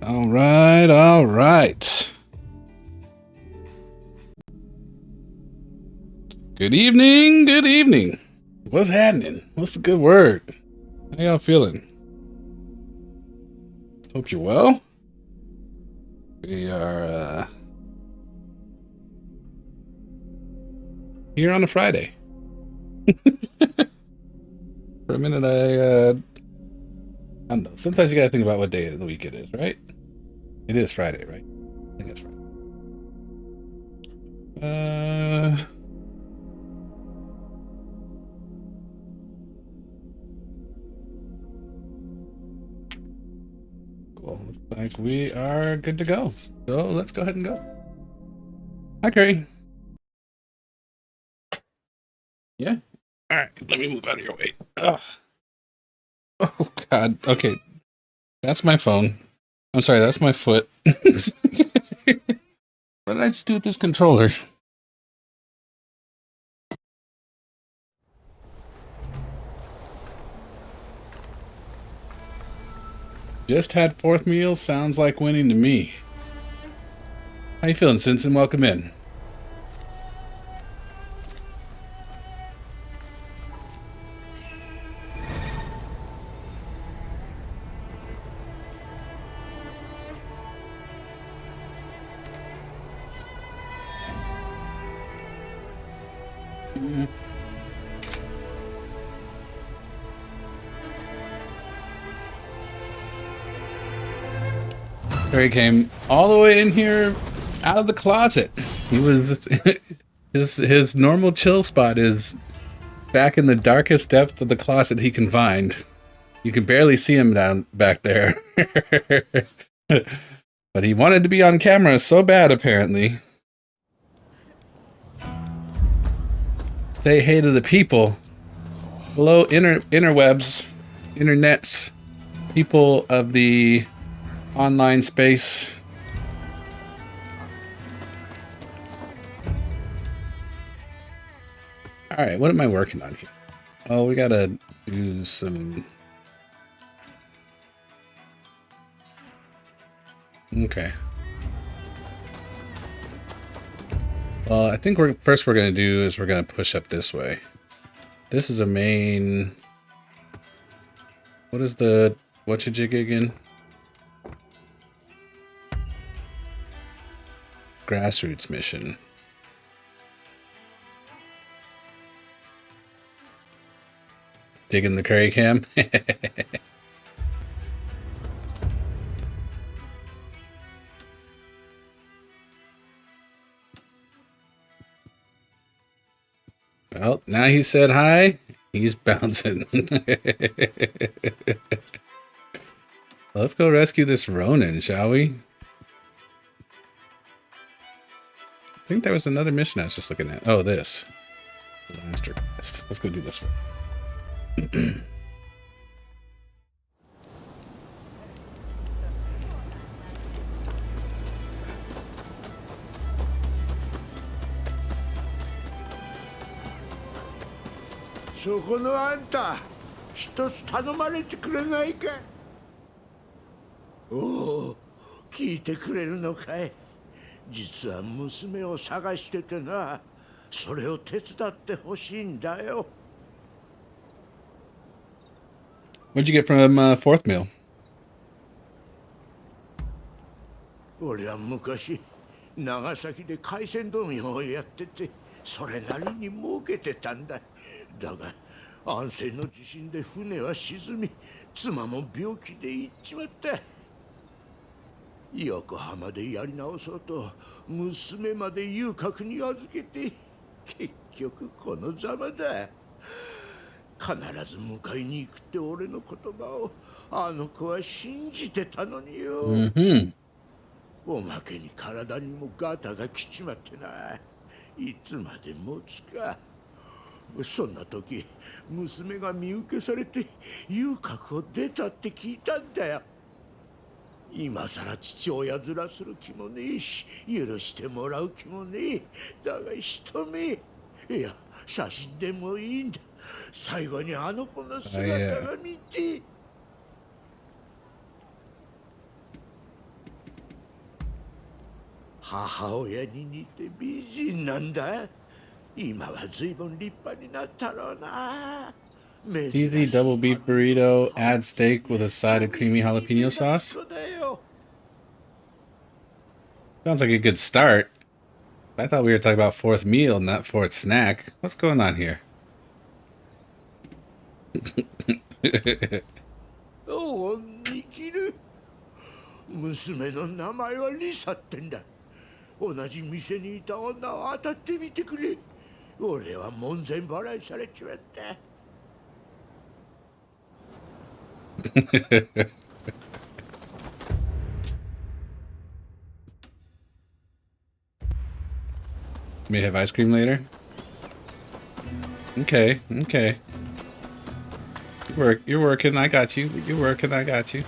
All right, all right. Good evening, good evening. What's happening? What's the good word? How y'all feeling? Hope you're well. We are here on a Friday. For a minute, I don't know. Sometimes you gotta think about what day of the week it is, right? It is Friday, right? I think it's Friday. Cool. Looks like we are good to go. So let's go ahead and go. Hi, Curry. Yeah? Alright, let me move out of your way. Ugh. Oh, God. Okay. That's my phone. I'm sorry, that's my foot. What did I just do with this controller? Just had fourth meal. Sounds like winning to me. How you feeling, Simpson? Welcome in. Harry came all the way in here out of the closet. He was his normal chill spot is back in the darkest depth of the closet he can find. You can barely see him down back there. But he wanted to be on camera so bad, apparently. Say hey to the people. Hello, interwebs, internets, people of the online space. All right, what am I working on here? Oh, we gotta do some. Okay. Well, I think we're gonna do is we're gonna push up this way. This is a main. What is the whatcha-jig again? Grassroots mission. Digging the curry cam. Well, now he said hi. He's bouncing. Let's go rescue this Ronin, shall we? I think there was another mission I was just looking at. Oh, this. The master quest. Let's go do this one. そこのあんた、一つ頼まれてくれないか。おお、聞いてくれるのかい。実は娘を探しててな、それを手伝ってほしいんだよ。What'd you get from fourth meal? 俺は昔長崎で海鮮問屋をやってて、それなりに儲けてたんだ。だが安政の地震で船は沈み、妻も病気で行っちまった。横浜でやり直そうと娘まで遊郭に預けて、結局このざまだ。必ず迎えに行くって俺の言葉をあの子は信じてたのによ。おまけに体にもガタが来ちまってな。いつまで持つか。そんな時娘が身請けされて遊郭を出たって聞いたんだよ。今さら父親面する気もねえし、許してもらう気もねえ。だが一目、いや写真でもいいんだ。最後にあの子の姿が見て。母親に似て美人なんだ。今は随分立派になったろうな。 Easy double beef burrito, add steak with a side of creamy jalapeno sauce. Sounds like a good start. I thought we were talking about fourth meal, not fourth snack. What's going on here? Oh, Mikiru. 娘の名前はリサってんだ。同じ店にいた女を当たってみてくれ。俺は門前払いされちまった。May have ice cream later. Okay, okay. You're working. I got you. You're working. I got you.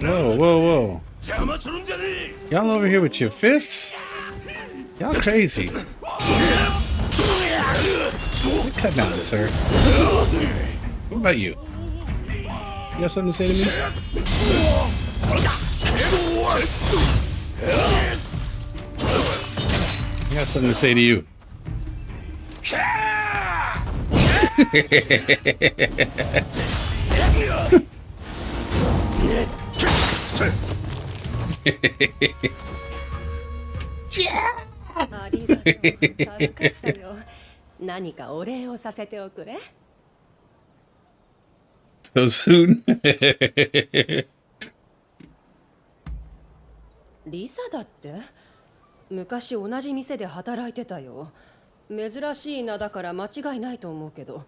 Whoa, whoa, whoa. Y'all over here with your fists? Y'all crazy. You're cut down, sir. What about you? You got something to say to me? I got something to say to you. So soon? リサだって？昔同じ店で働いてたよ。珍しい名だから間違いないと思うけど、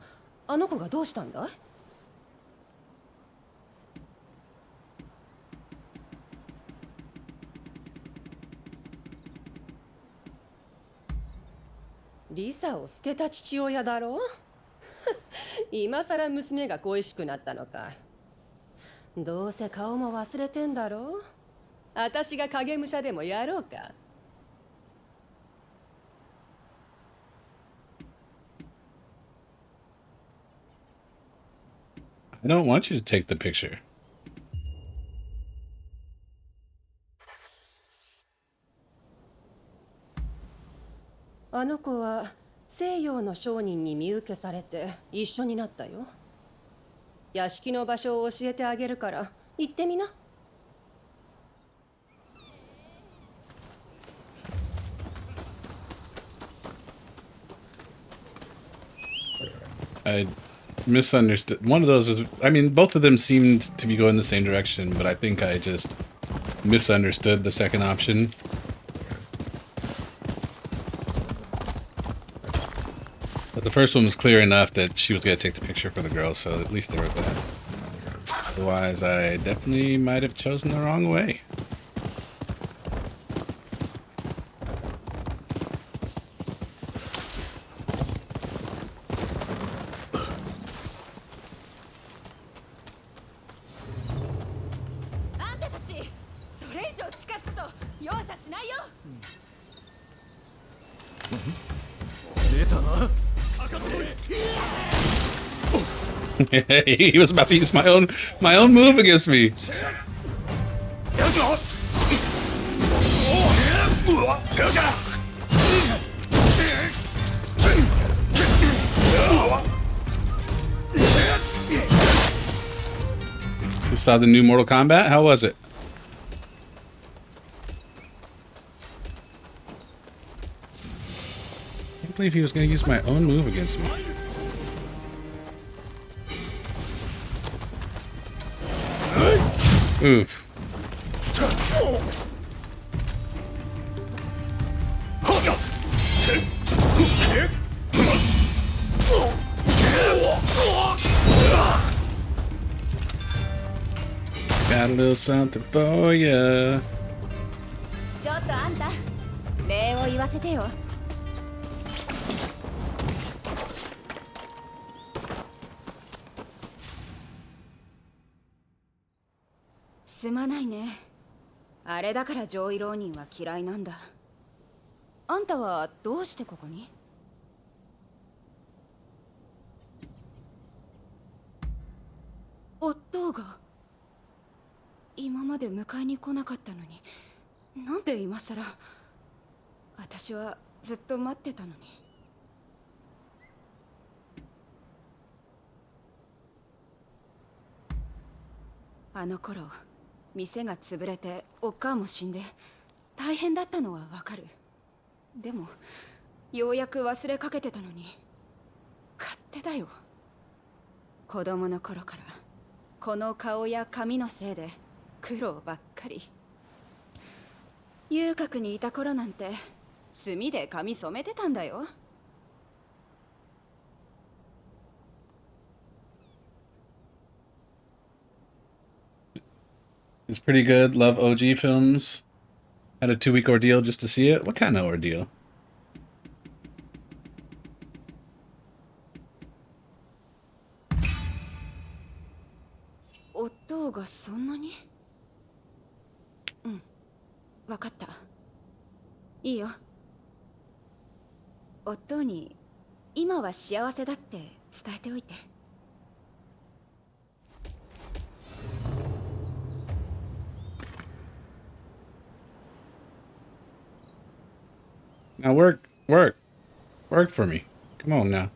あの子がどうしたんだい？リサを捨てた父親だろう？今さら娘が恋しくなったのか。どうせ顔も忘れてんだろう？私が影武者でもやろうか。I don't want you to take the picture. あの子は西洋の商人に身請けされて一緒になったよ。屋敷の場所を教えてあげるから行ってみな。I misunderstood. One of those was, I mean, both of them seemed to be going the same direction, but I think I just misunderstood the second option. But the first one was clear enough that she was going to take the picture for the girls, so at least there was that. Otherwise, I definitely might have chosen the wrong way. He was about to use my own move against me. You saw the new Mortal Kombat? How was it? I can't believe he was going to use my own move against me. Oof. Got a little something for ya. ちょっとあんた、礼を言わせてよ。すまないね。あれだから上位浪人は嫌いなんだ。あんたはどうしてここに？夫が今まで迎えに来なかったのに、なんで今さら？私はずっと待ってたのに。あの頃店が潰れておっかあも死んで大変だったのはわかる。でもようやく忘れかけてたのに、勝手だよ。子供の頃からこの顔や髪のせいで苦労ばっかり。遊郭にいた頃なんて墨で髪染めてたんだよ。It's pretty good. Love OG films. Had a 2-week ordeal just to see it. What kind of ordeal? 夫がそんなに？うん、わかった。いいよ。夫に今は幸せだって伝えておいて。Now work for me. Come on now.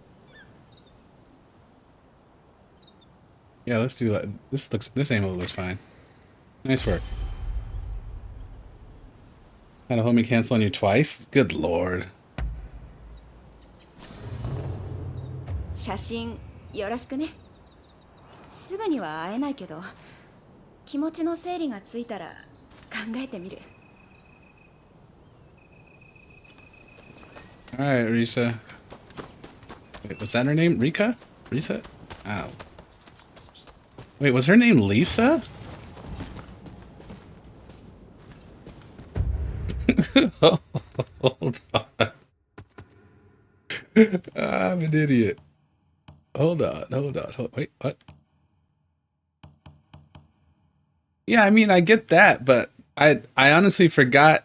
Yeah, let's do that. This angle looks fine. Nice work. Had a homie cancel on you twice? Good lord. 写真よろしくね。すぐには会えないけど、気持ちの整理がついたら考えてみる。Alright, Risa. Wait, was that her name? Rika? Risa? Ow. Wait, was her name Lisa? Hold on. I'm an idiot. Hold on. Wait, what? Yeah, I mean, I get that, but I honestly forgot.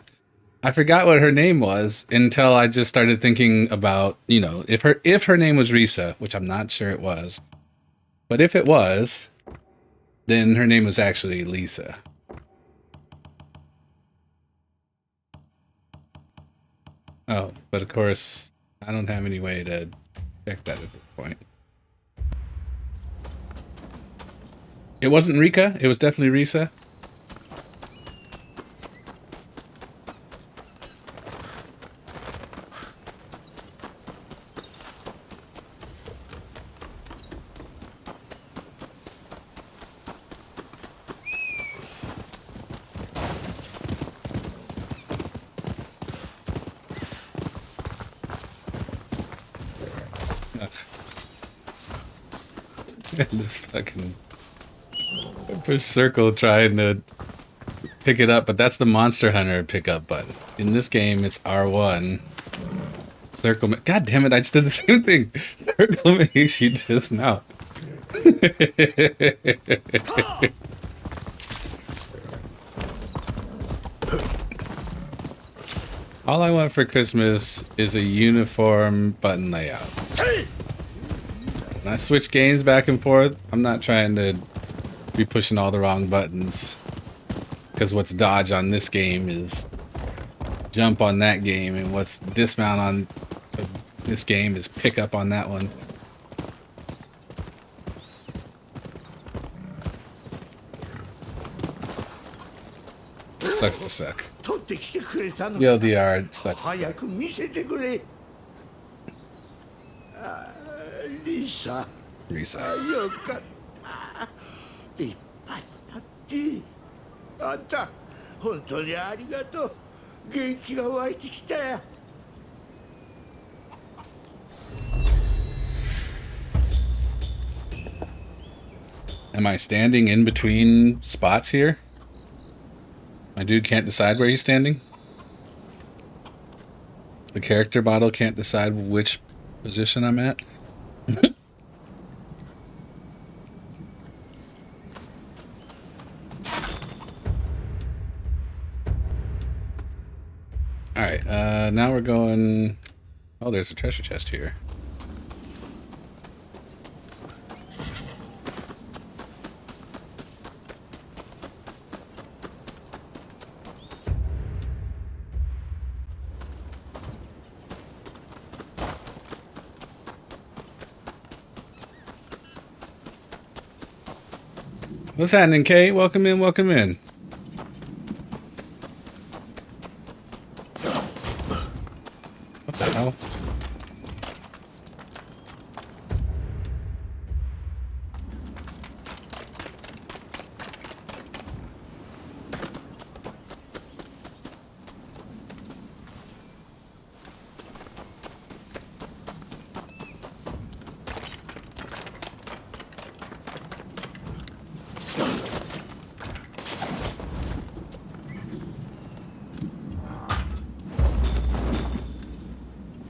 I forgot what her name was until I just started thinking about, you know, if her name was Risa, which I'm not sure it was, but if it was, then her name was actually Lisa. Oh, but of course, I don't have any way to check that at this point. It wasn't Rika, it was definitely Risa. This fucking push circle trying to pick it up, but that's the Monster Hunter pickup button. In this game, it's R1. Circle. God damn it! I just did the same thing. Circle makes you dismount. All I want for Christmas is a uniform button layout. When I switch games back and forth, I'm not trying to be pushing all the wrong buttons. Because what's dodge on this game is jump on that game, and what's dismount on this game is pick up on that one. Sucks to suck. LDR sucks to suck. Lisa. Risa. よかった。立派になって。あんた、本当にありがとう。元気が湧いてきたよ。Am I standing in between spots here? My dude can't decide where he's standing? The character model can't decide which position I'm at? Alright, now we're going... Oh, there's a treasure chest here. What's happening, Kay? Welcome in, welcome in. What the hell?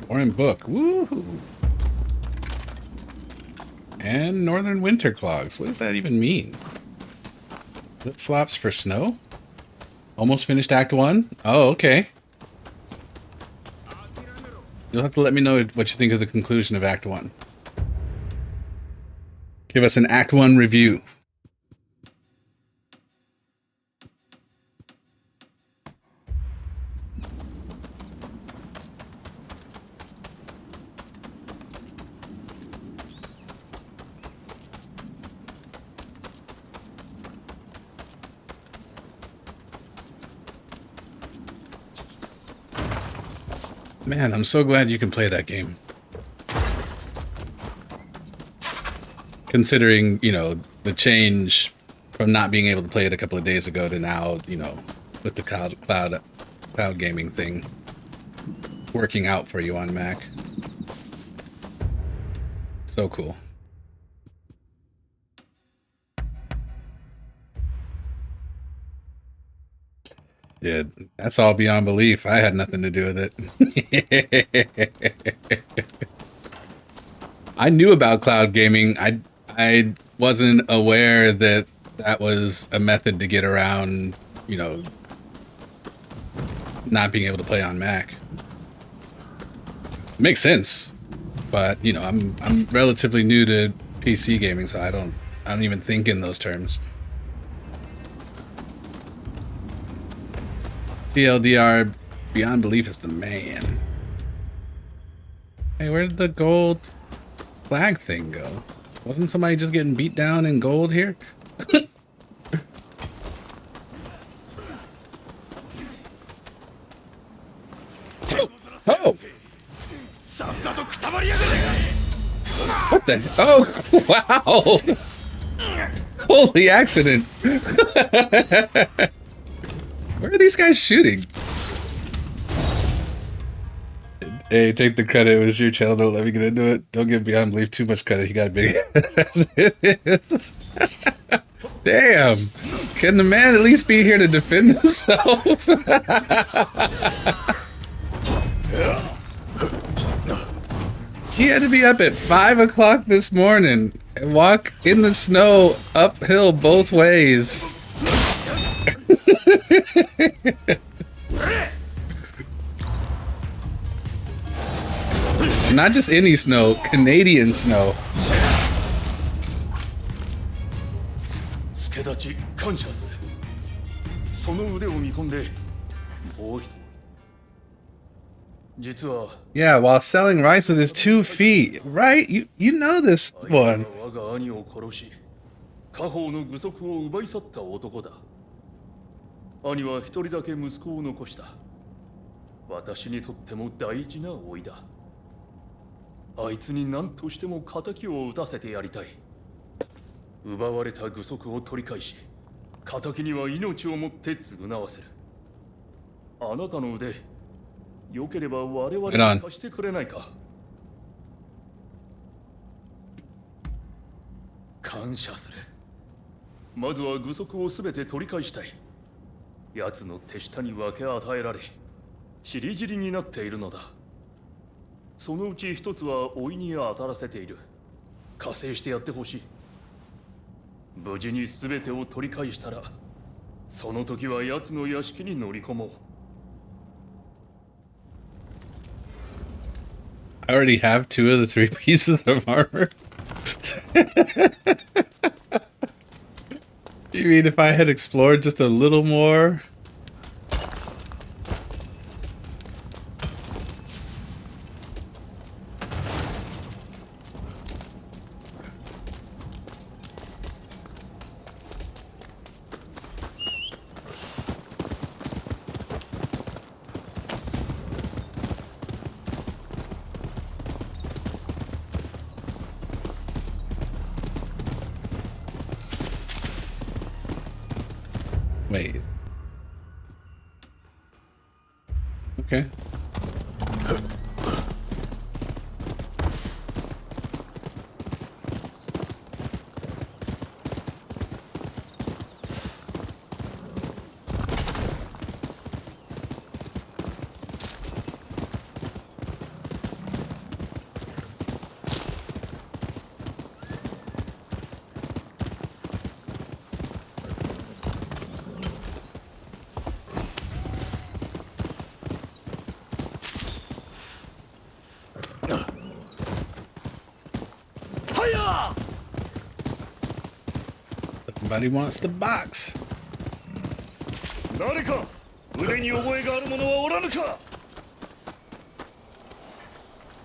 Foreign book. Woohoo! And northern winter clogs. What does that even mean? Flip flops for snow? Almost finished Act 1? Oh, okay. You'll have to let me know what you think of the conclusion of Act 1. Give us an Act 1 review. Man, I'm so glad you can play that game. Considering, you know, the change from not being able to play it a couple of days ago to now, you know, with the cloud gaming thing working out for you on Mac. So cool. Dude, that's all beyond belief. I had nothing to do with it. I knew about cloud gaming. I wasn't aware that that was a method to get around, you know, not being able to play on Mac. Makes sense, but you know, I'm relatively new to PC gaming, so I don't even think in those terms. TLDR, beyond belief is the man. Hey, where did the gold flag thing go? Wasn't somebody just getting beat down in gold here? Oh! What the? Oh, wow! Holy accident! Where are these guys shooting? Hey, take the credit. It was your channel. Don't let me get into it. Don't give Beyond Belief too much credit. He got a big ass. It is. Damn. Can the man at least be here to defend himself? He had to be up at 5 o'clock this morning and walk in the snow uphill both ways. Not just any snow, Canadian snow. Yeah, while selling rice with his 2 feet, right? You know this one. 兄は一人だけ息子を残した。私にとっても大事な甥だ。あいつに何としても仇を討たせてやりたい。奪われた具足を取り返し、仇には命をもって償わせる。あなたの腕、良ければ我々に貸してくれないか。感謝する。まずは具足をすべて取り返したい。奴の手下に分け与えられ、ちりぢりになっているのだ。そのうち一つは甥に当たらせている。加勢してやってほしい。無事に全てを取り返したら、その時は奴の屋敷に乗り込もう。I already have 2 of the 3 pieces of armor. You mean if I had explored just a little more? Wait. Okay. Somebody wants the box. 誰か腕に覚えがある者はおらぬか。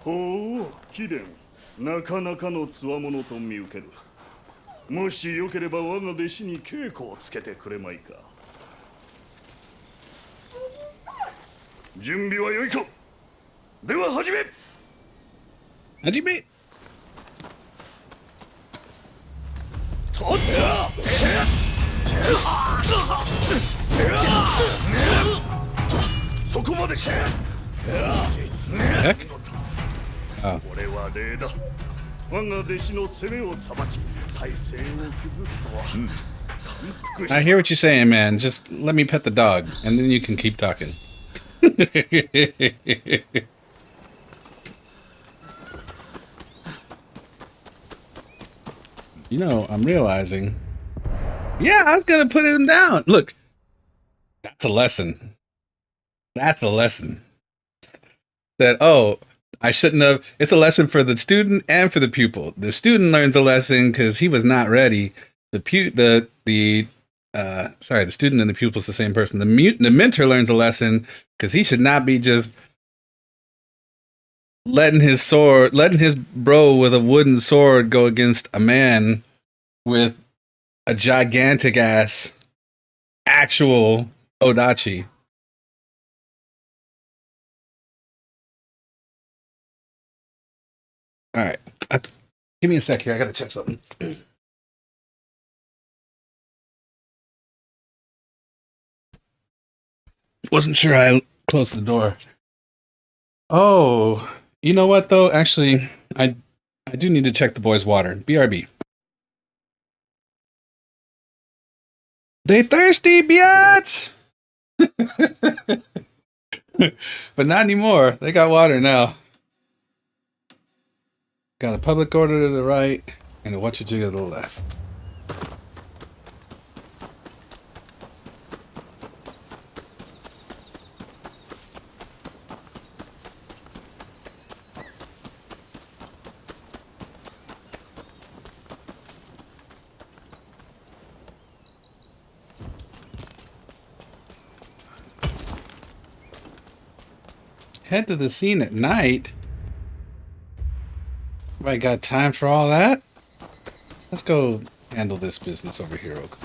ほう、貴殿、なかなかの強者と見受ける。もしよければ我が弟子に稽古をつけてくれまいか。準備はよいか。では始め。How'd you beat? とったそこまで。 Heck? Oh. これは礼だ。我が弟子の攻めをさばき、体勢を崩すとは。I hear what you're saying, man. Just let me pet the dog, and then you can keep talking. You know, I'm realizing. Yeah, I was gonna put him down. Look, that's a lesson. That's a lesson. That, oh, I shouldn't have. It's a lesson for the student and for the pupil. The student learns a lesson because he was not ready. The student and the pupil is the same person. The mentor learns a lesson because he should not be just letting his bro with a wooden sword go against a man with a gigantic ass actual Odachi. All right, give me a sec here. I gotta check something. Wasn't sure I closed the door. Oh, you know what though? Actually, I do need to check the boys' water. BRB. They thirsty, biatch! But not anymore. They got water now. Got a public order to the right and a whatcha-jigga to the left. Head to the scene at night? Everybody got time for all that? Let's go handle this business over here, Oak.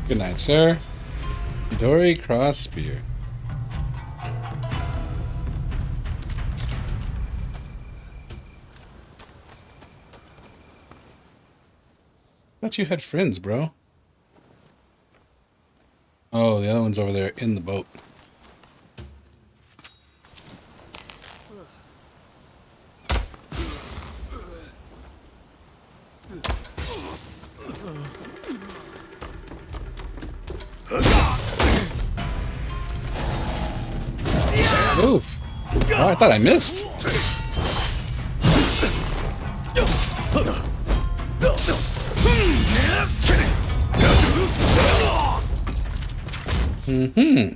Good night, sir. Midori Cross Spear. Thought you had friends, bro. Oh, the other one's over there in the boat. Oof. Oh, I thought I missed. Mm-hmm.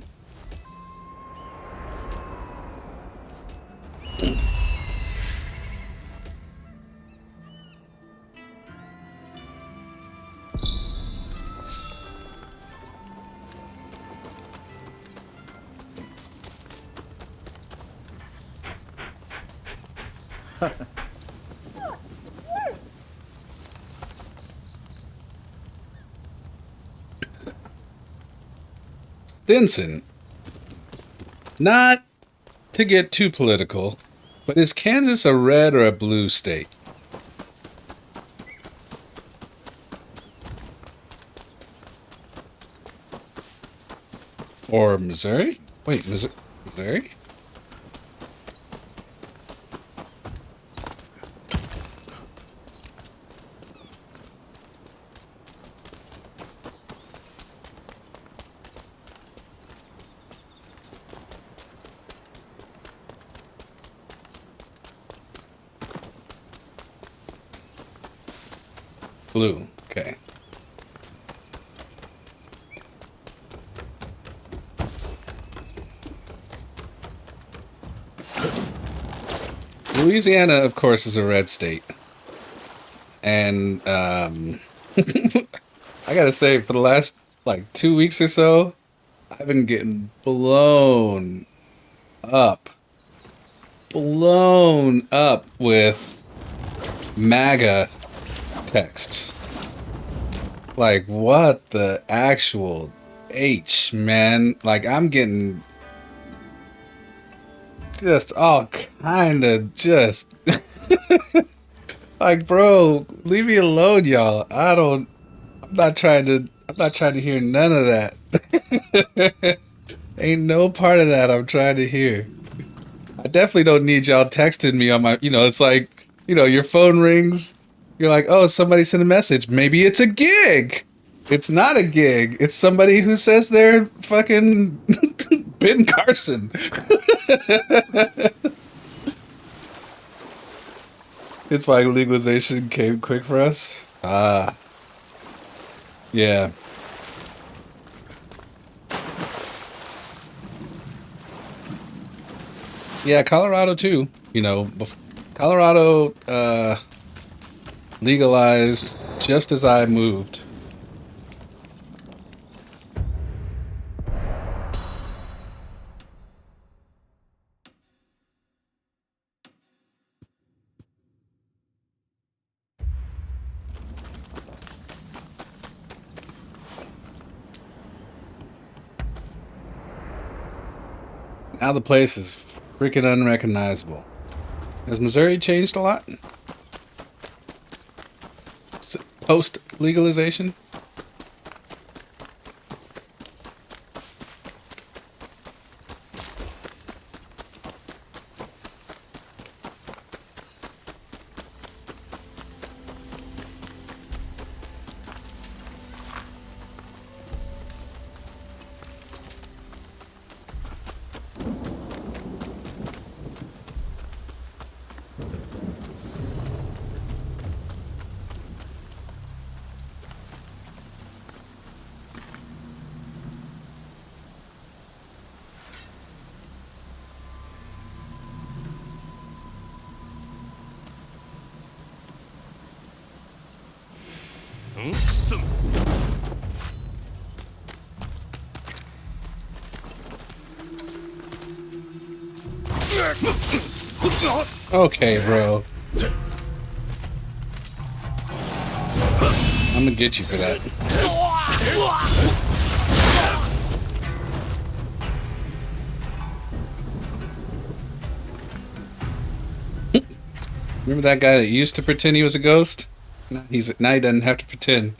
Stinson. Not to get too political, but is Kansas a red or a blue state? Or Missouri? Wait, Missouri? Blue, okay. Louisiana, of course, is a red state. And, I gotta say, for the last, like, 2 weeks or so, I've been getting blown up with MAGA texts. Like, what the actual H, man? Like, I'm getting just all kind of just like, bro, leave me alone, y'all. I'm not trying to hear none of that. Ain't no part of that I'm trying to hear. I definitely don't need y'all texting me on my, it's like, your phone rings. You're like, oh, somebody sent a message. Maybe it's a gig. It's not a gig. It's somebody who says they're fucking Ben Carson. It's why legalization came quick for us. Ah. Yeah. Yeah, Colorado too. Colorado legalized just as I moved. Now the place is freaking unrecognizable. Has Missouri changed a lot? Post legalization? Okay, bro. I'm gonna get you for that. Remember that guy that used to pretend he was a ghost? Now he doesn't have to pretend.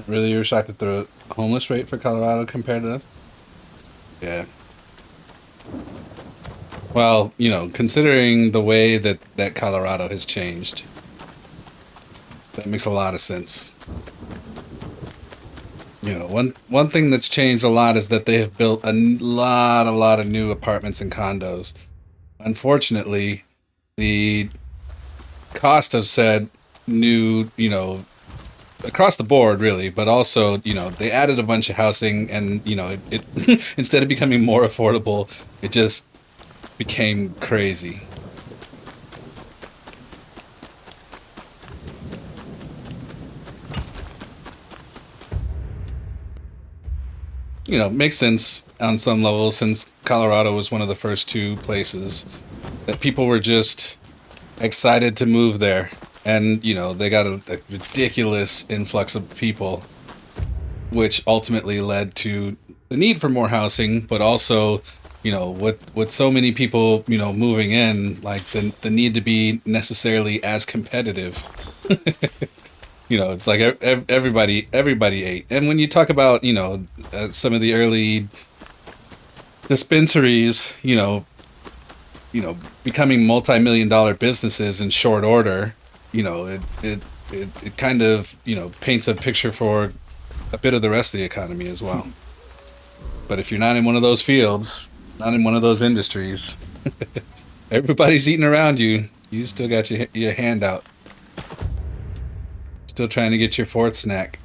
Really, you're shocked at the homeless rate for Colorado compared to us? Yeah. Well, you know, considering the way that Colorado has changed, that makes a lot of sense. You know, one thing that's changed a lot is that they have built a lot of new apartments and condos. Unfortunately, the cost of said new, you know, across the board really, but also, you know, they added a bunch of housing and, you know, it instead of becoming more affordable, it just became crazy. You know, makes sense on some level since Colorado was one of the first two places that people were just excited to move there. And, you know, they got a ridiculous influx of people, which ultimately led to the need for more housing, but also, you know, with so many people, you know, moving in, like the need to be necessarily as competitive. You know, it's like everybody ate. And when you talk about, you know, some of the early dispensaries, you know, becoming multi-million-dollar businesses in short order, you know, it kind of, you know, paints a picture for a bit of the rest of the economy as well. But if you're not in one of those fields, not in one of those industries, everybody's eating around you. You still got your hand out. Still trying to get your fourth snack.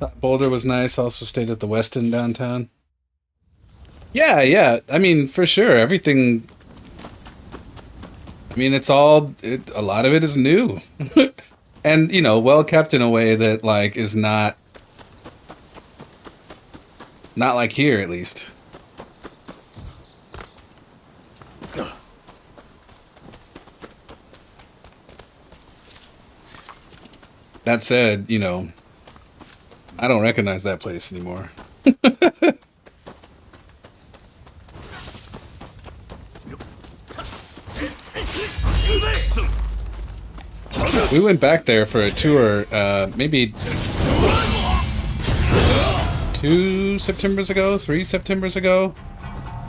Thought Boulder was nice. Also stayed at the Westin downtown. Yeah. I mean, for sure. Everything. I mean, a lot of it is new. And, you know, well kept in a way that, like, is not like here, at least. That said, you know, I don't recognize that place anymore. We went back there for a tour, maybe 3 Septembers ago.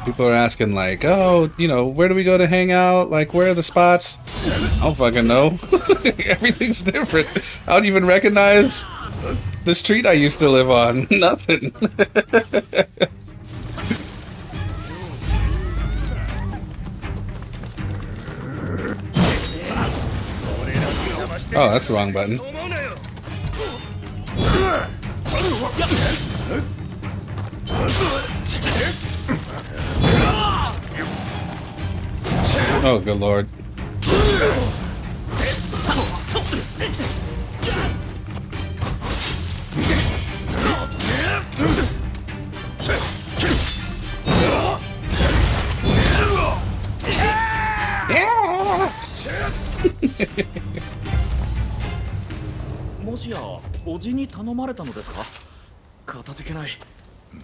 People are asking, like, oh, you know, where do we go to hang out? Like, where are the spots? I don't fucking know. Everything's different. I don't even recognize the street I used to live on. Nothing. Oh, that's the wrong button. Oh, good lord. Yeah! もしやおじに頼まれたのですか？かたじけない。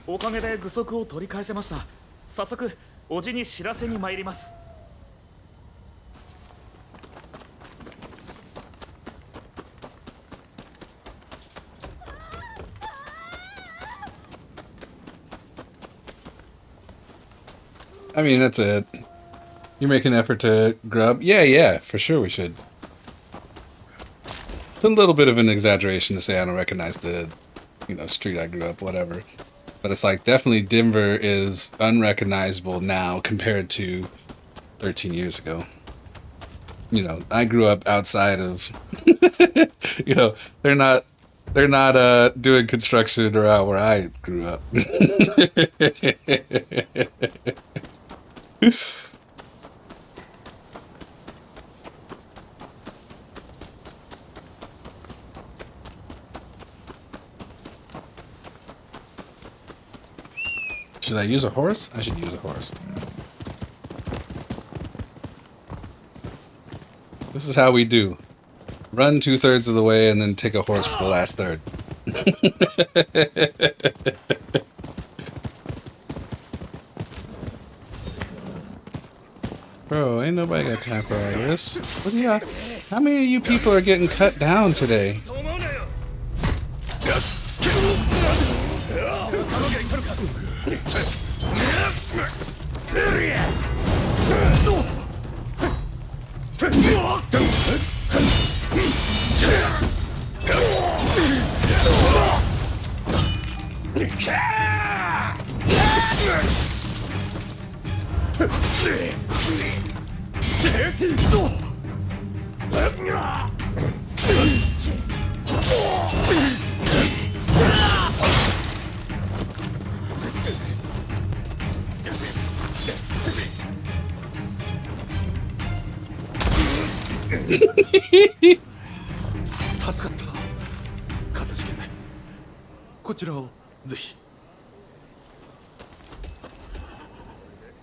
おかげで具足を取り返せました。早速おじに知らせに参ります。I mean, that's it. You make an effort to grub? Yeah, for sure we should. It's a little bit of an exaggeration to say I don't recognize the, you know, street I grew up, whatever. But it's like definitely Denver is unrecognizable now compared to 13 years ago. You know, I grew up outside of, you know, they're not doing construction around where I grew up. Should I use a horse? I should use a horse. This is how we do. Run 2/3 of the way and then take a horse for the last third. Bro, ain't nobody got time for all this. What do y'all? How many of you people are getting cut down today?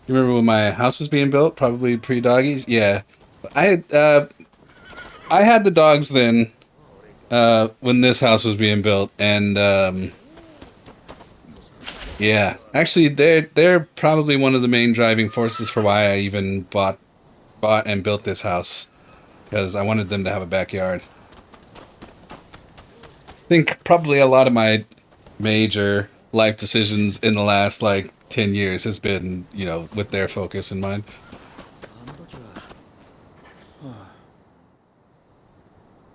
You remember when my house was being built? Probably pre-doggies? Yeah. I had the dogs then, when this house was being built, and yeah. Actually, they're probably one of the main driving forces for why I even bought and built this house, because I wanted them to have a backyard. I think probably a lot of my major life decisions in the last like 10 years has been, you know, with their focus in mind.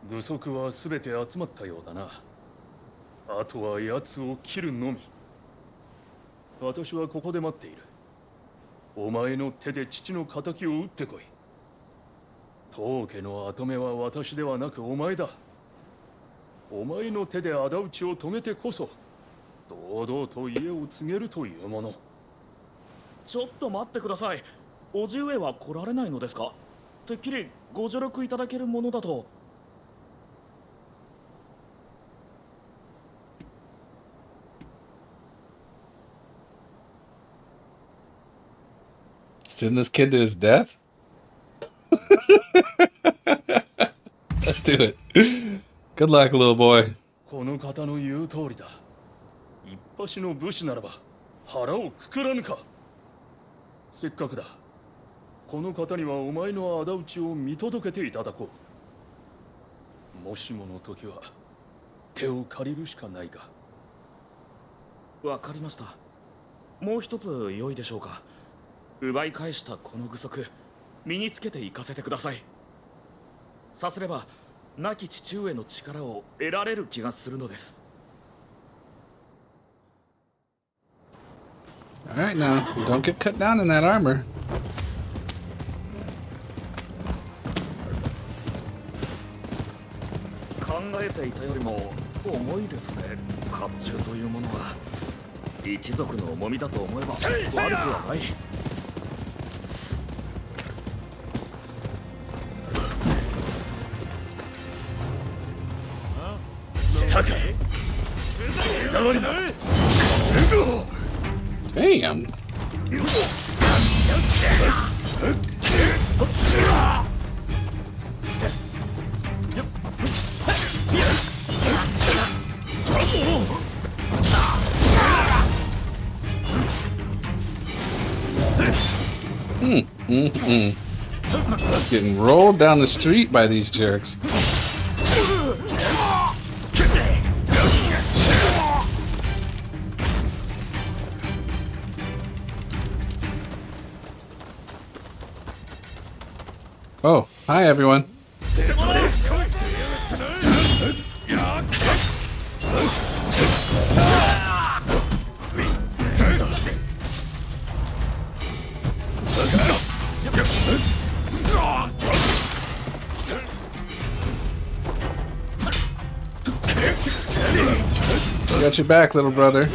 具足はすべて集まったようだな。あとは奴を切るのみ。私はここで待っている。お前の手で父の仇を撃ってこい。当家の跡目は私ではなくお前だ。お前の手で仇討ちを遂げてこそ、堂々と家を継げるというもの。ちょっと待ってください。叔父上は来られないのですか？てっきりご助力いただけるものだと。Send this kid to his death? Let's do it. Good luck, little boy. この方の言う通りだ。一発の武士ならば腹をくくらぬか。せっかくだ。この方にはお前の仇討ちを見届けていただこう。もしもの時は手を借りるしかないか。わかりました。もう一つ良いでしょうか。奪い返したこの具足、身につけて行かせてください。さすれば亡き父上の力を得られる気がするのです。All right, now don't get cut down in that armor. 考えていたよりも重いですね。甲冑というものは一族の重みだと思えば悪くはない。Damn. Getting rolled down the street by these jerks. Oh, hi everyone. Got your back, little brother.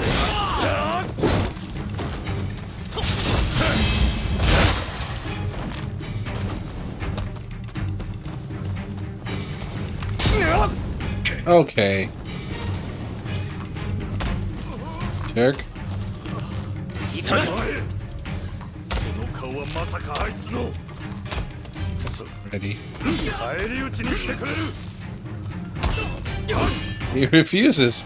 Okay. Jerk. その顔はまさかあいつの Ready. 返り討ちにしてくれる He refuses.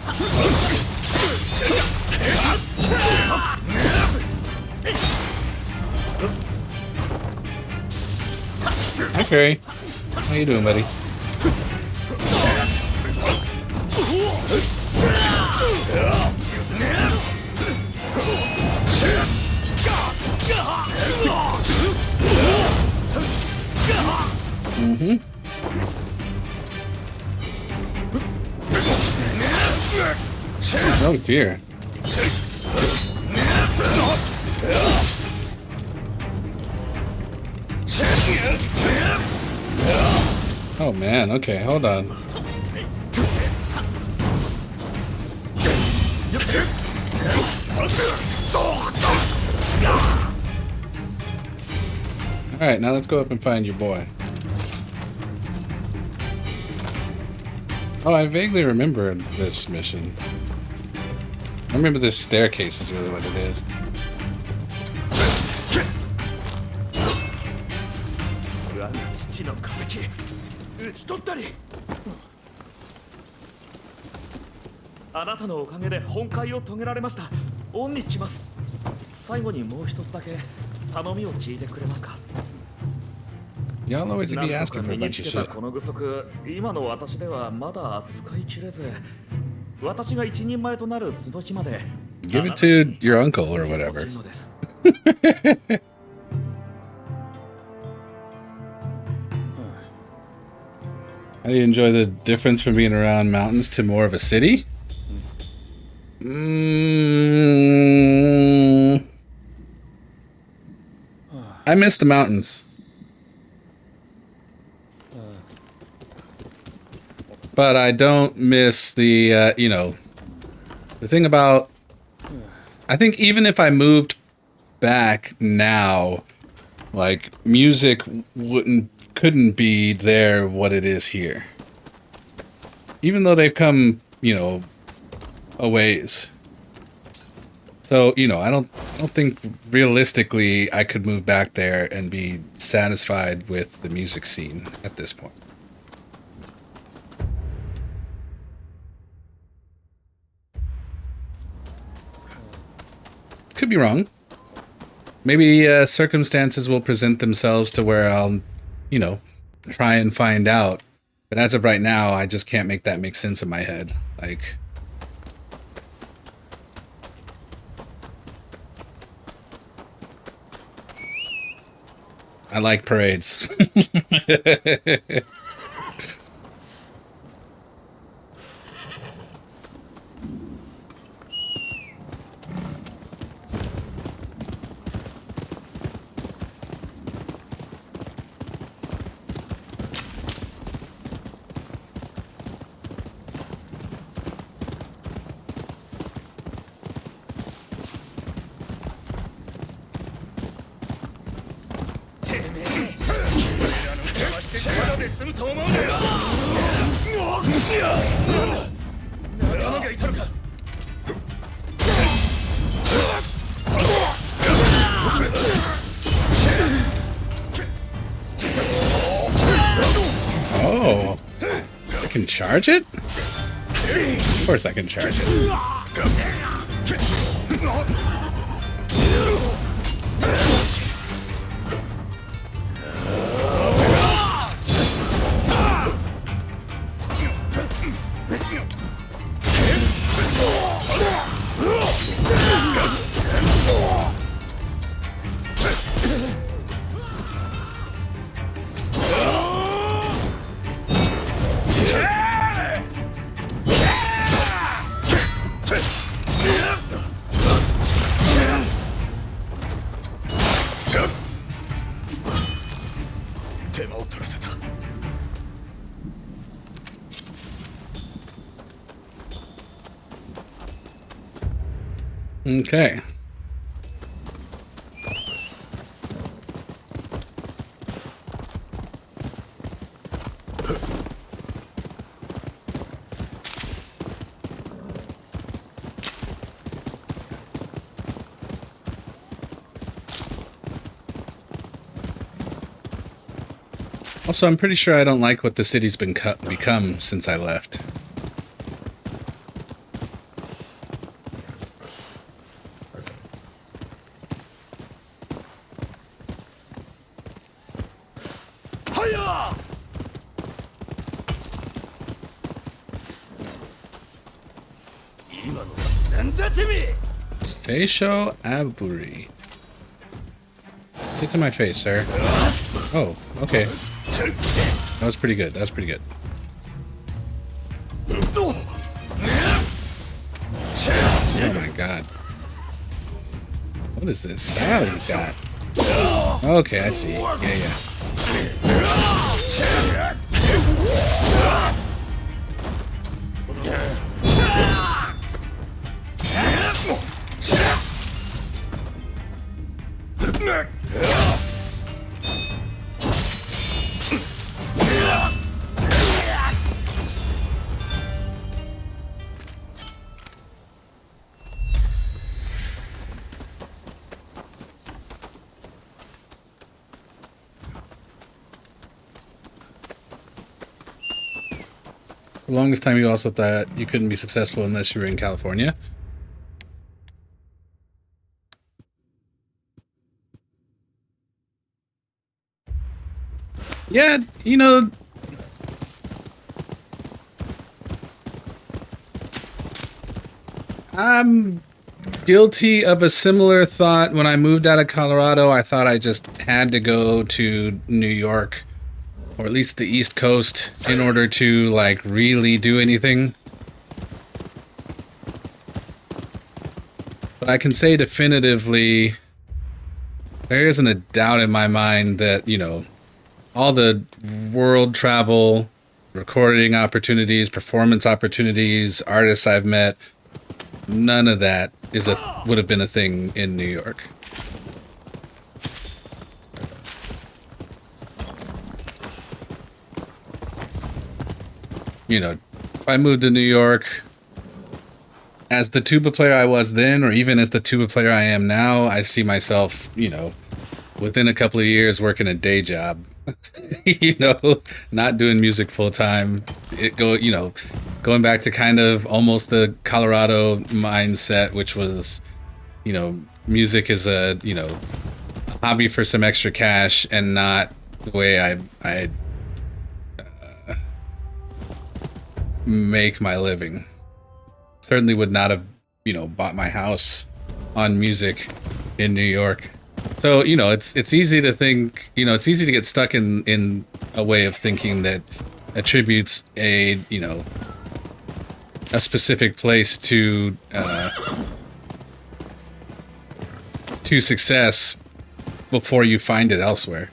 Okay. How you doing, buddy? Oh dear. Oh man, okay, hold on. Alright, now let's go up and find your boy. Oh, I vaguely remember this mission. I remember this staircase is really what it is. 我が父の敵討ち取ったりあなたのおかげで本会を遂げられました恩に来ます最後にもう一つだけ頼みを聞いてくれますか Y'all always な be んと asking か for a 身に bunch つ of けた shit. この具足今の私ではまだ扱いきれず私が一人前となるその日まで Give it to your uncle or whatever. 欲しいのです How do you enjoy the difference from being around mountains to more of a city? I miss the mountains. But I don't miss the, you know, the thing about, I think even if I moved back now, like, music couldn't be there what it is here. Even though they've come, you know, a ways. So, you know, I don't think realistically I could move back there and be satisfied with the music scene at this point. Could be wrong. Maybe circumstances will present themselves to where I'll, you know, try and find out. But as of right now, I just can't make that make sense in my head. Like, I like parades. Oh, I can charge it? Of course I can charge it. Okay. Also, I'm pretty sure I don't like what the city's become since I left. Seisho Aburi. Get to my face, sir. Oh, okay. That was pretty good. That was pretty good. Oh my god. What is this style you got? Okay, I see. Yeah, yeah. The longest time you also thought you couldn't be successful unless you were in California. Yeah, you know, I'm guilty of a similar thought. When I moved out of Colorado, I thought I just had to go to New York, or at least the East Coast, in order to, like, really do anything. But I can say definitively, there isn't a doubt in my mind that, you know, all the world travel, recording opportunities, performance opportunities, artists I've met, none of that would have been a thing in New York. You know, if I moved to New York as the tuba player I was then, or even as the tuba player I am now, I see myself, you know, within a couple of years working a day job. You know, not doing music full time. Going back to kind of almost the Colorado mindset, which was, you know, music is a, you know, hobby for some extra cash and not the way I make my living. Certainly would not have, you know, bought my house on music in New York. So, you know, it's easy to think, you know, it's easy to get stuck in a way of thinking that attributes a, you know, a specific place to success before you find it elsewhere.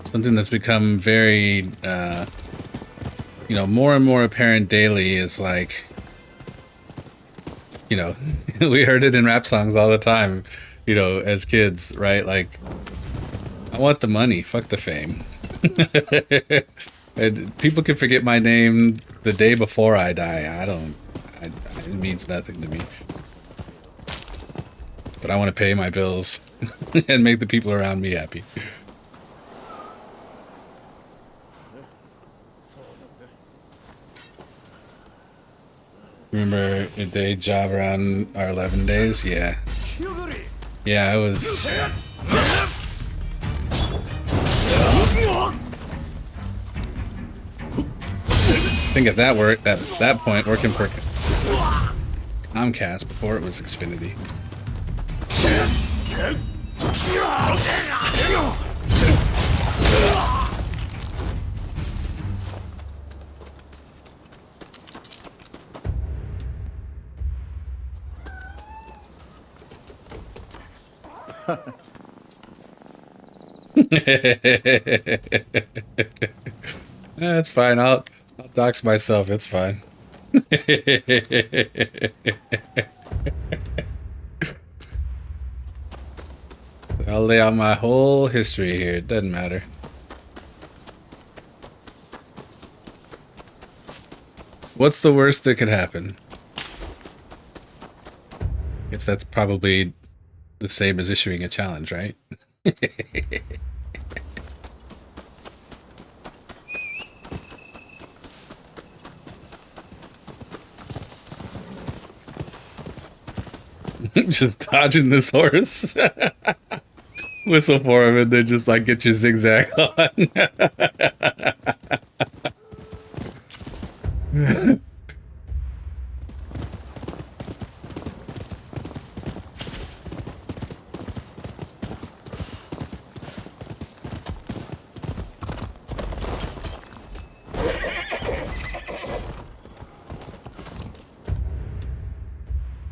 Something that's become very, you know, more and more apparent daily is like, you know, we heard it in rap songs all the time, you know, as kids, right? Like, I want the money, fuck the fame. And people can forget my name the day before I die. It means nothing to me. But I want to pay my bills and make the people around me happy. Remember a day job around our 11 days? Yeah. Yeah, I was... I think at that point, working for Comcast before it was Xfinity. That's fine. I'll dox myself. It's fine. I'll lay out my whole history here. It doesn't matter. What's the worst that could happen? Guess that's probably the same as issuing a challenge, right? Just dodging this horse. Whistle for him and then just like get your zigzag on.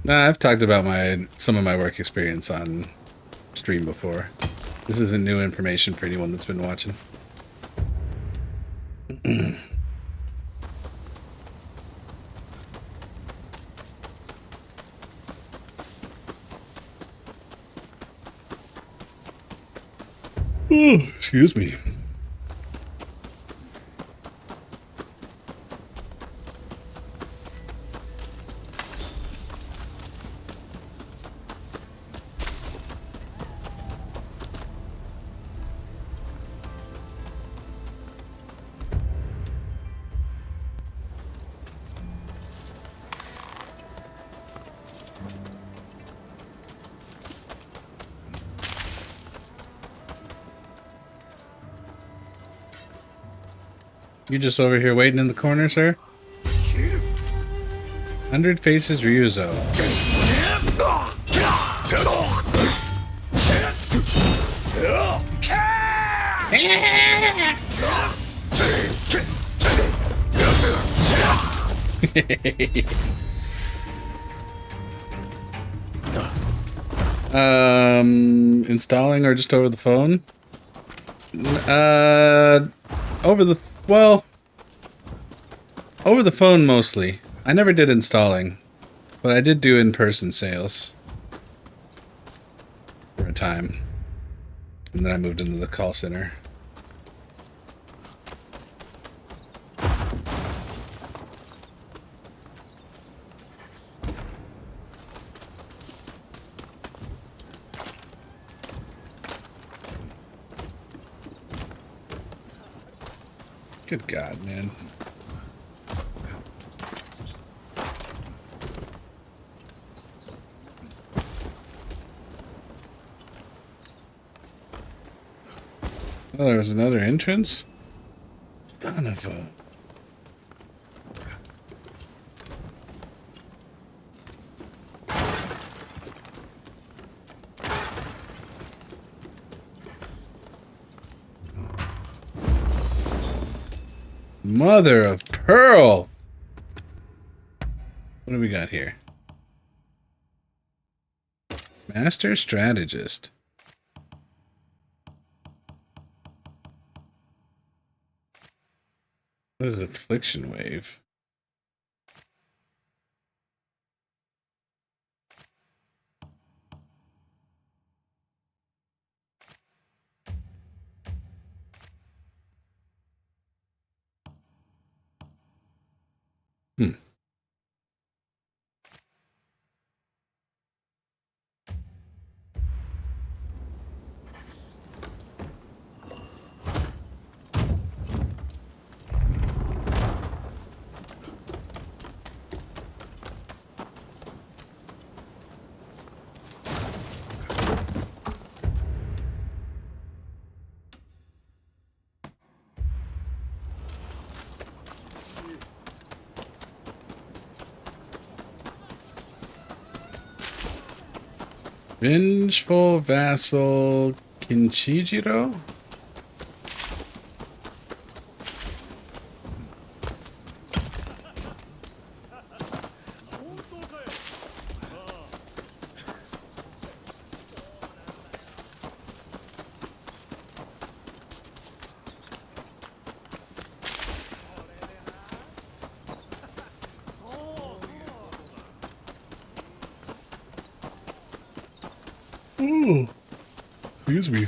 Nah, I've talked about some of my work experience on stream before. This isn't new information for anyone that's been watching. Oh, excuse me. You just over here waiting in the corner, sir? 100 Faces Ryuzo. Installing or just over the phone? Over the phone mostly. I never did installing, but I did do in-person sales for a time. And then I moved into the call center. Good God, man. Oh, there was another entrance? Son of a... Mother of pearl! What do we got here? Master strategist. What is affliction wave? Vengeful Vassal Kinchijiro? Ooh. Excuse me.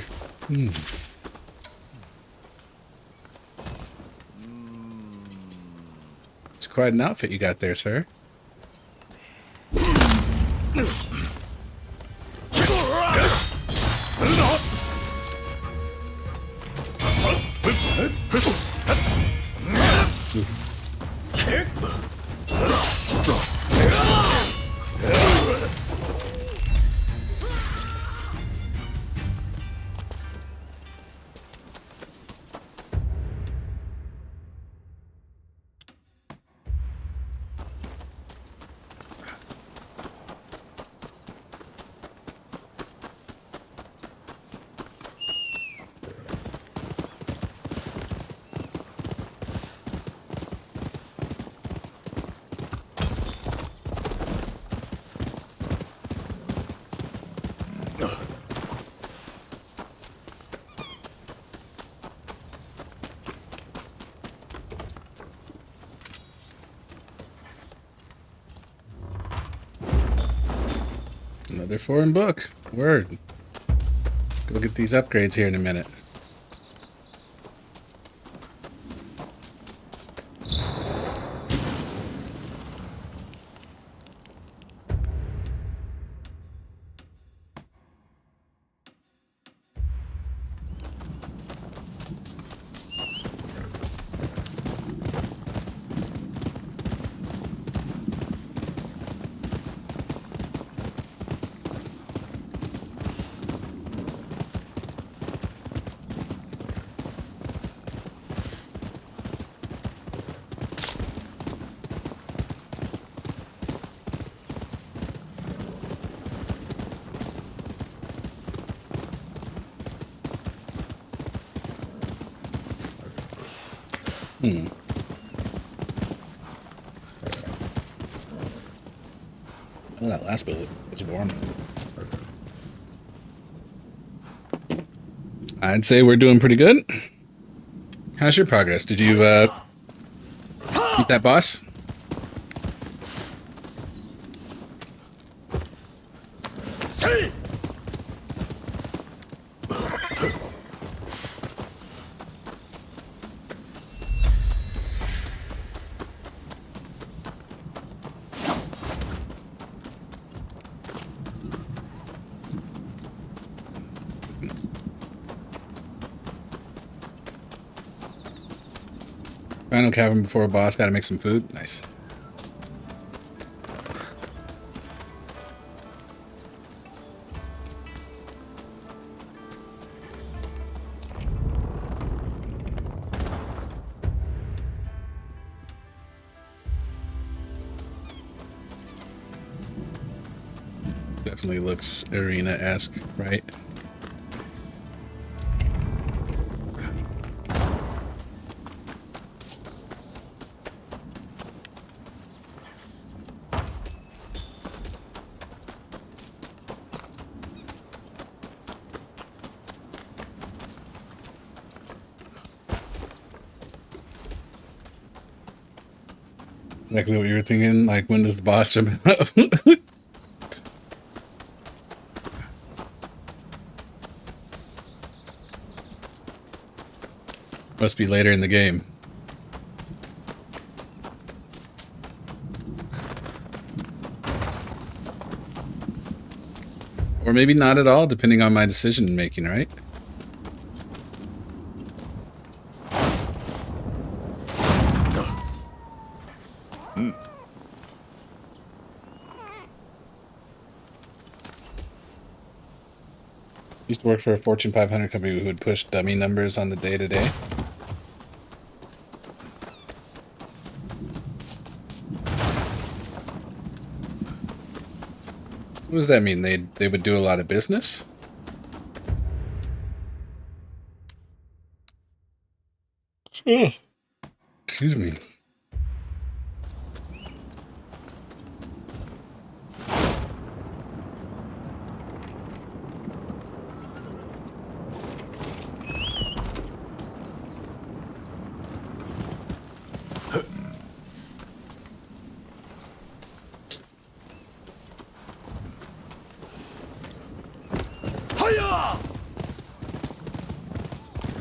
It's quite an outfit you got there, sir. Another foreign book. Word. Go get these upgrades here in a minute. Oh, that last bit was warm. I'd say we're doing pretty good. How's your progress? Did you beat that boss? Final cavern before a boss. Gotta make some food. Nice. Definitely looks arena-esque, right? Exactly what you were thinking. Like, when does the boss jump up? Must be later in the game. Or maybe not at all, depending on my decision making, right? Used to work for a Fortune 500 company who would push dummy numbers on the day-to-day. What does that mean? They would do a lot of business? Excuse me.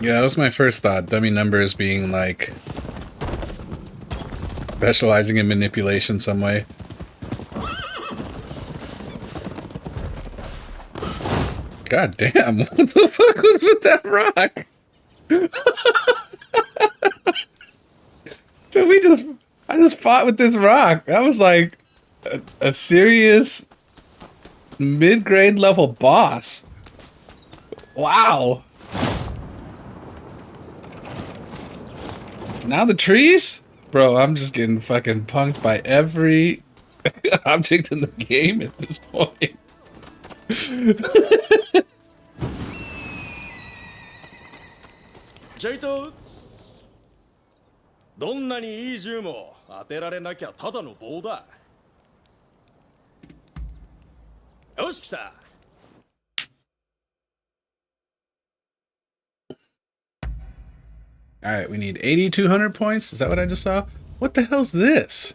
Yeah, that was my first thought. Dummy numbers being like specializing in manipulation some way. God damn, what the fuck was with that rock? So I just fought with this rock. That was like a serious mid-grade level boss. Wow. Now the trees? Bro, I'm just getting fucking punked by every object in the game at this point.ジェイト、どんなにいい銃も当てられなきゃただの棒だ。よし来た。Alright, we need 8,200 points. Is that what I just saw? What the hell's this?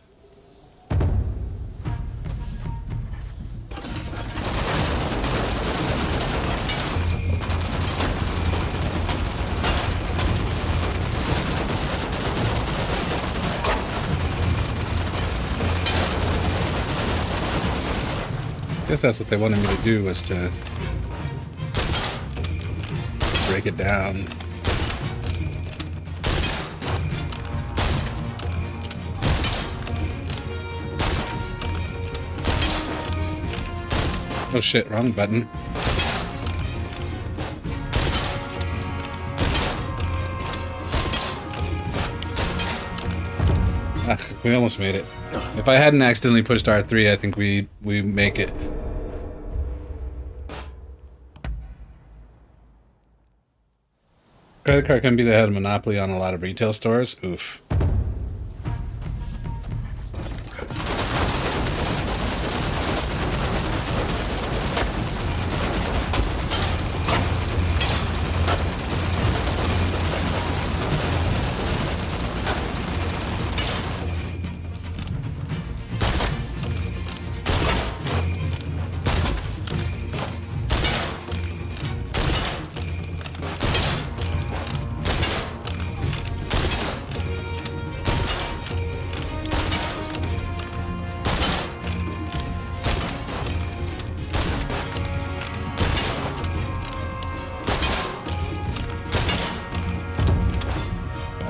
I guess that's what they wanted me to do, was to break it down. Oh shit, wrong button. Ah, we almost made it. If I hadn't accidentally pushed R3, I think we make it. Credit card company that had a monopoly on a lot of retail stores. Oof.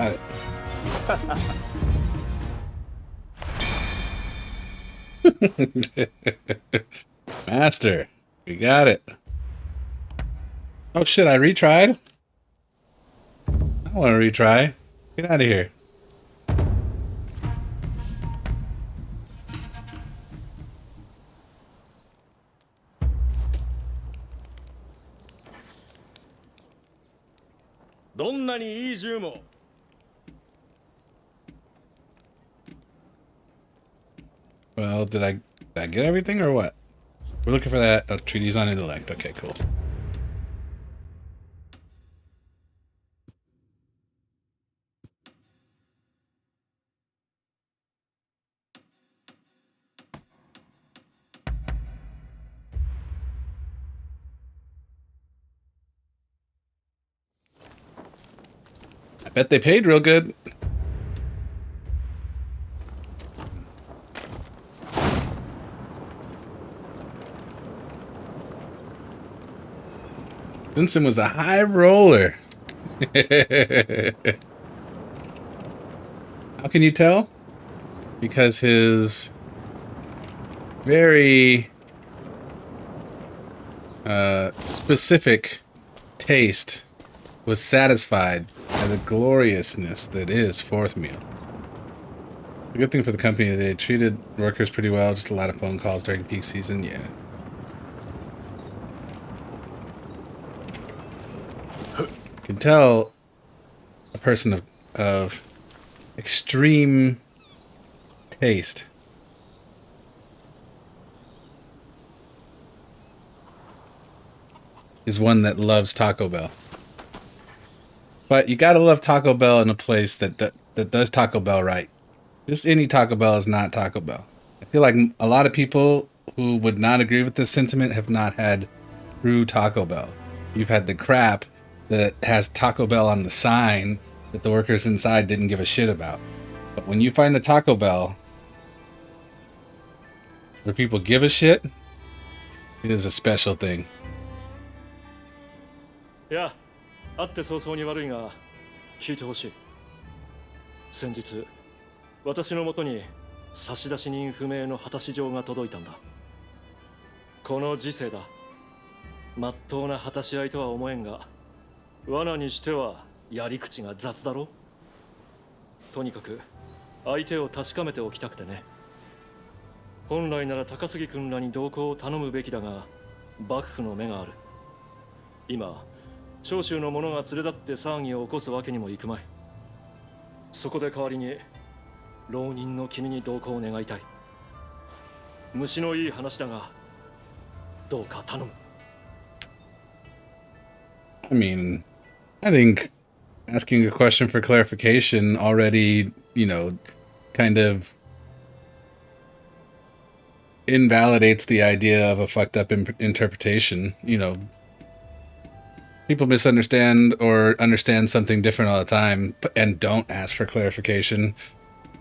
Got it. Master, we got it. Oh shit, I retried? I don't want to retry. Get out of here. Well, did I get everything or what? We're looking for that. Oh, treaties on intellect. Okay, cool. I bet they paid real good. Vincent was a high roller. How can you tell? Because his very specific taste was satisfied by the gloriousness that is fourth meal. A good thing for the company that they treated workers pretty well, just a lot of phone calls during peak season, yeah. Can tell a person of extreme taste. Is one that loves Taco Bell. But you gotta love Taco Bell in a place that does Taco Bell right. Just any Taco Bell is not Taco Bell. I feel like a lot of people who would not agree with this sentiment have not had true Taco Bell. You've had the crap that has Taco Bell on the sign that the workers inside didn't give a shit about. But when you find a Taco Bell where people give a shit, it is a special thing. いや、会って早々に悪いが、聞いてほしい。先日、私のもとに差出人不明の果たし状が届いたんだ。この時世だ。まっとうな果たし合いとは思えんが、罠にしてはやり口が雑だろ。とにかく相手を確かめておきたくてね。本来なら高杉君らに同行を頼むべきだが、幕府の目がある。今、長州の者が連れ立って騒ぎを起こすわけにもいくまい。そこで代わりに浪人の君に同行を願いたい。虫のいい話だが、どうか頼む。I mean, I think asking a question for clarification already, you know, kind of invalidates the idea of a fucked up interpretation. You know, people misunderstand or understand something different all the time and don't ask for clarification.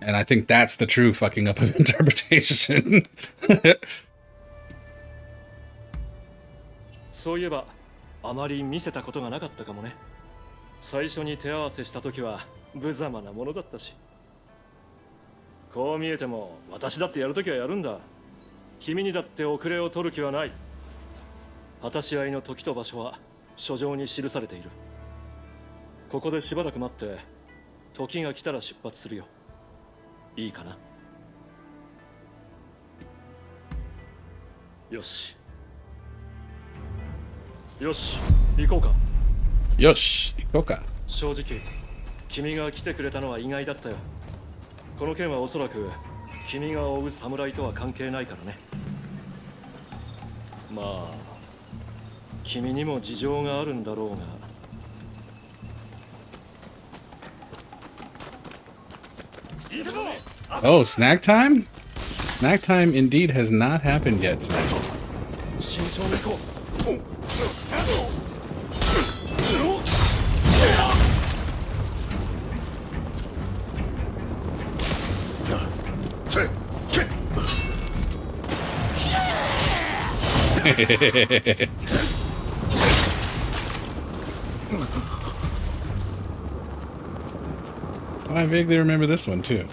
And I think that's the true fucking up of interpretation. そういえば、あまり見せたことがなかったかもね。最初に手合わせした時は無様なものだったし。こう見えても私だってやるときはやるんだ。君にだって遅れを取る気はない。果たし合いの時と場所は書状に記されている。ここでしばらく待って時が来たら出発するよ。いいかな。よし。よし、行こうか。よし、行こうか。正直、君が来てくれたのは意外だったよ。この件はおそらく君が追う侍とは関係ないからね。まあ、君にも事情があるんだろうが。Oh, snack time? Snack time indeed has not happened yet tonight. 慎重に行こう。I vaguely remember this one too.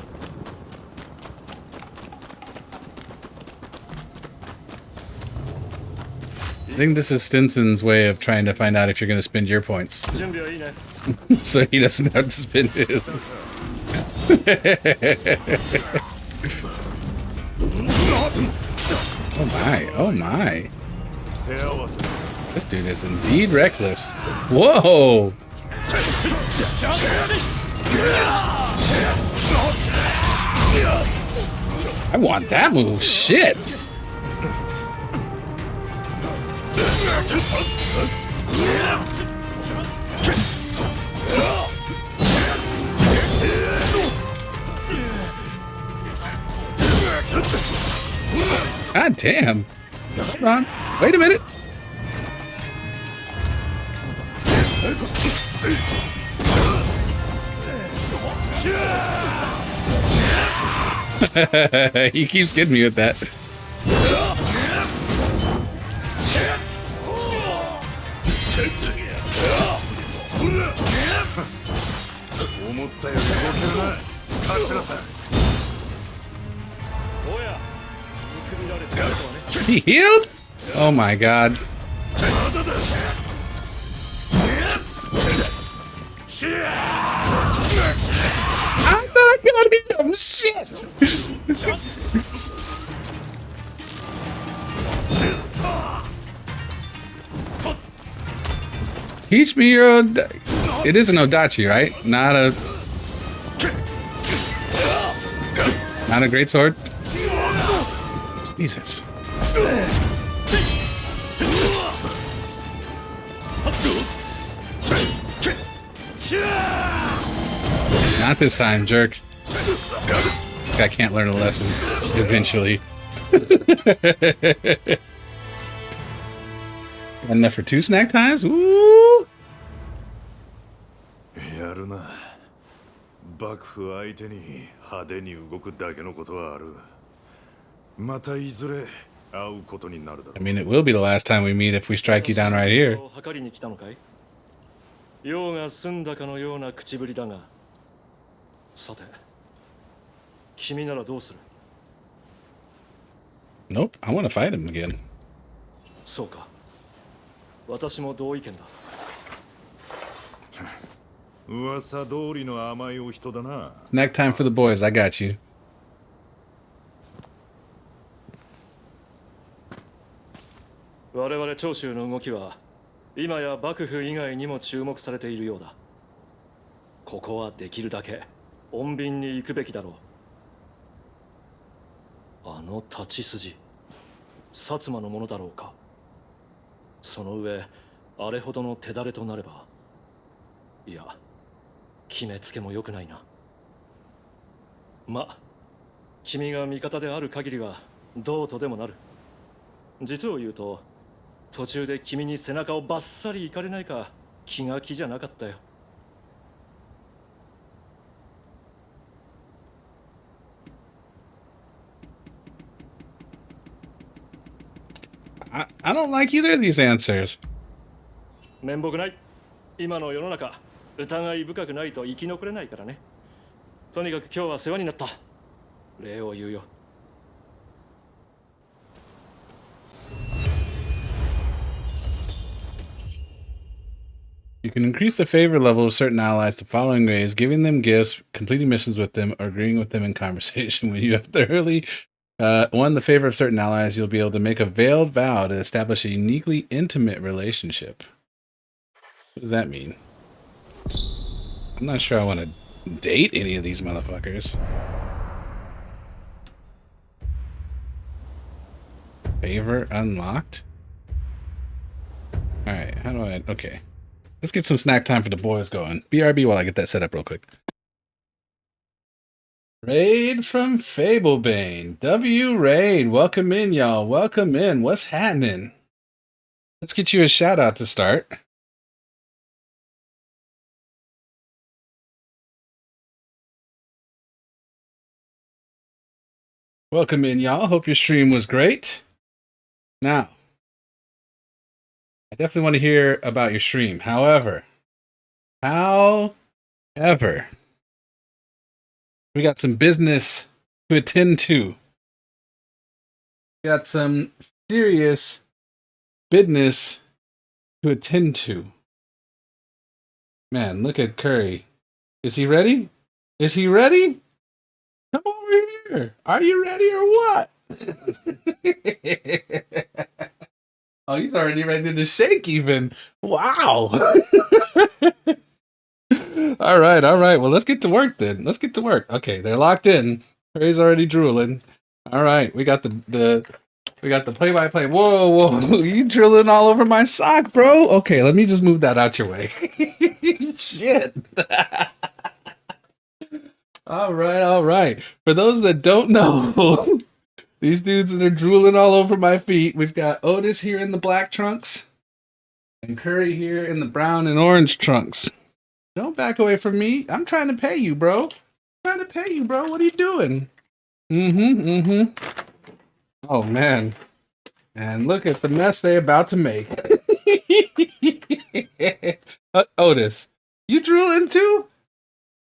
I think this is Stinson's way of trying to find out if you're going to spend your points. 準備はいいね。So he doesn't have to spend his. Oh my, oh my. This dude is indeed reckless. Whoa! I want that move, shit! God damn. Hold on. Wait a minute. He keeps getting me with that. He healed? Oh my god. I thought I got him. Shit. Teach me your... It is an Odachi, right? Not a great sword. Jesus. Not this time, jerk. I can't learn a lesson eventually. Enough for 2 snack times? Woo! やるな。幕府相手に派手に動くだけのことはある。またいずれ会うことになるだろう。 I mean, it will be the last time we meet if we strike you down right here. 測りに来たのかい？用が済んだかのような口ぶりだが。さて、君ならどうする？ Nope, I want to fight him again. そうか。私も同意見だ。噂通りの甘いお人だな。 Snack time for the boys, I got you. 我々長州の動きは今や幕府以外にも注目されているようだ。ここはできるだけ穏便に行くべきだろう。あの立ち筋、薩摩のものだろうか。その上あれほどの手だれとなれば、いや決めつけも良くないな。ま、君が味方である限りはどうとでもなる。実を言うと途中で君に背中をバッサリいかれないか気が気じゃなかったよ。I don't like either of these answers. 面目ない。今の世の中、疑い深くないと生き残れないからね。とにかく今日は世話になった。礼を言うよ。You can increase the favor level of certain allies the following ways: giving them gifts, completing missions with them, or agreeing with them in conversation. When you have thoroughly won the favor of certain allies, you'll be able to make a veiled vow to establish a uniquely intimate relationship. What does that mean? I'm not sure I want to date any of these motherfuckers. Favor unlocked? Alright, how do I... Okay. Let's get some snack time for the boys going. BRB while I get that set up real quick. Raid from Fablebane. W Raid. Welcome in, y'all. Welcome in. What's happening? Let's get you a shout out to start. Welcome in, y'all. Hope your stream was great. Now, I definitely want to hear about your stream. However, we got some business to attend to. We got some serious business to attend to. Man, look at Curry. Is he ready? Is he ready? Come over here. Are you ready or what? Oh, he's already ready to shake even. Wow. All right. Well, let's get to work then. Let's get to work. Okay, they're locked in. Curry's already drooling. All right, we got the play-by-play. Whoa. You drilling all over my sock, bro. Okay, let me just move that out your way. Shit. All right. For those that don't know, these dudes that are drooling all over my feet, we've got Otis here in the black trunks and Curry here in the brown and orange trunks. Don't back away from me. I'm trying to pay you, bro. What are you doing? Oh, man. And look at the mess they about to make. Otis, you drooling too?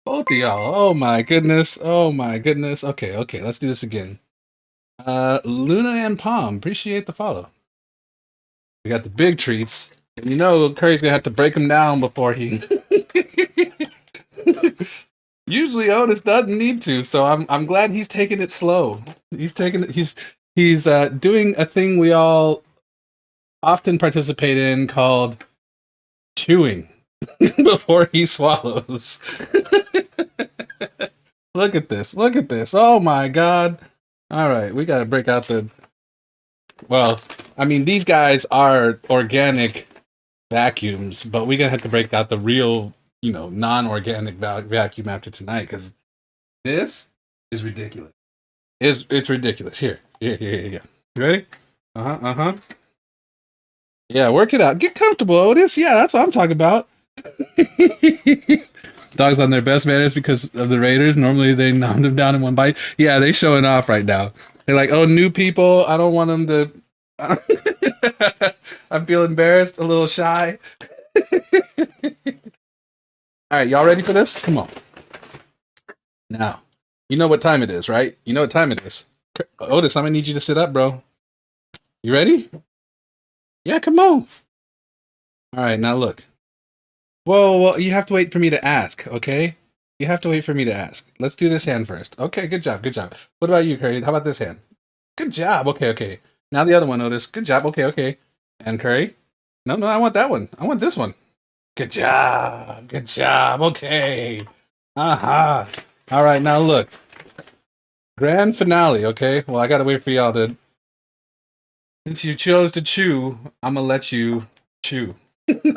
Both of y'all. Oh, my goodness. Okay, let's do this again. Luna and Palm, appreciate the follow. We got the big treats. And you know Curry's gonna have to break them down before he... Usually Otis doesn't need to, so I'm glad he's taking it slow. He's doing a thing we all often participate in called chewing before he swallows. Look at this. Oh my god. All right, we got to break out the... Well, I mean, these guys are organic vacuums, but we're going to have to break out the real, non-organic vacuum after tonight, because this is ridiculous. It's ridiculous. Here you go. You ready? Uh-huh. Yeah, work it out. Get comfortable, Otis. Yeah, that's what I'm talking about. Dogs on their best manners because of the Raiders. Normally they nom them down in one bite. Yeah, they showing off right now. They're like, oh, new people. I don't want them to. I don't I feel embarrassed, a little shy. All right, y'all ready for this? Come on. Now, you know what time it is, right? You know what time it is. Otis, I'm gonna need you to sit up, bro. You ready? Yeah, come on. All right, now look. Whoa, you have to wait for me to ask, okay? You have to wait for me to ask. Let's do this hand first. Okay, good job, good job. What about you, Curry? How about this hand? Good job. Okay, okay. Now the other one, Otis. Good job. Okay, okay. And Curry? No, I want that one. I want this one. Good job. Good job. Okay. Aha. All right, now look. Grand finale, okay? Well, I gotta wait for y'all to... Since you chose to chew, I'm gonna let you chew. I'm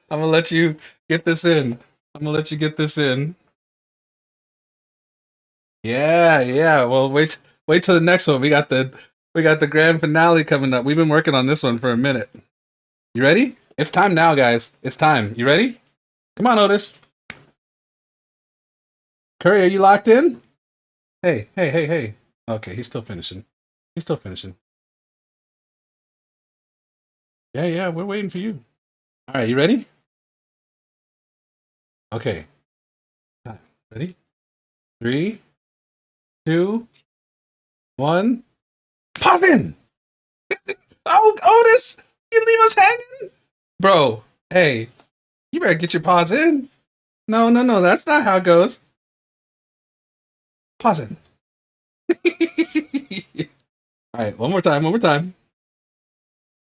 gonna let you get this in. I'm gonna let you get this in. Yeah. Well, wait till the next one. We got the grand finale coming up. We've been working on this one for a minute. You ready? It's time now, guys. It's time. You ready? Come on, Otis. Curry, are you locked in? Hey. Okay, he's still finishing. Yeah, we're waiting for you. All right, you ready? Okay. Ready? 3, 2, 1. Pause in! Oh, Otis! You leave us hanging? Bro, hey, you better get your paws in. No, that's not how it goes. Pause in. Alright, one more time.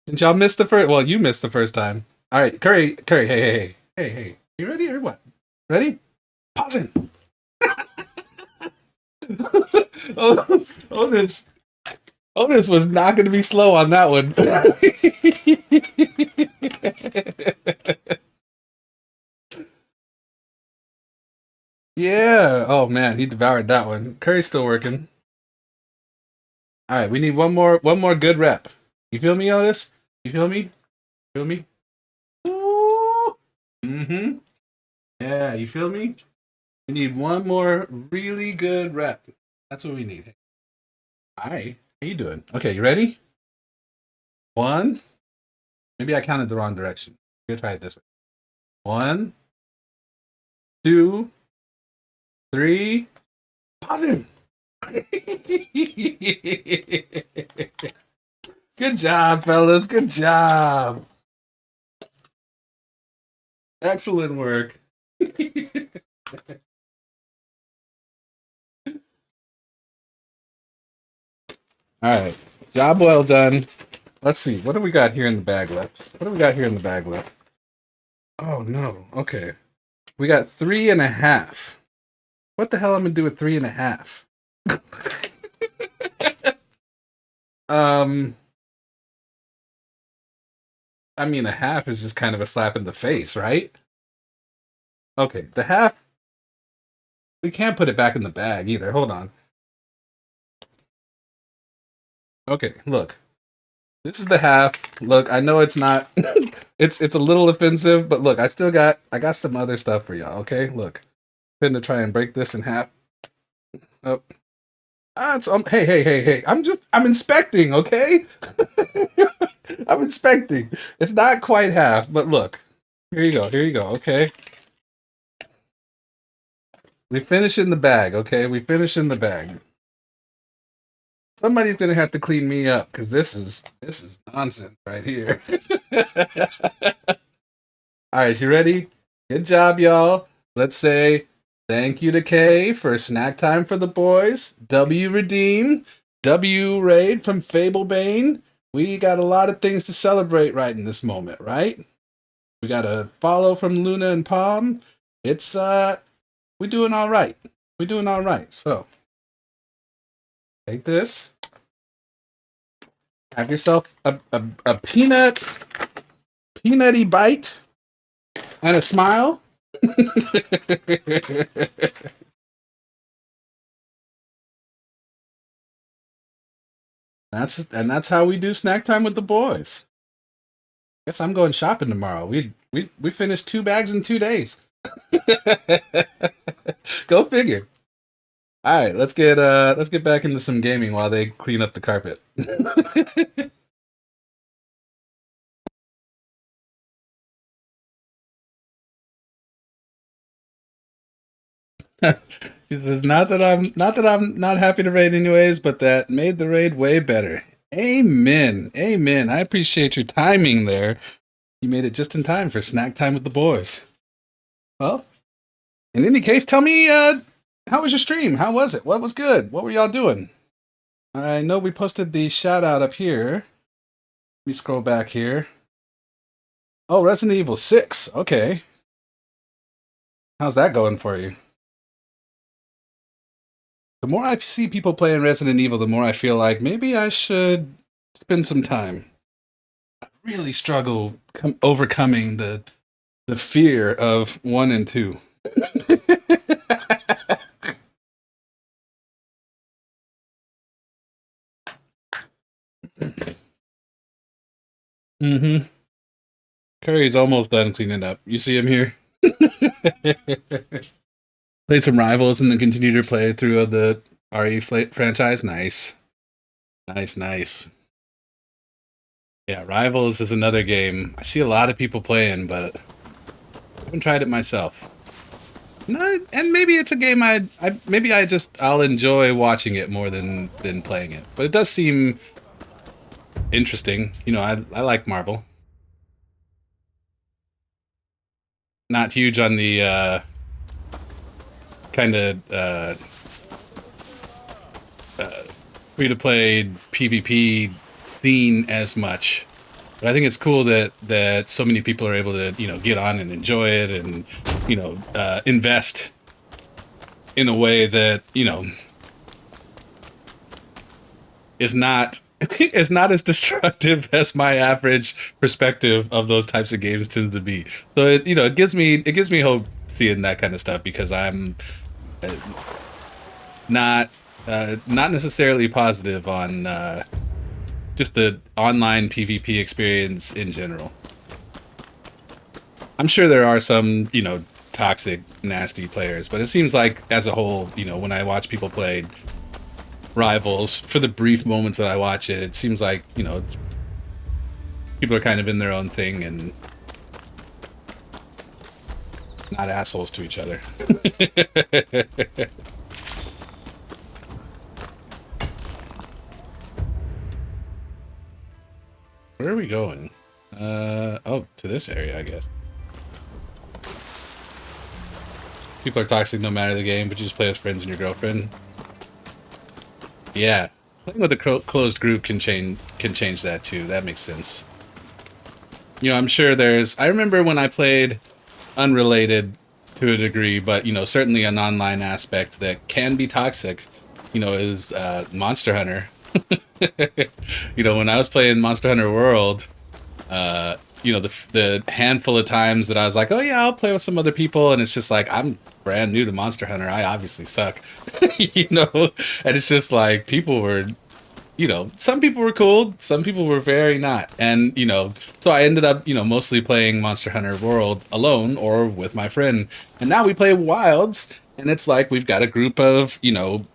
Since y'all missed the first, well, you missed the first time. Alright, Curry, hey. You ready or what? Ready? Pause in. Oh, Otis was not going to be slow on that one. Yeah. Oh man, he devoured that one. Curry's still working. All right, we need one more good rep. You feel me, Otis? You feel me? Feel me? Ooh. Mm-hmm. Yeah, you feel me? We need one more really good rep. That's what we need. All right. How you doing? Okay, you ready? 1. Maybe I counted the wrong direction. We're gonna try it this way. 1, 2, 3. Positive. Good job, fellas. Good job. Excellent work. All right. Job well done. Let's see. What do we got here in the bag left? Oh, no. Okay. We got 3.5. What the hell am I going to do with 3.5? I mean, a half is just kind of a slap in the face, right? Okay, the half, we can't put it back in the bag either. Hold on. Okay, look. This is the half. Look, I know it's not it's a little offensive, but look, I got some other stuff for y'all, okay? Look. I'm gonna try and break this in half. Oh. Hey. I'm inspecting, okay? I'm inspecting. It's not quite half, but look. Here you go, okay? We finish in the bag, okay? Somebody's gonna have to clean me up because this is nonsense right here. All right, you ready? Good job, y'all. Let's say thank you to Kay for snack time for the boys. W redeem. W raid from Fablebane. We got a lot of things to celebrate right in this moment, right? We got a follow from Luna and Palm. It's we're doing all right. So take this. Have yourself a peanutty bite and a smile. That's how we do snack time with the boys. Guess I'm going shopping tomorrow. We finished 2 bags in 2 days. Go figure. All right, let's get back into some gaming while they clean up the carpet. He says, not not happy to raid anyways, but that made the raid way better. Amen. Amen. I appreciate your timing there. You made it just in time for snack time with the boys. Well, in any case, tell me, how was your stream? How was it? What was good? What were y'all doing? I know we posted the shout out up here. Let me scroll back here. Oh, Resident Evil 6. Okay. How's that going for you? The more I see people playing Resident Evil, the more I feel like maybe I should spend some time. I really struggle overcoming the fear of 1 and 2. Mm-hmm. Curry's almost done cleaning up. You see him here? Played some Rivals and then continued to play through the RE franchise. Nice. Nice. Yeah, Rivals is another game I see a lot of people playing, but I haven't tried it myself. No, and maybe it's a game I'll enjoy watching it more than playing it. But it does seem interesting. You know, I like Marvel. Not huge on the kind of free-to-play PvP scene as much. But I think it's cool that so many people are able to, you know, get on and enjoy it and, you know, invest in a way that, you know, is not as destructive as my average perspective of those types of games tends to be. So it gives me hope seeing that kind of stuff, because I'm not necessarily positive on just the online PvP experience in general. I'm sure there are some, you know, toxic, nasty players, but it seems like as a whole, you know, when I watch people play Rivals, for the brief moments that I watch it, it seems like, you know, people are kind of in their own thing and not assholes to each other. Where are we going? Oh, to this area, I guess. People are toxic no matter the game, but you just play with friends and your girlfriend. Yeah, playing with a closed group can change that too. That makes sense. You know, I'm sure I remember when I played unrelated to a degree, but, you know, certainly an online aspect that can be toxic, you know, is Monster Hunter. You know, when I was playing Monster Hunter World, you know, the handful of times that I was like, oh yeah, I'll play with some other people, and it's just like, I'm brand new to Monster Hunter, I obviously suck. You know, and it's just like, people were, you know, some people were cool, some people were very not. And, you know, so I ended up, you know, mostly playing Monster Hunter World alone or with my friend. And now we play Wilds, and it's like, we've got a group of, you know,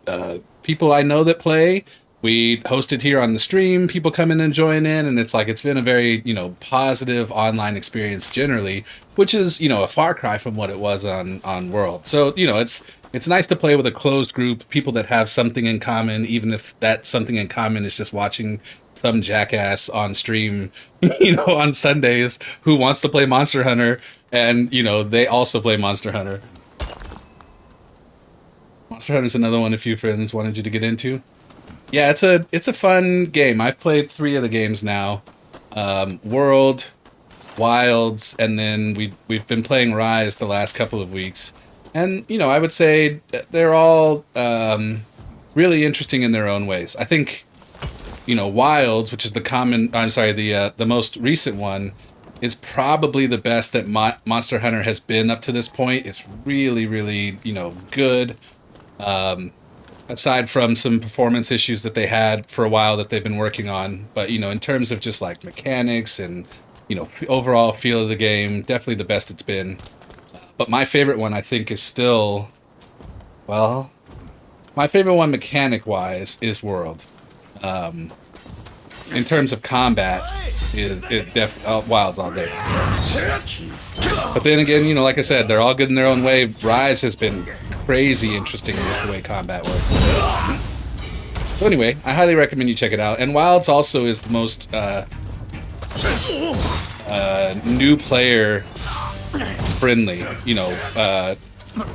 people I know that play. We host it here on the stream, people come in and join in, and it's like, it's been a very, you know, positive online experience generally, which is, you know, a far cry from what it was on World. So, you know, it's nice to play with a closed group, people that have something in common, even if that something in common is just watching some jackass on stream, you know, on Sundays who wants to play Monster Hunter, and, you know, they also play Monster Hunter. Monster Hunter's another one a few friends wanted you to get into. Yeah, it's a fun game. I've played 3 of the games now. World, Wilds, and then we've been playing Rise the last couple of weeks. And, you know, I would say they're all really interesting in their own ways. I think, you know, Wilds, which is the most recent one, is probably the best that Monster Hunter has been up to this point. It's really, really, you know, good. Aside from some performance issues that they had for a while that they've been working on. But, you know, in terms of just like mechanics and you know, overall feel of the game, definitely the best it's been. But my favorite one, I think, is still, well, my favorite one mechanic-wise is World. In terms of combat, Wild's all day. But then again, you know, like I said, they're all good in their own way. Rise has been crazy interesting with the way combat works. So anyway, I highly recommend you check it out. And Wilds also is the most new player friendly, you know,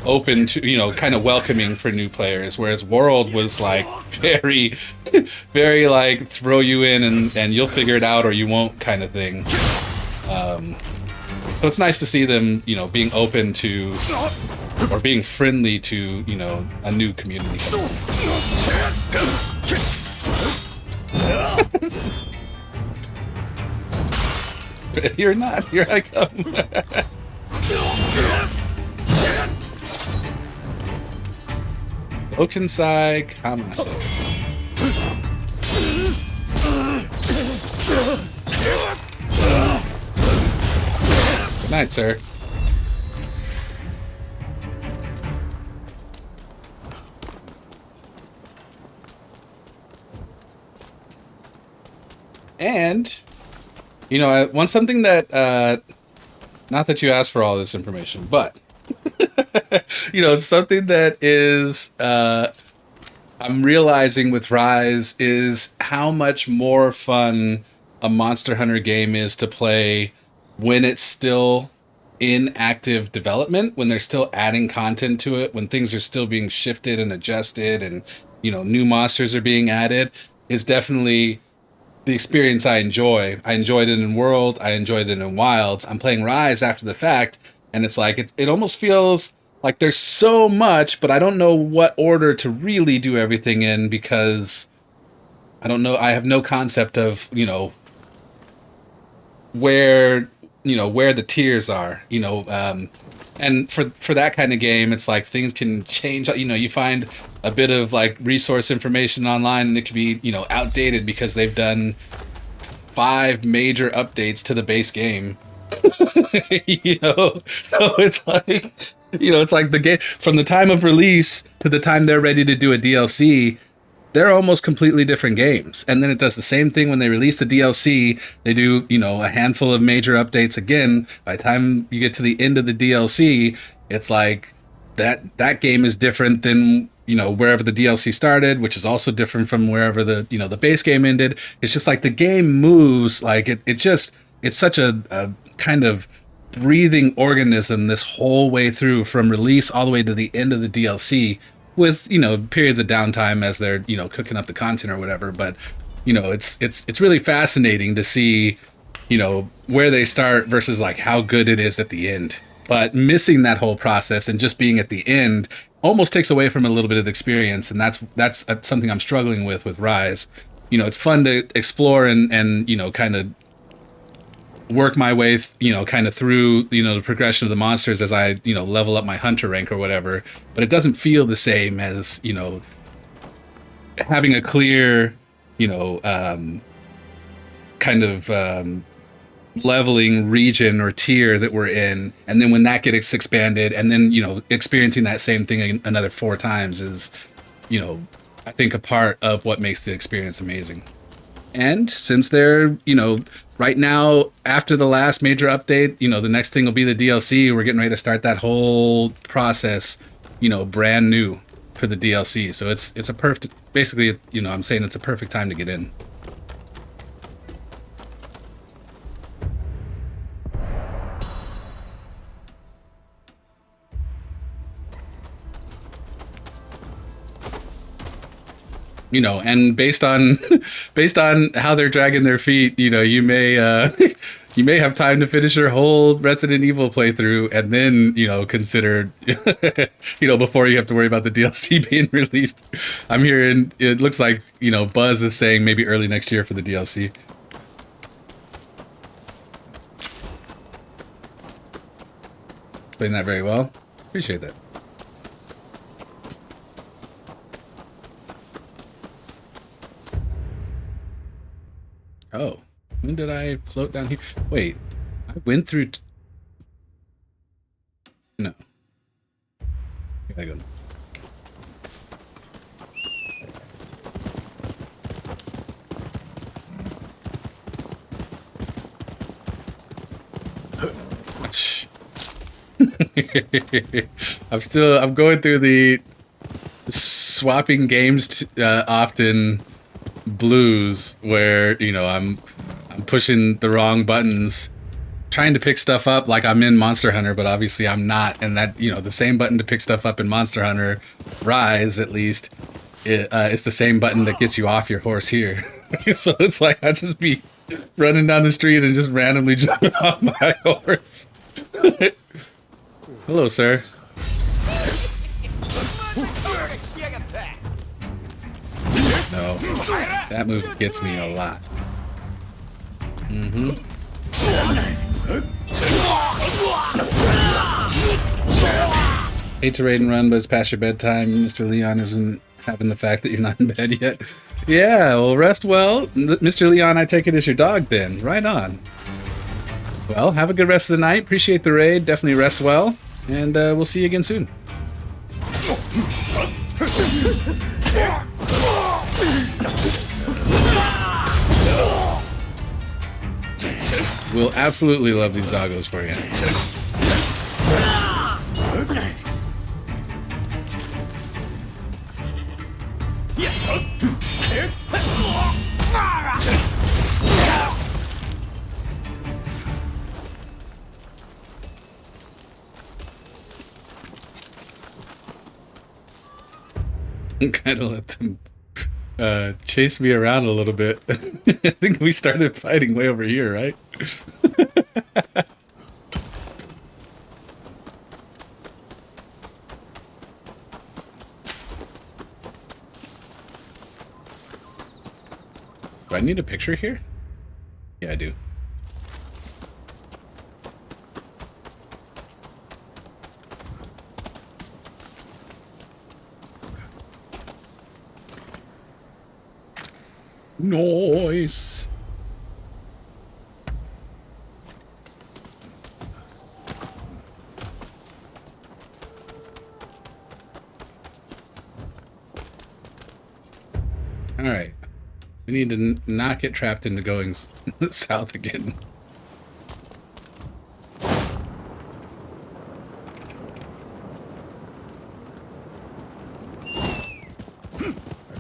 open to, you know, kind of welcoming for new players, whereas World was like very, very like throw you in and you'll figure it out or you won't kind of thing. So it's nice to see them, you know, being open to or being friendly to, you know, a new community. You're not. Here I come. Okansai Kamase. Good night, sir. And, you know, something that, not that you asked for all this information, but, you know, something that is, I'm realizing with Rise is how much more fun a Monster Hunter game is to play when it's still in active development, when they're still adding content to it, when things are still being shifted and adjusted and, you know, new monsters are being added, is definitely the experience I enjoy. I enjoyed it in World. I enjoyed it in Wilds. I'm playing Rise after the fact, and it's like, it almost feels like there's so much, but I don't know what order to really do everything in because I don't know. I have no concept of, you know, where the tiers are, you know, and for that kind of game, it's like things can change. You know, you find a bit of like resource information online and it could be, you know, outdated because they've done 5 major updates to the base game. You know, so it's like, you know, it's like the game from the time of release to the time they're ready to do a DLC, they're almost completely different games. And then it does the same thing when they release the DLC. They do, you know, a handful of major updates again. By the time you get to the end of the DLC, it's like that game is different than, you know, wherever the DLC started, which is also different from wherever the, you know, the base game ended. It's just like the game moves like it's such a kind of breathing organism this whole way through, from release all the way to the end of the DLC, with, you know, periods of downtime as they're, you know, cooking up the content or whatever. But, you know, it's really fascinating to see, you know, where they start versus like how good it is at the end. But missing that whole process and just being at the end almost takes away from a little bit of the experience, and that's something I'm struggling with Rise. You know, it's fun to explore and you know, kind of work my way, you know, kind of through, you know, the progression of the monsters as I, you know, level up my hunter rank or whatever. But it doesn't feel the same as, you know, having a clear, you know, kind of leveling region or tier that we're in, and then when that gets expanded, and then, you know, experiencing that same thing another 4 times is, you know, I think a part of what makes the experience amazing. And since they're, you know, right now, after the last major update, you know, the next thing will be the DLC. We're getting ready to start that whole process, you know, brand new for the DLC. So it's a perfect, basically, you know, I'm saying it's a perfect time to get in. You know, and based on how they're dragging their feet, you know, you may you may have time to finish your whole Resident Evil playthrough and then, you know, consider, you know, before you have to worry about the DLC being released. I'm hearing it looks like, you know, Buzz is saying maybe early next year for the DLC. Explained that very well. Appreciate that. Oh, when did I float down here? Wait, I went through. No. Gotta go. Shh. I'm going through the swapping games often blues where, you know, I'm pushing the wrong buttons, trying to pick stuff up like I'm in Monster Hunter, but obviously I'm not. And that, you know, the same button to pick stuff up in Monster Hunter Rise, at least, it's the same button that gets you off your horse here. So it's like I just be running down the street and just randomly jumping off my horse. Hello, sir. No, that move gets me a lot. Mm-hmm. Hate to raid and run, but it's past your bedtime. Mr. Leon isn't having the fact that you're not in bed yet. Yeah, well, rest well. Mr. Leon, I take it as your dog then. Right on. Well, have a good rest of the night. Appreciate the raid. Definitely rest well. And we'll see you again soon. We'll absolutely love these doggos for you. Kind of let them chase me around a little bit. I think we started fighting way over here, right? Do I need a picture here? Yeah, I do. Nice. All right. We need to not get trapped into going south again.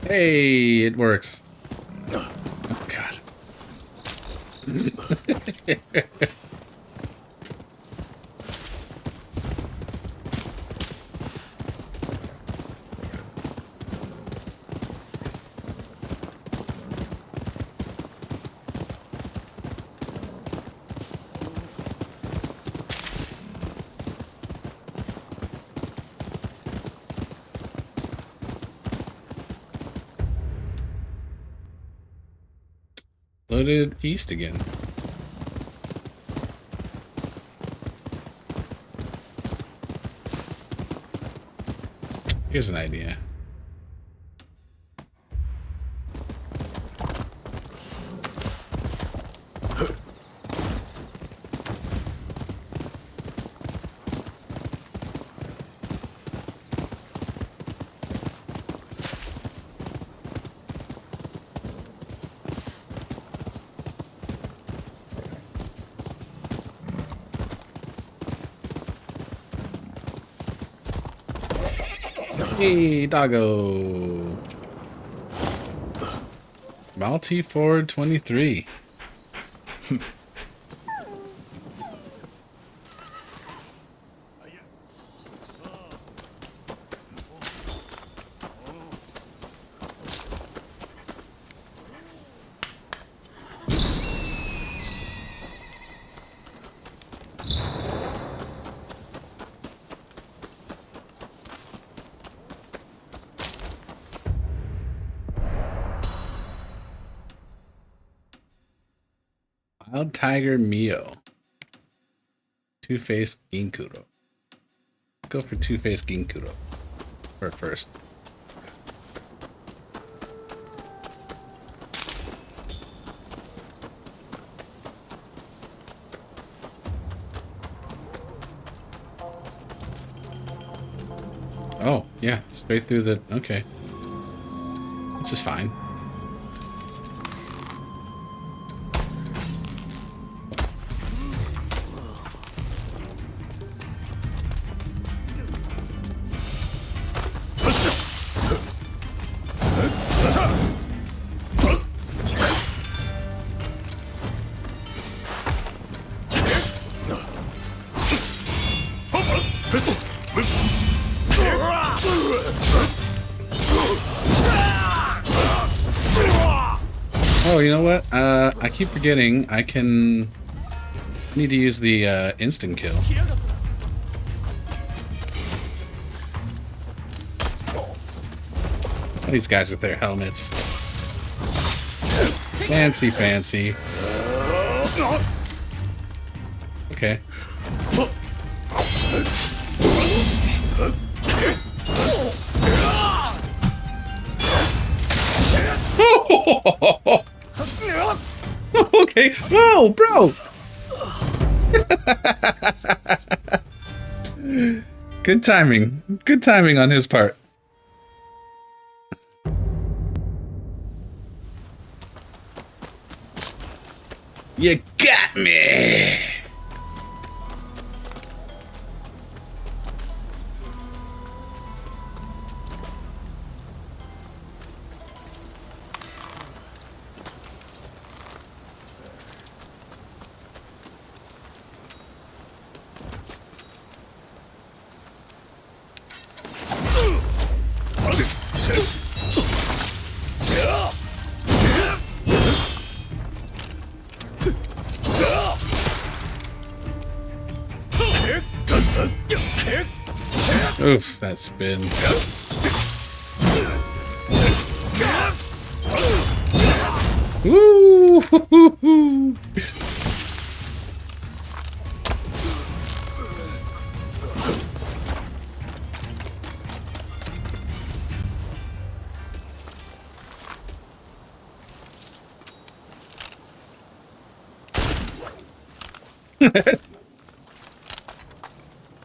Hey, it works. Oh, God. Loaded east again. Here's an idea. Hey, doggo. Multi Ford 23. Wild Tiger Mio. Two-Face Ginkuro. Go for Two-Face Ginkuro for first. Oh, yeah. Straight through the... Okay. This is fine. Oh, you know what? I keep forgetting I need to use the instant kill. These guys with their helmets. Fancy, fancy. Okay. Okay. Whoa, bro. Good timing. Good timing on his part. You got me. Oof, that spin. Woo!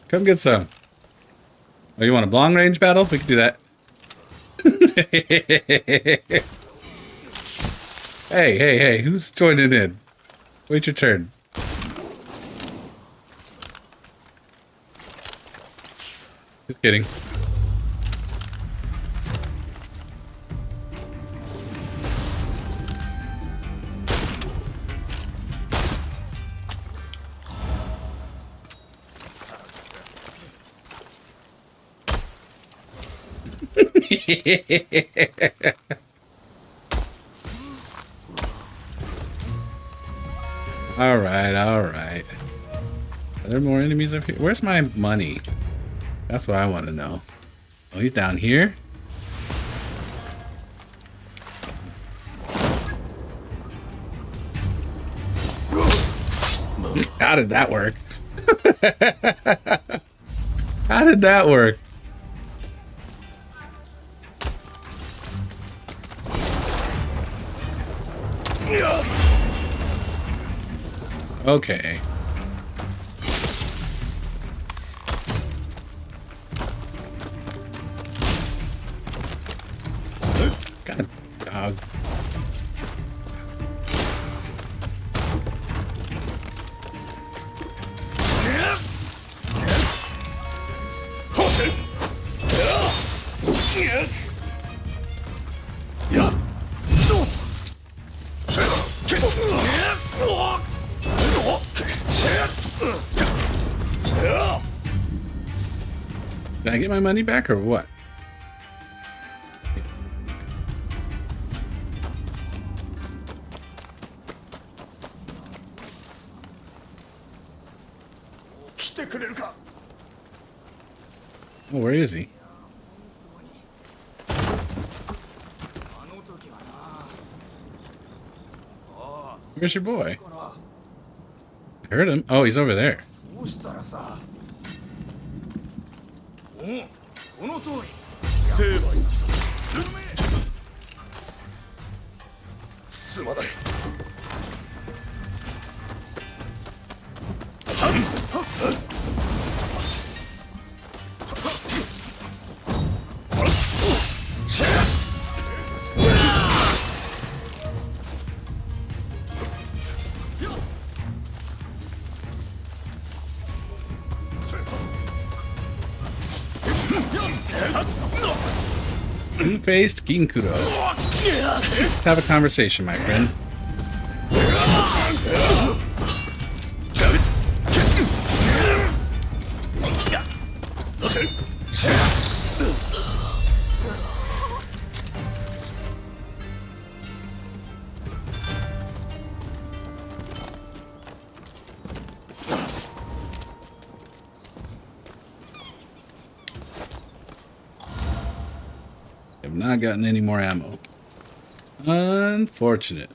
Come get some. Oh, you want a long range battle? We can do that. Hey, who's joining in? Wait your turn. Just kidding. All right. Are there more enemies up here? Where's my money? That's what I want to know. Oh, he's down here. How did that work? How did that work? Okay. God, dog. Did I get my money back or what? Oh, where is he? Where's your boy? I heard him. Oh, he's over there. You faced Ginkuro. Let's have a conversation, my friend. Have not gotten any more ammo. Unfortunate.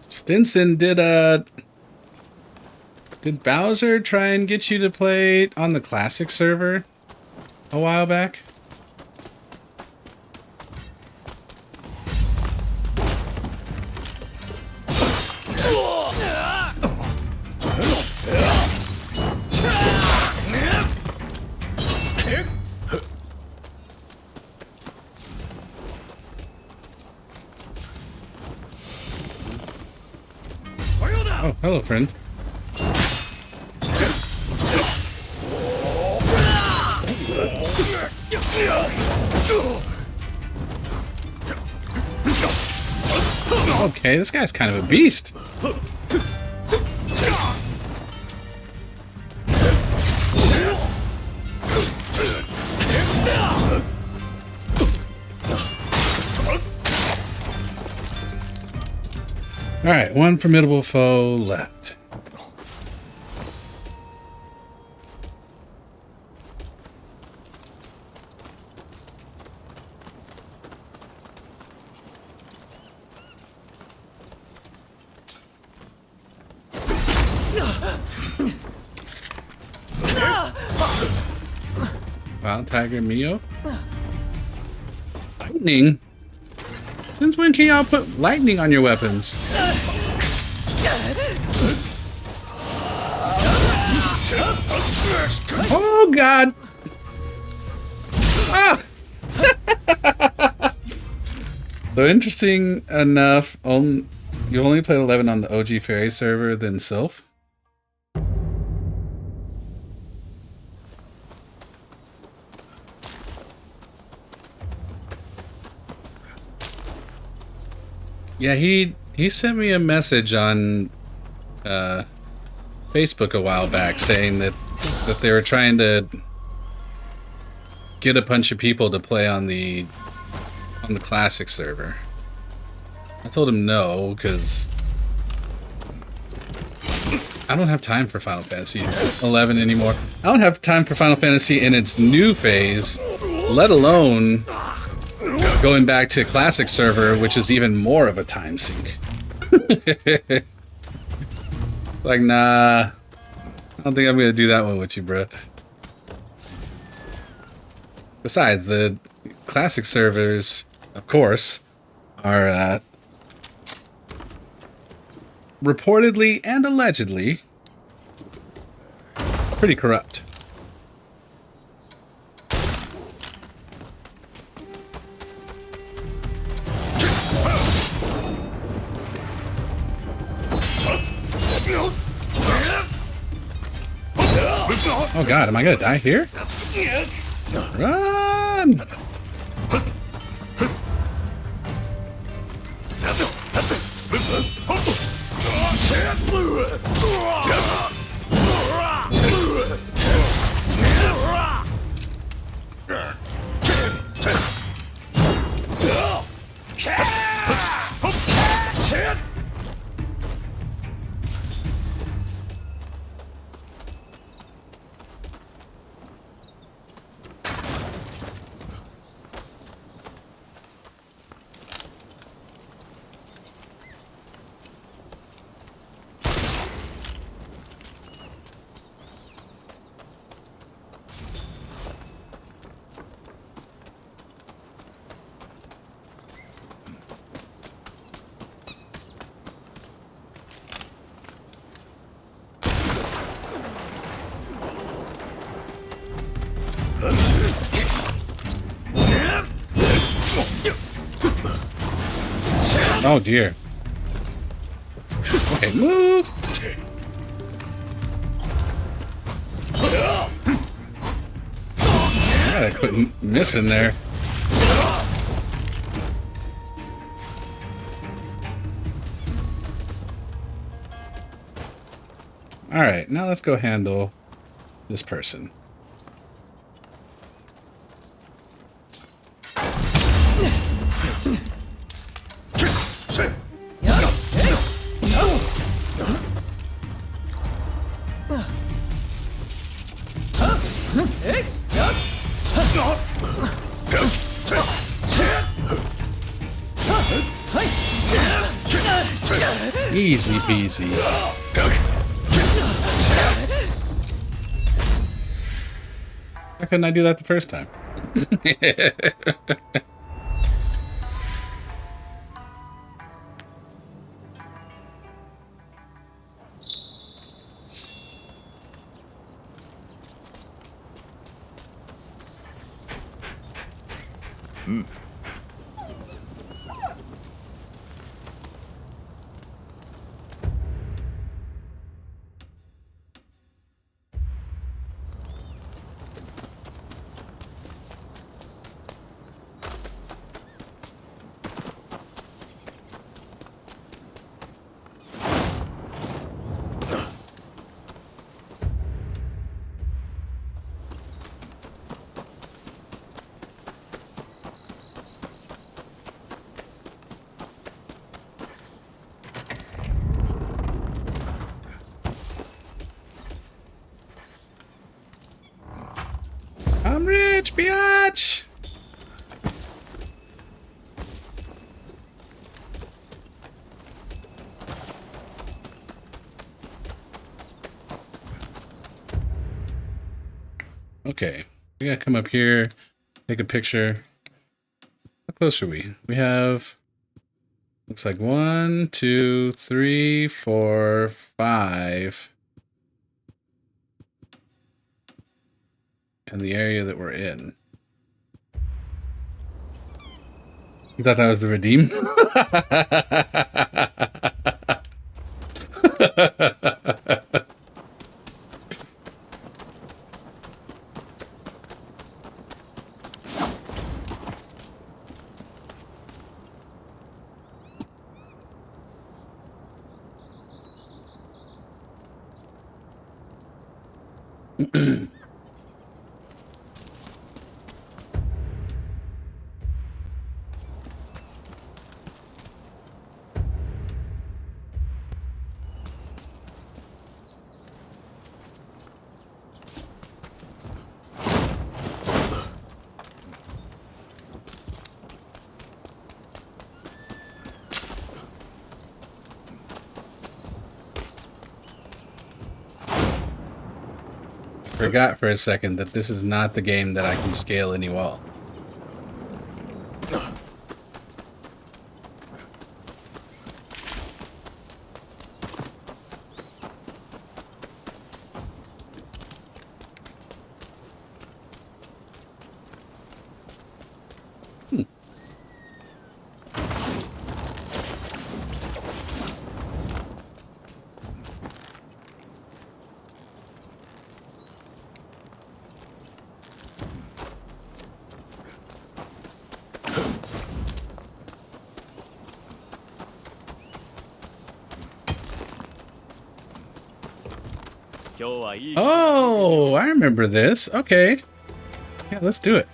Stinson, did Bowser try and get you to play on the classic server a while back? Oh, hello, friend. Okay, this guy's kind of a beast. Alright, one formidable foe left. Wild Tiger Mio? Lightning? Since when can y'all put lightning on your weapons? Oh god! Ah! So interesting enough, you only played 11 on the OG Fairy server than Sylph? Yeah, he sent me a message on Facebook a while back saying that they were trying to get a bunch of people to play on the classic server. I told him no, because I don't have time for Final Fantasy 11 anymore. I don't have time for Final Fantasy in its new phase, let alone going back to classic server, which is even more of a time sink. Like, nah, I don't think I'm gonna do that one with you, bro. Besides, the classic servers, of course, are reportedly and allegedly pretty corrupt. Oh god, am I gonna die here? Run! Oh dear. Okay, move! I quit missing there. Alright, now let's go handle this person. Easy peasy. Why couldn't I do that the first time? I'm rich, biatch! Okay, we gotta come up here, take a picture. How close are we? We have, looks like 1, 2, 3, 4, 5. In the area that we're in. You thought that was the redeem? Forgot for a second that this is not the game that I can scale any wall. Oh, I remember this. Okay. Yeah, let's do it.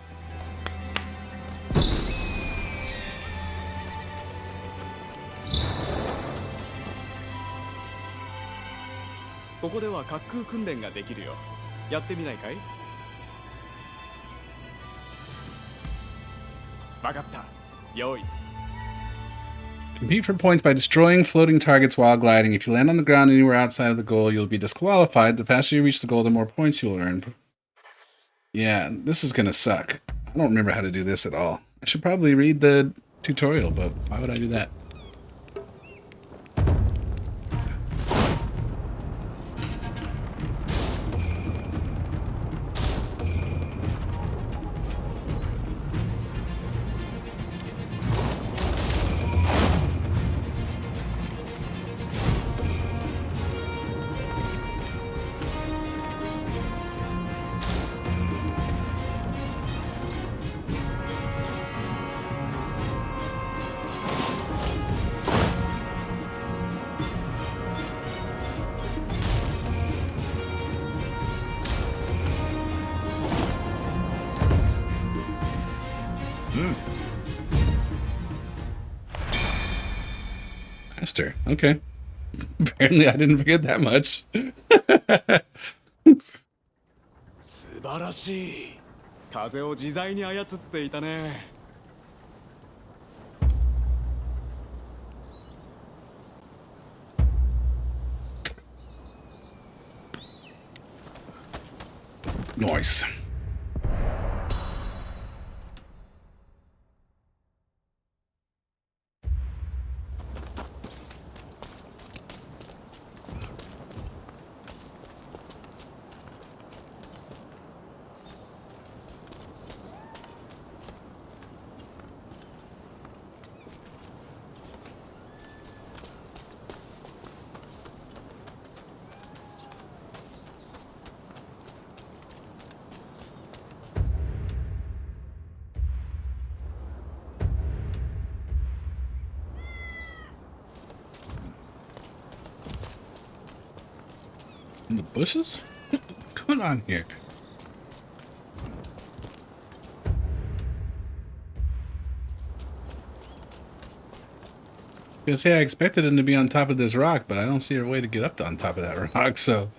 Compete for points by destroying floating targets while gliding. If you land on the ground anywhere outside of the goal, you'll be disqualified. The faster you reach the goal, the more points you'll earn. Yeah, this is gonna suck. I don't remember how to do this at all. I should probably read the tutorial, but why would I do that? monster. Okay. Apparently I didn't forget that much. 素晴らしい。風を自在に操っていたね。Nice. In the bushes? What's going on here? Because hey, I expected him to be on top of this rock, but I don't see a way to get up on top of that rock, so.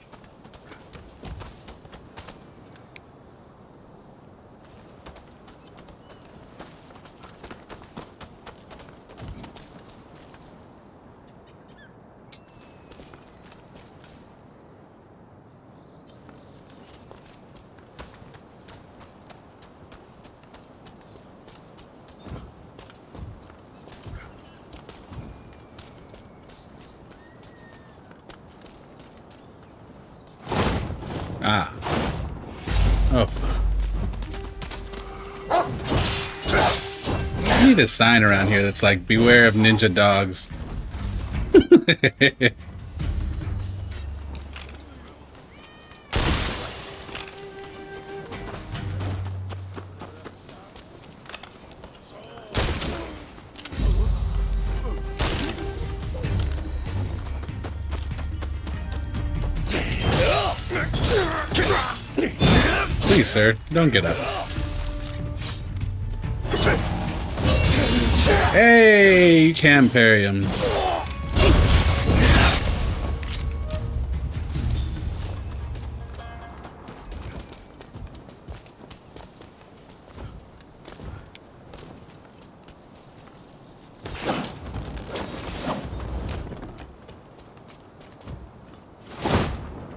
Ah. Oh. I need a sign around here that's like, beware of ninja dogs. Please, sir, don't get up. Hey, you can parry him.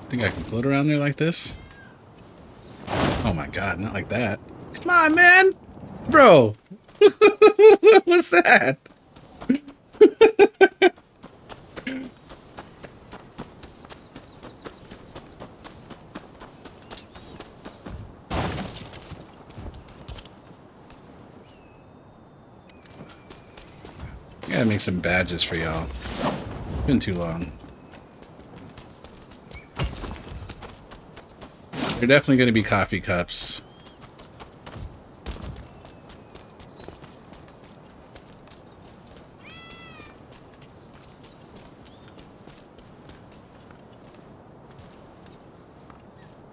Think I can float around there like this? Oh my god, not like that. Come on, man! Bro! What was that? Gotta make some badges for y'all. Been too long. They're definitely going to be coffee cups.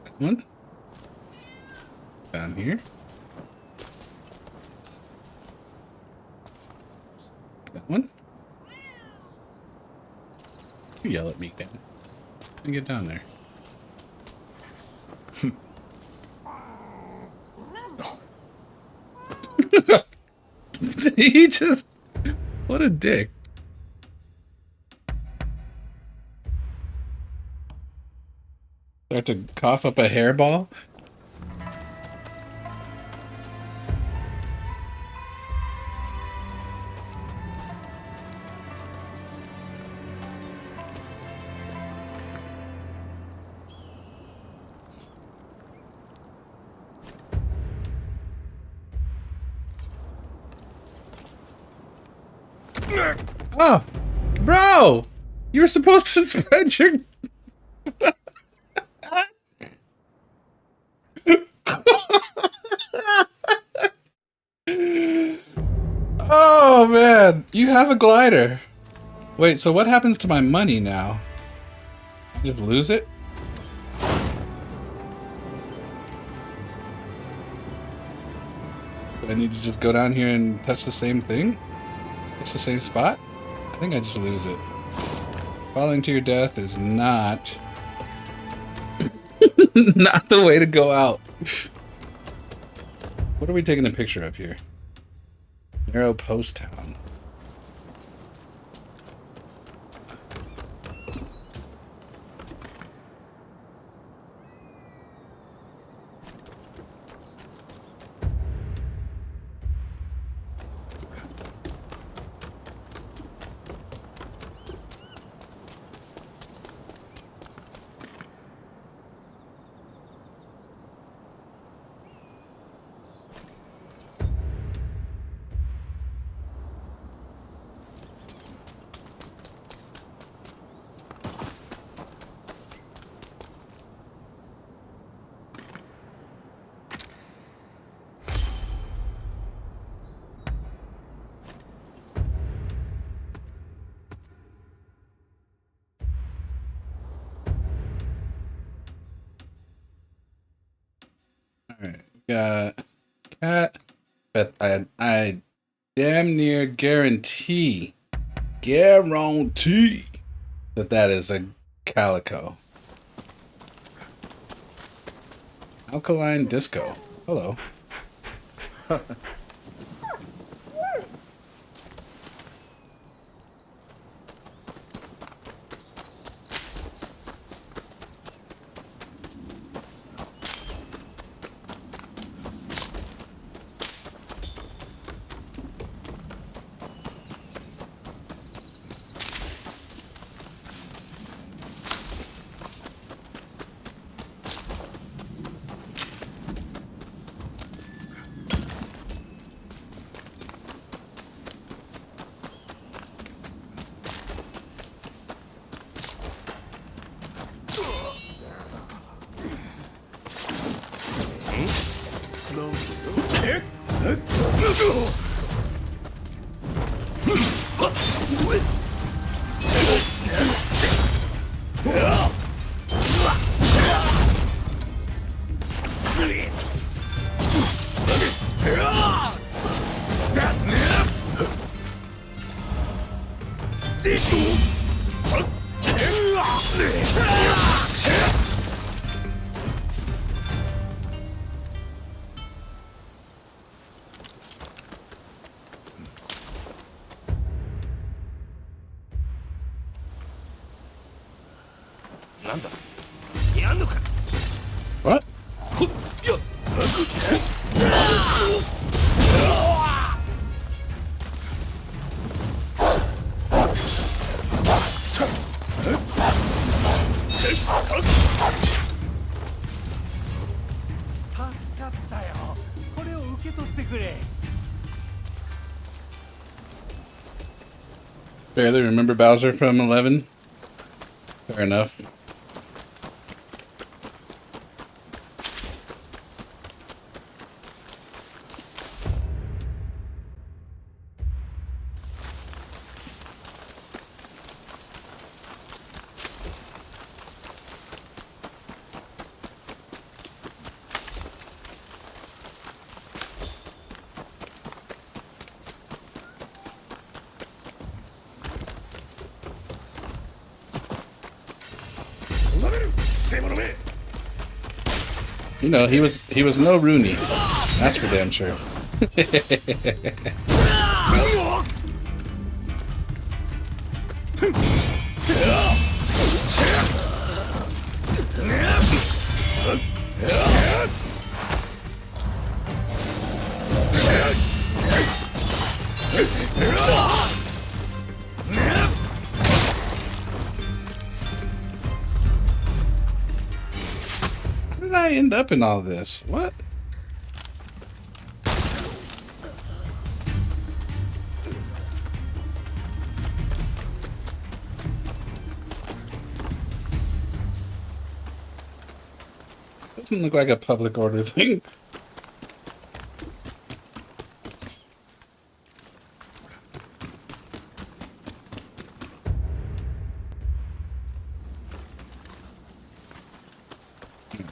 That one. Down here. That one. You yell at me, Dan. And get down there. He just... What a dick. Start to cough up a hairball? Oh, bro, you were supposed to spread your... Oh, man, you have a glider. Wait, so what happens to my money now? I just lose it? Do I need to just go down here and touch the same thing? Touch the same spot? I think I just lose it. Falling to your death is not not the way to go out. What are we taking a picture of here? Narrow Post Town. Alright, we got cat. But I damn near guarantee that that is a calico. Alkaline Disco. Hello. What? Barely remember Bowser from 11. Fair enough. You know, he was no Rooney. That's for damn sure. How did I end up in all this? What? Doesn't look like a public order thing.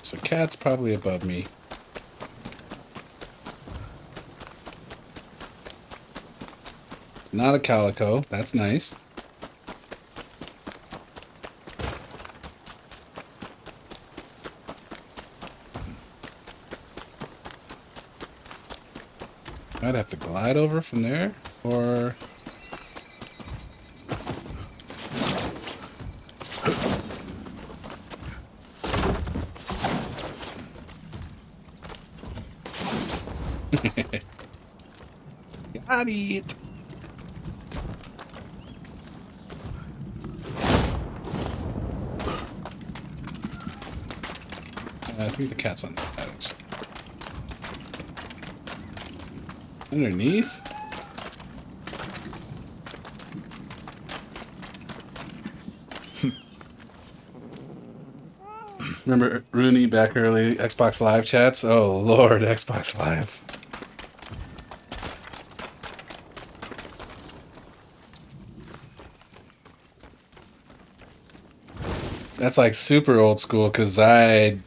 So cat's probably above me. It's not a calico. That's nice. I'd have to glide over from there, or... Got it! I think the cat's on that edge. Underneath? Remember Rooney back early Xbox Live chats? Oh Lord, Xbox Live. That's like super old school because I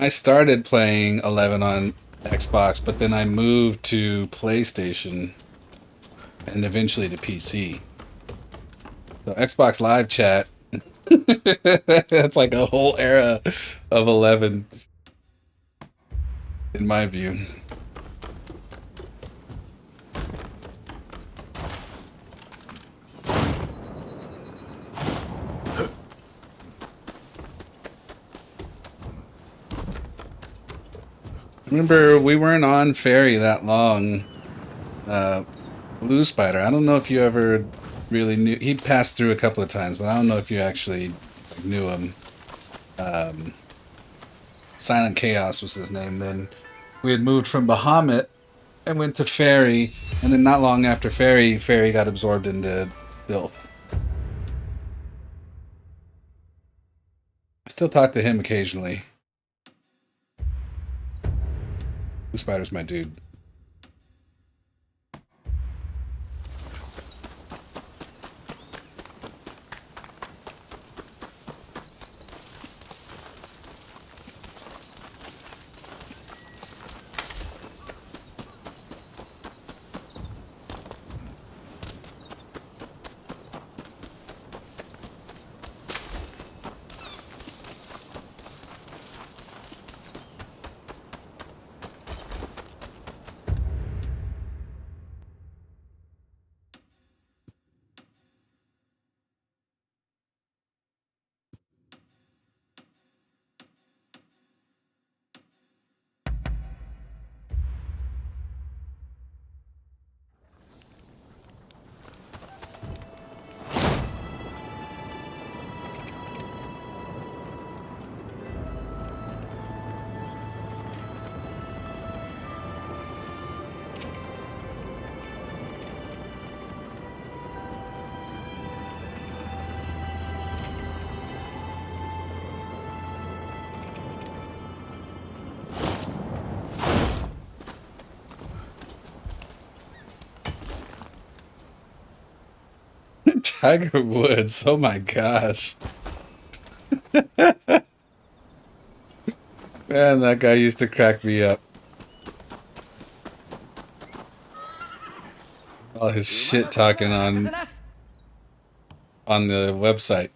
started playing 11 on Xbox, but then I moved to PlayStation and eventually to PC. So Xbox Live chat, that's like a whole era of 11 in my view. Remember, we weren't on Ferry that long. Blue Spider, I don't know if you ever really knew. He passed through a couple of times, but I don't know if you actually knew him. Silent Chaos was his name. Then we had moved from Bahamut and went to Ferry, and then not long after Ferry got absorbed into Sylph. I still talk to him occasionally. Blue Spider's my dude. Tiger Woods, oh my gosh. Man, that guy used to crack me up. All his shit talking on the website.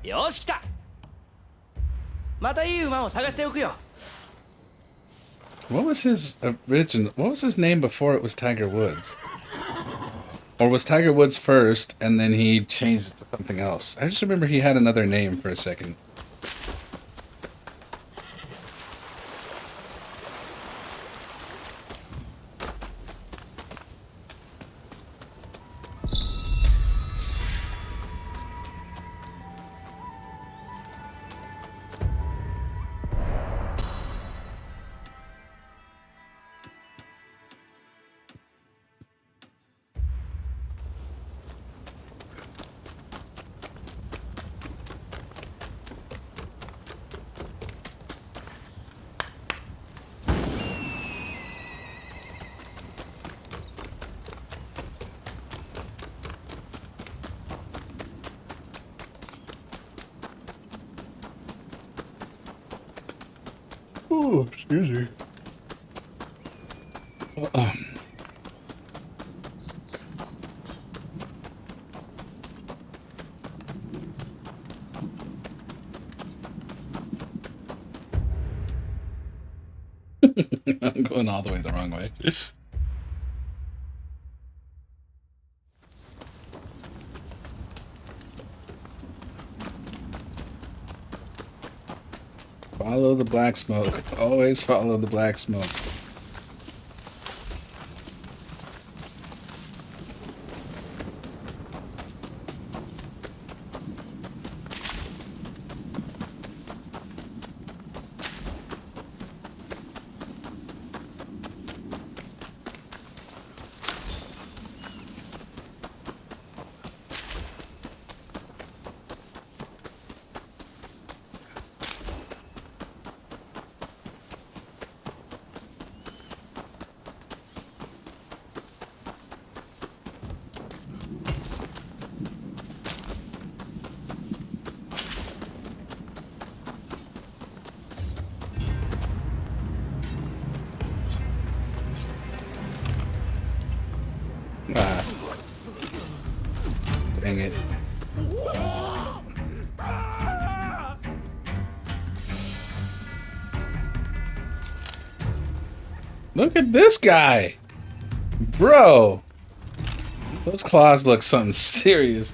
よし来た。またいい馬を探しておくよ。 What was his original? What was his name before it was Tiger Woods? Or was Tiger Woods first and then he changed it to something else? I just remember he had another name for a second. Oh, excuse me. I'm going all the way the wrong way. Follow the black smoke. Always follow the black smoke. Ah. Dang it. Look at this guy! Bro! Those claws look something serious.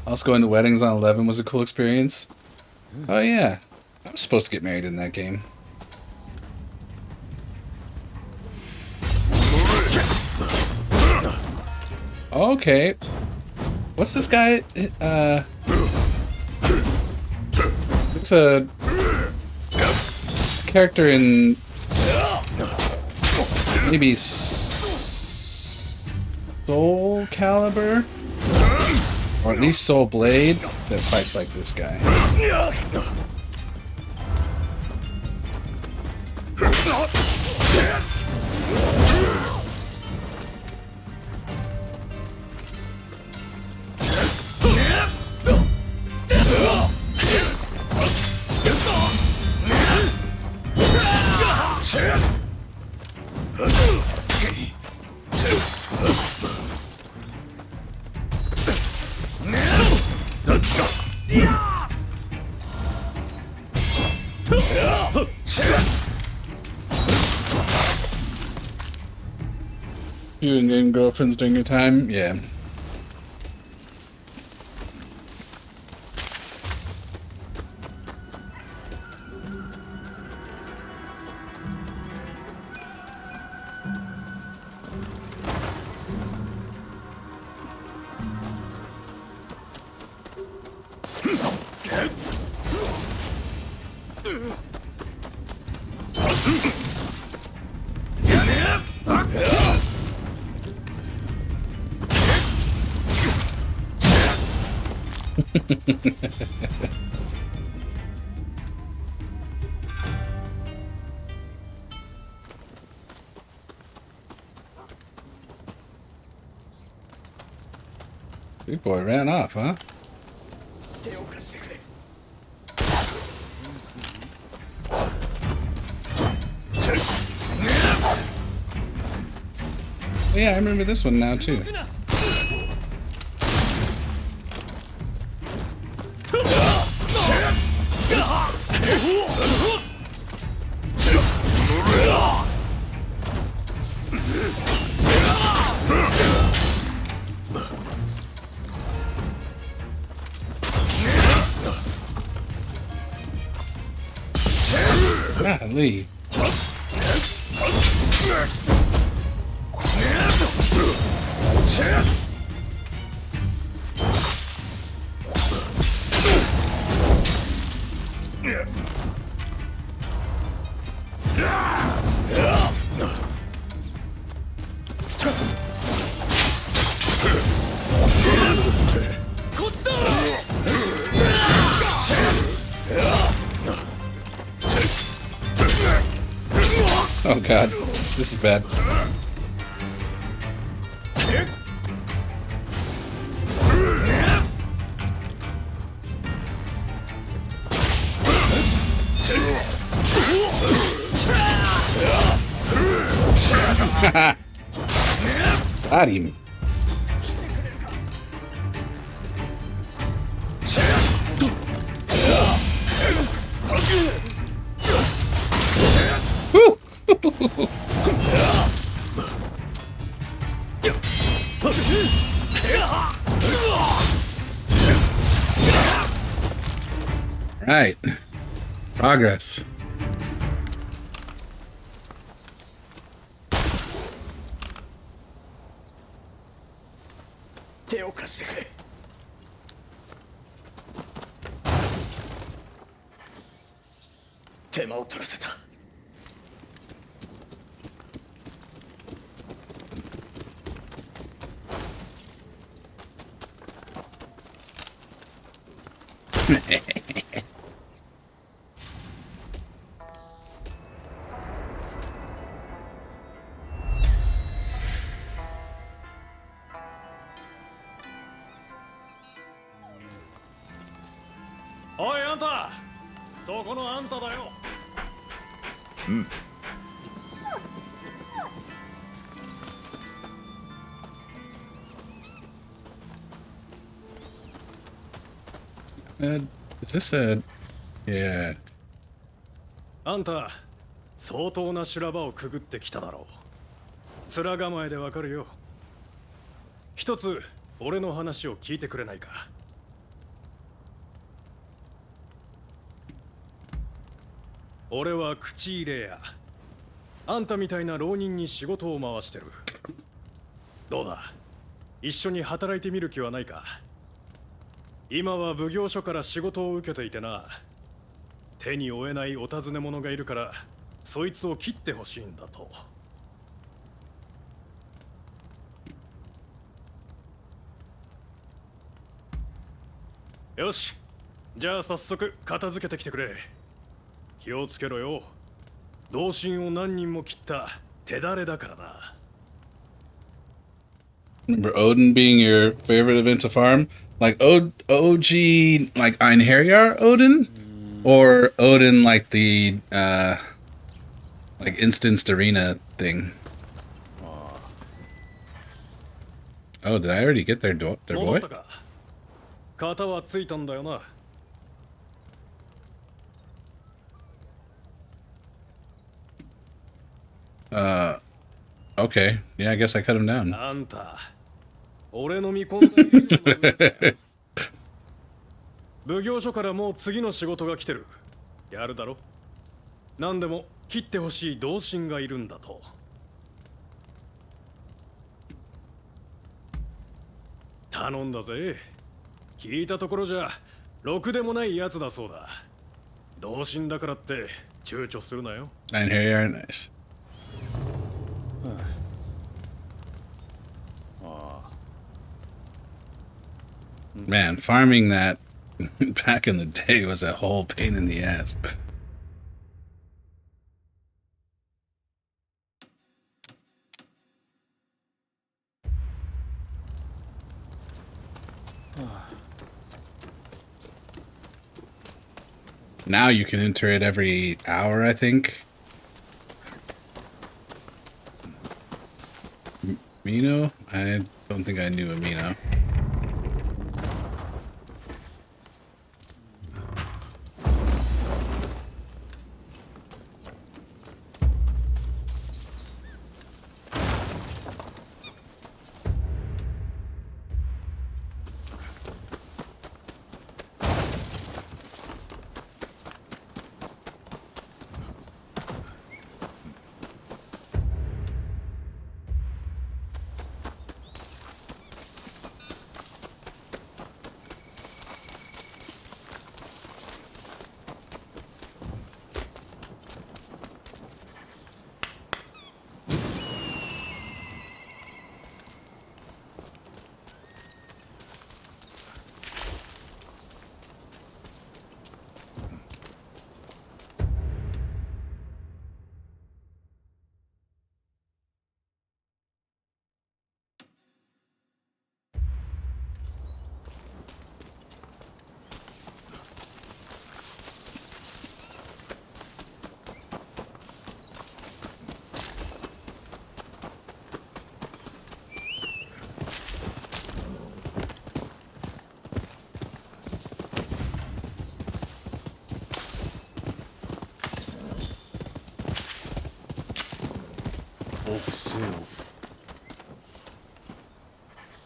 Also going to weddings on 11 was a cool experience. Oh yeah. I was supposed to get married in that game. Okay. What's this guy? Looks a character in maybe Soul Calibur? Or at least Soul Blade that fights like this guy. You and game girlfriends during your time? Yeah. Big boy ran off, huh? Yeah, I remember this one now too. Golly. Oh god, this is bad. Got him. Woo! right. Progress. 手を貸してくれ。手間を取らせた。おいあんた、そこのあんただよ。Is this a... Yeah. あんた、相当な修羅場をくぐってきただろう。面構えでわかるよ。一つ俺の話を聞いてくれないか。俺は口入れや。あんたみたいな浪人に仕事を回してる。どうだ、一緒に働いてみる気はないか。今は奉行所から仕事を受けていてな。手に負えないお尋ね者がいるから、そいつを切ってほしいんだと。よし、じゃあ早速片付けてきてくれ。気をつけろよ。同心を何人も切った手だれだからな。Remember Odin being your favorite event to farm? Like OG, like Einherjar Odin? Or Odin like the, like instanced arena thing? Oh, did I already get their boy? 戻ったか。型はついたんだよな。Okay. Yeah, I guess I cut him down. あんた、俺の見込んだ奉行所からもう次の仕事が来てる。やるだろ。何でも切ってほしい同心がいるんだと。頼んだぜ。聞いたところじゃろくでもないやつだそうだ。同心だからって躊躇するなよ。Einherjar, nice. Man, farming that back in the day was a whole pain in the ass. Now you can enter it every hour, I think. Mino? I don't think I knew a Mino.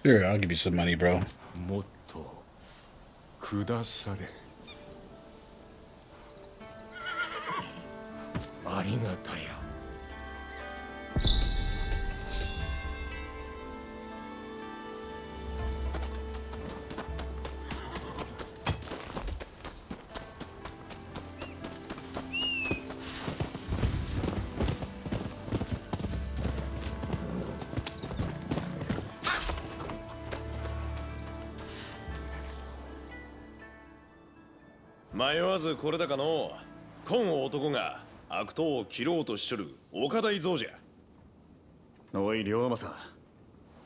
Sure, I'll give you some money, bro. もっとくだされ。ありがたや。迷わずこれだかの今男が悪党を切ろうとしちょる岡大蔵じゃ。おい龍馬さん、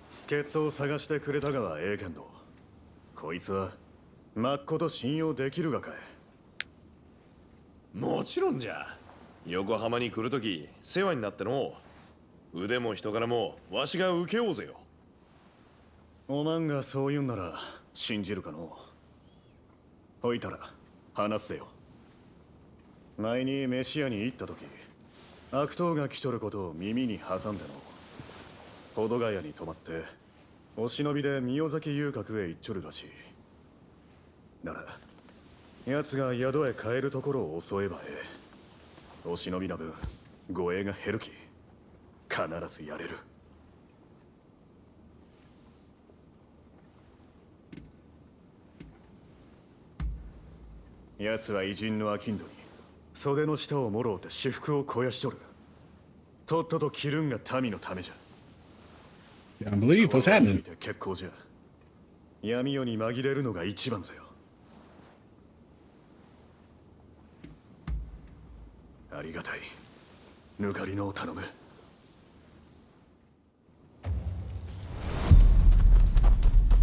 助っ人を探してくれたがはええけんど、こいつはまっこと信用できるがかい。もちろんじゃ。横浜に来るとき世話になっての腕も人柄もわしが受けようぜよ。おまんがそう言うんなら信じるかの。ほいたら話すぜよ。前に飯屋に行った時、悪党が来とることを耳に挟んでの保土ヶ谷に泊まってお忍びで宮崎遊郭へ行っちょるらしい。なら奴が宿へ帰るところを襲えばええ。お忍びな分護衛が減るき必ずやれる。奴は偉人の商人に袖の下をもろうて私腹を肥やしとる。とっとと切るんが民のためじゃ。I believe what's 見 happening. て結構じゃ。闇夜に紛れるのが一番ぜよ。ありがたい。抜かりのを頼む。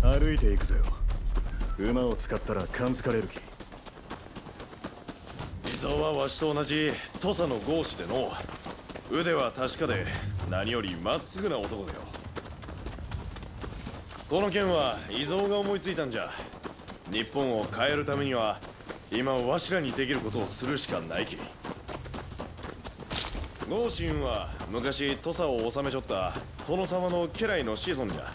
歩いていくぜよ。馬を使ったら感づかれるき。伊沢はわしと同じ土佐の豪士での腕は確かで何よりまっすぐな男だよ。この件は伊沢が思いついたんじゃ。日本を変えるためには今わしらにできることをするしかないき。豪信は昔土佐を治めちょった殿様の家来の子孫じゃ。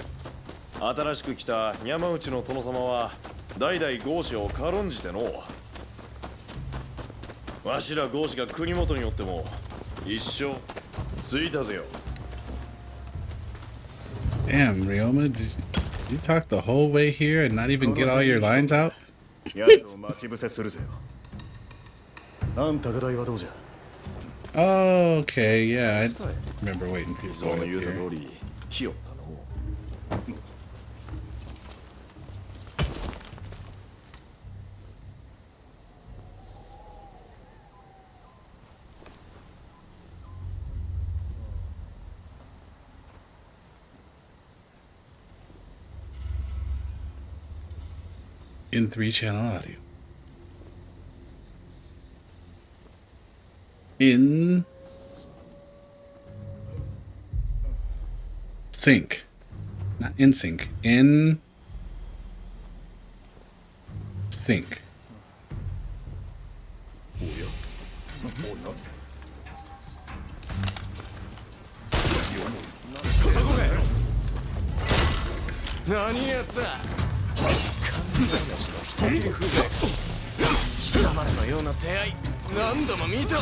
新しく来た山内の殿様は代々豪士を軽んじてのわしら豪士が国元におっても一生ついたぜよ。 Damn, Ryoma, did you talk the whole way here and not even get all your lines out? 奴を待ち伏せするぜよ。あんたが代はどうじゃ。 Oh, okay, yeah, I remember waiting for you 伊 to 沢 go の up 言うた here. 通り来よったの。In 3-channel audio. In sync. Not in sync. In sync. 何やつだ。貴様らのような手合い何度も見た。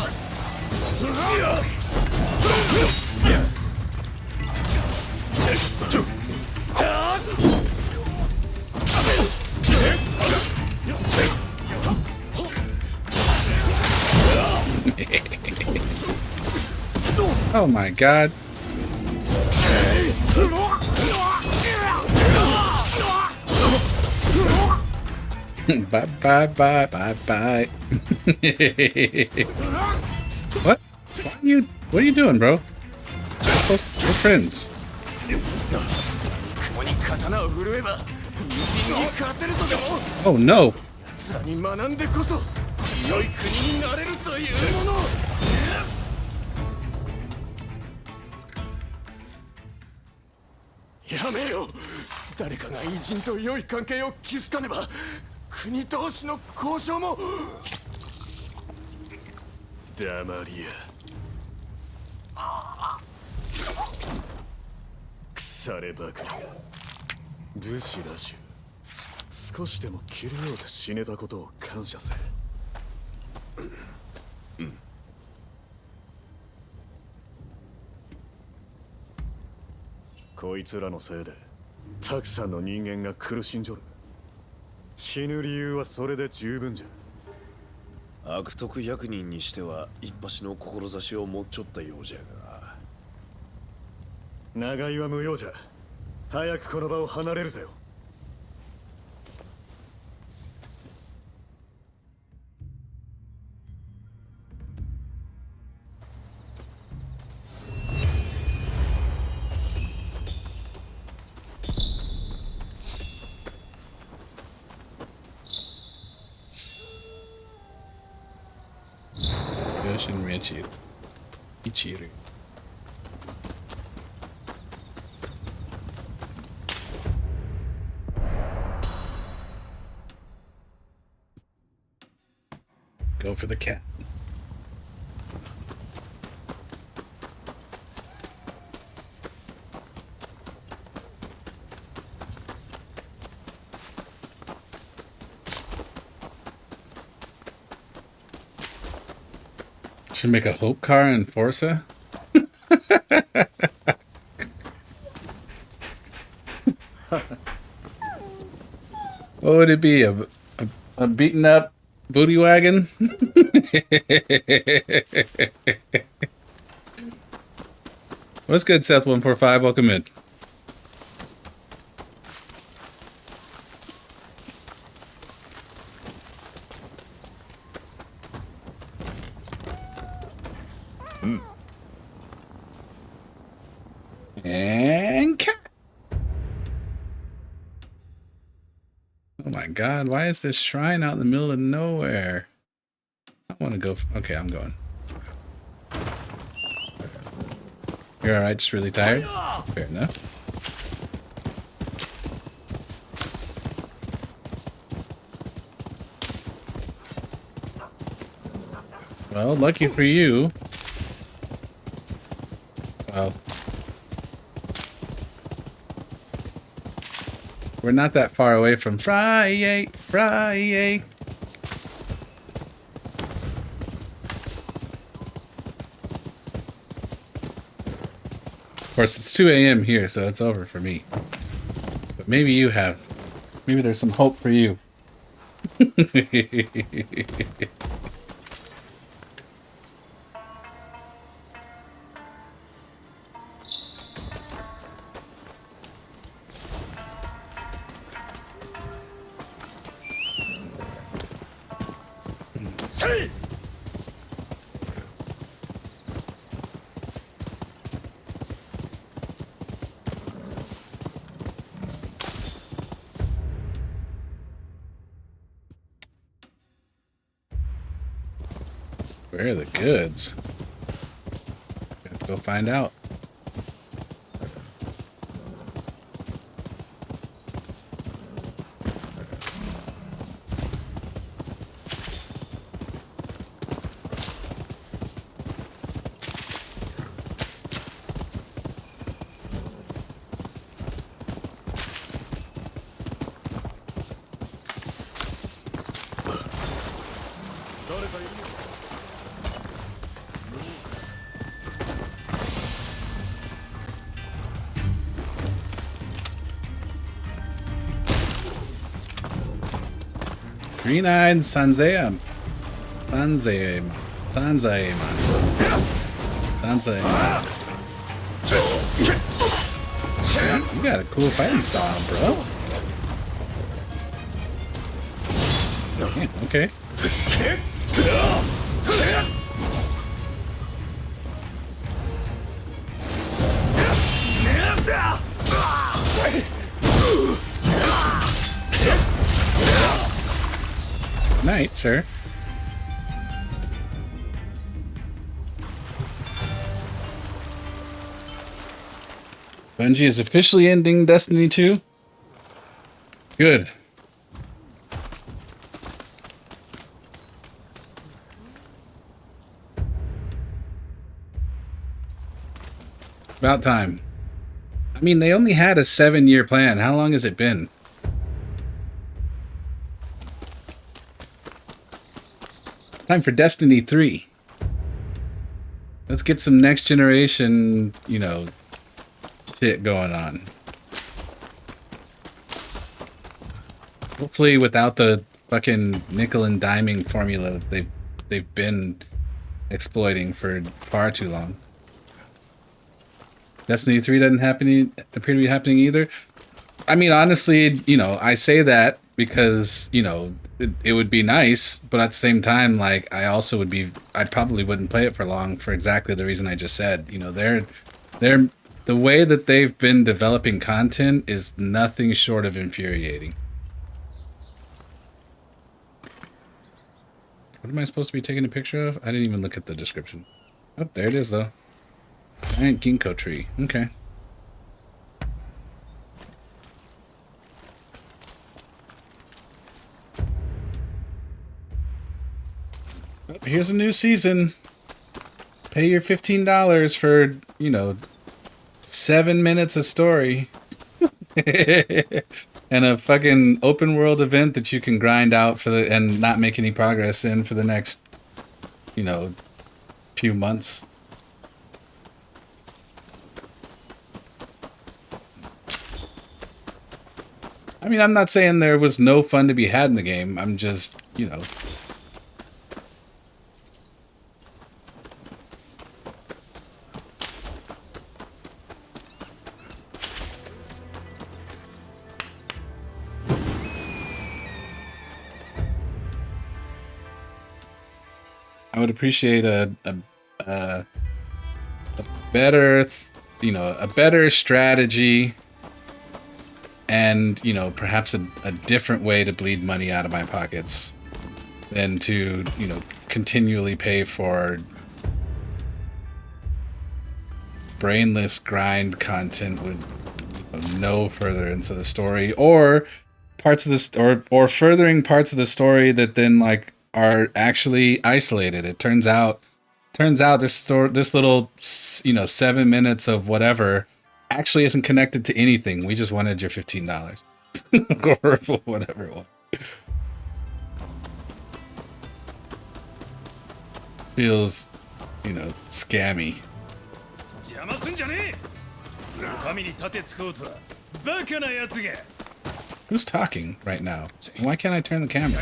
Oh my god. Bye bye bye bye bye. What? What are you doing, bro? We're friends. ここに刀を振るえば人に勝てるとでも。 Oh no. 奴らに学んでこそ強い国になれるというもの。やめよ。誰かが偉人と良い関係を築かねば国同士の交渉も。黙りや。腐ればかりが武士らしゅう。少しでも切れようと死ねたことを感謝せ。こいつらのせいでたくさんの人間が苦しんじょる。死ぬ理由はそれで十分じゃ。悪徳役人にしては一発の志を持っちょったようじゃが。長居は無用じゃ。早くこの場を離れるぜよ。Yoshin Richiru. Ichiru. Go for the cat. Should make a hope car in Forza. What would it be? A beaten up booty wagon? What's good, Seth145? Welcome in. And cat. Oh my god, why is this shrine out in the middle of nowhere? I want to go. Okay, I'm going. You're alright, just really tired? Fair enough. Well, lucky for you. Well, we're not that far away from Friday. Of course, it's 2 a.m. here, so it's over for me. But maybe you have. Maybe there's some hope for you. Where are the goods? Have to go find out. Green-eyed Sanzayama. You got a cool fighting style, bro. Yeah, okay. Night, sir. Bungie is officially ending Destiny 2. Good. About time. I mean, they only had a 7-year plan. How long has it been? It's time for Destiny 3. Let's get some next generation, you know, shit going on. Hopefully without the fucking nickel and diming formula they've been exploiting for far too long. Destiny 3 doesn't appear to be happening either. I mean, honestly, you know, I say that because, you know, it would be nice, but at the same time, like, I probably wouldn't play it for long for exactly the reason I just said. You know, the way that they've been developing content is nothing short of infuriating. What am I supposed to be taking a picture of? I didn't even look at the description. Oh, there it is, though. Giant ginkgo tree. Okay. Oh, here's a new season. Pay your $15 for, you know, 7 minutes of story. And a fucking open world event that you can grind out and not make any progress in for the next, you know, few months. I mean, I'm not saying there was no fun to be had in the game. I'm just, you know. I would appreciate a better, you know, a better strategy, and, you know, perhaps a different way to bleed money out of my pockets than to, you know, continually pay for brainless grind content with, you know, no further into the story, or parts of this, or furthering parts of the story that then, like, are actually isolated. It turns out this little, you know, 7 minutes of whatever actually isn't connected to anything. We just wanted your $15 or whatever it was. Feels, you know, scammy. Who's talking right now? Why can't I turn the camera?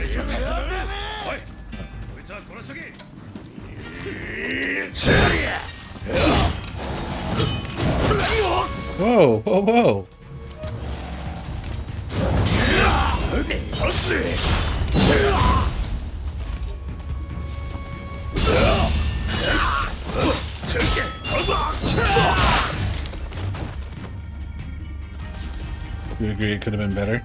Whoa, whoa, whoa. You agree it could have been better?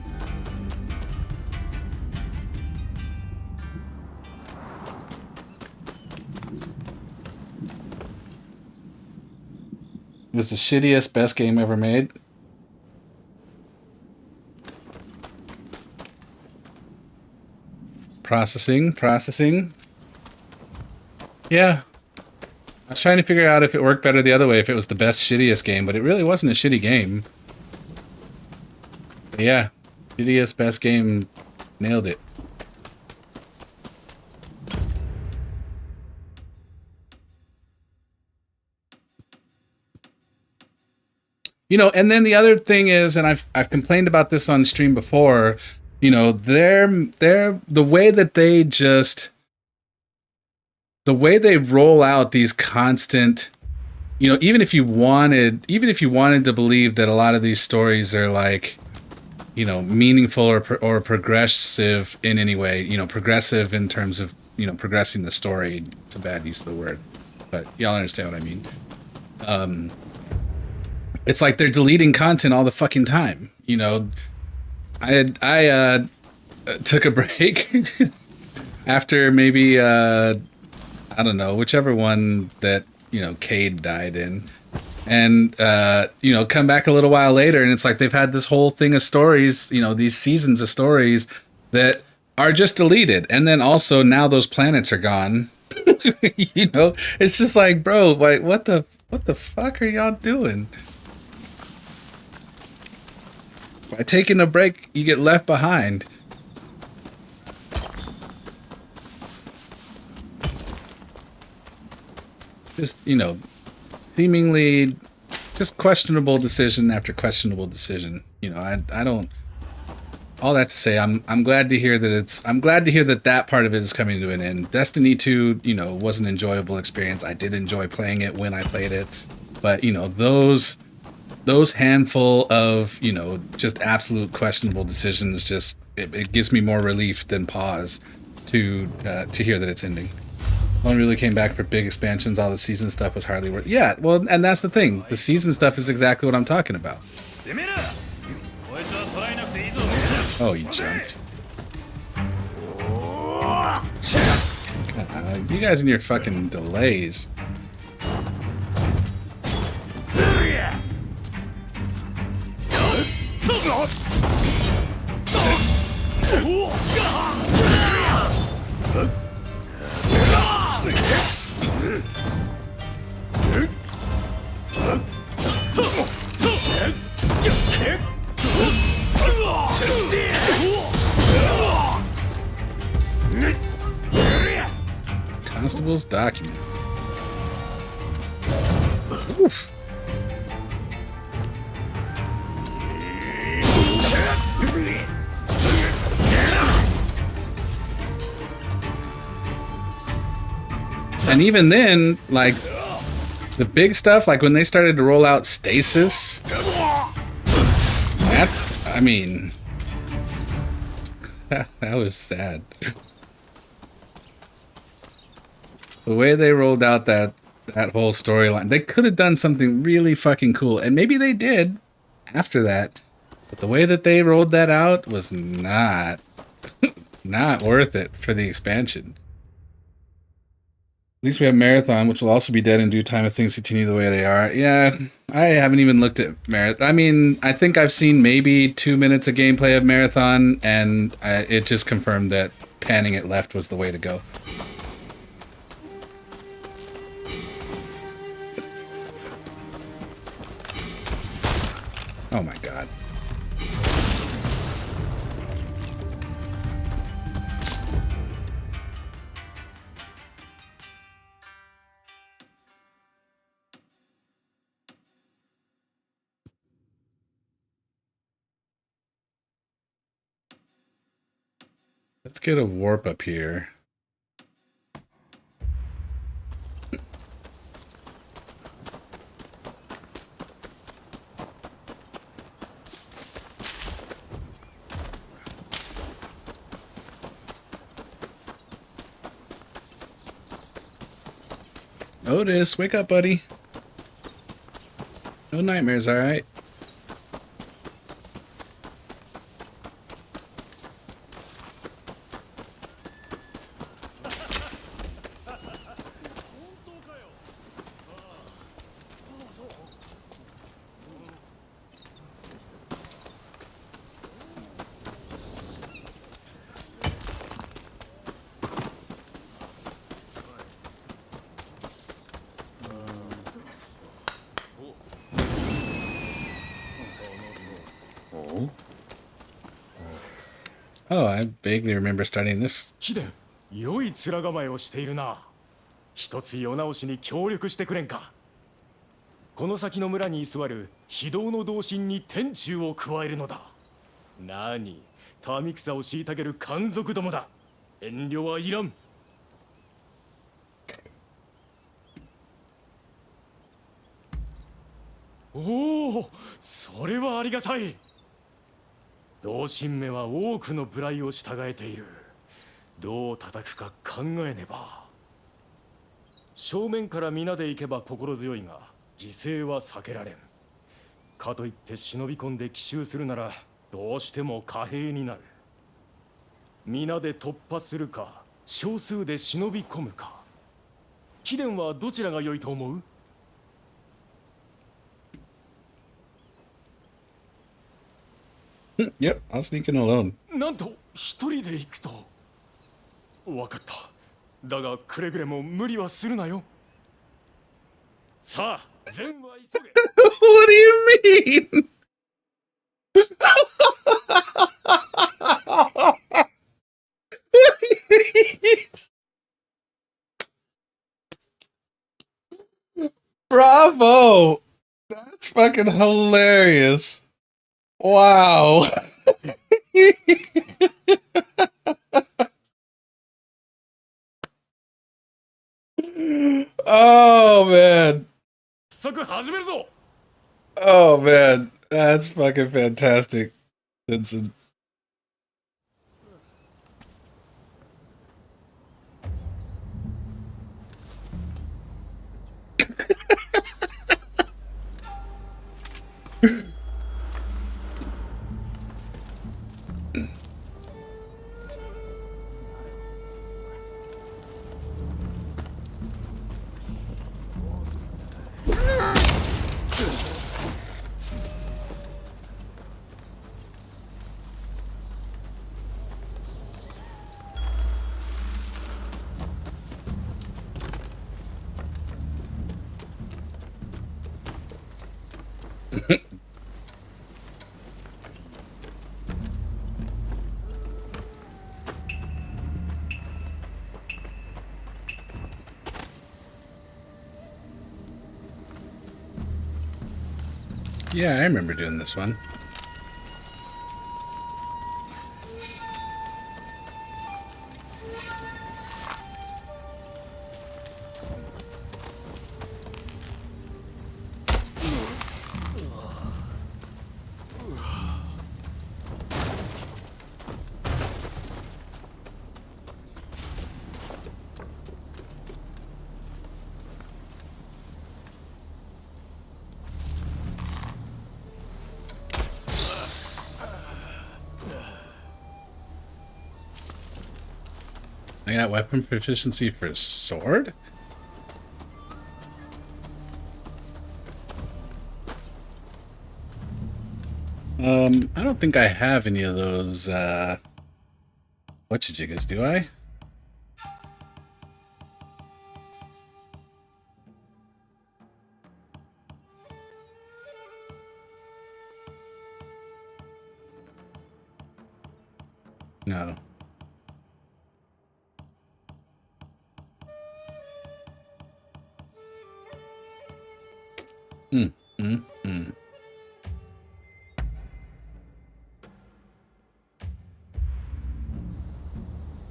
It was the shittiest best game ever made. Processing. Yeah. I was trying to figure out if it worked better the other way, if it was the best shittiest game, but it really wasn't a shitty game. But yeah, shittiest best game, nailed it. You know, and then the other thing is, and I've complained about this on stream before, you know, the way that they roll out these constant, you know, even if you wanted to believe that a lot of these stories are, like, you know, meaningful or progressive in any way, you know, progressive in terms of, you know, progressing the story. It's a bad use of the word, but y'all understand what I mean. It's like they're deleting content all the fucking time. You know, I took a break after maybe, I don't know, whichever one that, you know, Cade died in. And, you know, come back a little while later and it's like they've had this whole thing of stories, you know, these seasons of stories that are just deleted. And then also now those planets are gone. You know, it's just like, bro, like, what the fuck are y'all doing? By taking a break, you get left behind. Just, you know, seemingly just questionable decision after questionable decision. You know, I don't. All that to say, I'm glad to hear that I'm glad to hear that that part of it is coming to an end. Destiny 2, you know, was an enjoyable experience. I did enjoy playing it when I played it, but you know, those handful of, you know, just absolute questionable decisions, just it gives me more relief than pause to hear that it's ending. Only really came back for big expansions. All the season stuff was hardly worth. Yeah, well, and that's the thing. The season stuff is exactly what I'm talking about. Oh, you jumped. God, you guys and your fucking delays. Constable's document. Oof. And even then, like, the big stuff, like when they started to roll out stasis, that, I mean, that was sad. The way they rolled out that whole storyline, they could have done something really fucking cool, and maybe they did after that, but the way that they rolled that out was not worth it for the expansion. At least we have Marathon, which will also be dead in due time if things continue the way they are. Yeah, I haven't even looked at Marathon. I mean, I think I've seen maybe 2 minutes of gameplay of Marathon, and it just confirmed that panning it left was the way to go. Oh my god. Let's get a warp up here. Otis, wake up, buddy. No nightmares, alright? Oh, I vaguely remember studying this. 貴殿、良い面構えをしているな。一つ世直しに協力してくれんか。この先の村に居座る非道の同心に天誅を加えるのだ。何、民草を虐げる奸賊どもだ。遠慮はいらん。おお、それはありがたい。同心めは多くの無頼を従えている。どう叩くか考えねば。正面から皆で行けば心強いが、犠牲は避けられん。かといって忍び込んで奇襲するなら、どうしても貨幣になる。皆で突破するか、少数で忍び込むか。貴殿はどちらが良いと思う？Yep, I'll sneak in alone. なんと一人で行くと。わかった。だがくれぐれも無理はするなよ。さあ、善は急げ。What do you mean? Bravo! That's fucking hilarious. Wow. Oh man. 早速始めるぞ Oh man. That's fucking fantastic. Vincent. Yeah, I remember doing this one. I got weapon proficiency for sword? I don't think I have any of those, whatchajigas, do I? No. Mm.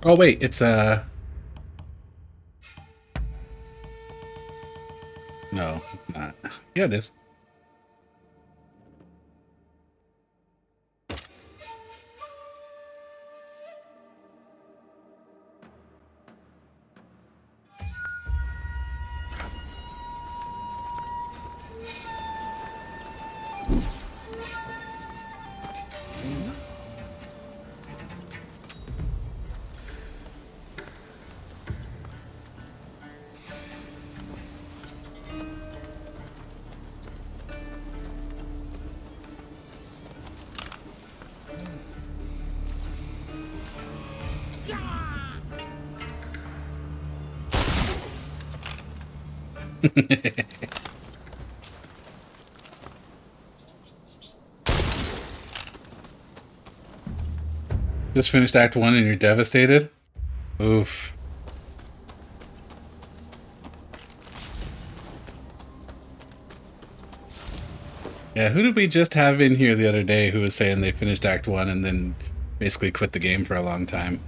Oh wait, it's no, it's not. Yeah, it is. Just finished Act 1 and you're devastated? Oof. Yeah, who did we just have in here the other day who was saying they finished Act 1 and then basically quit the game for a long time?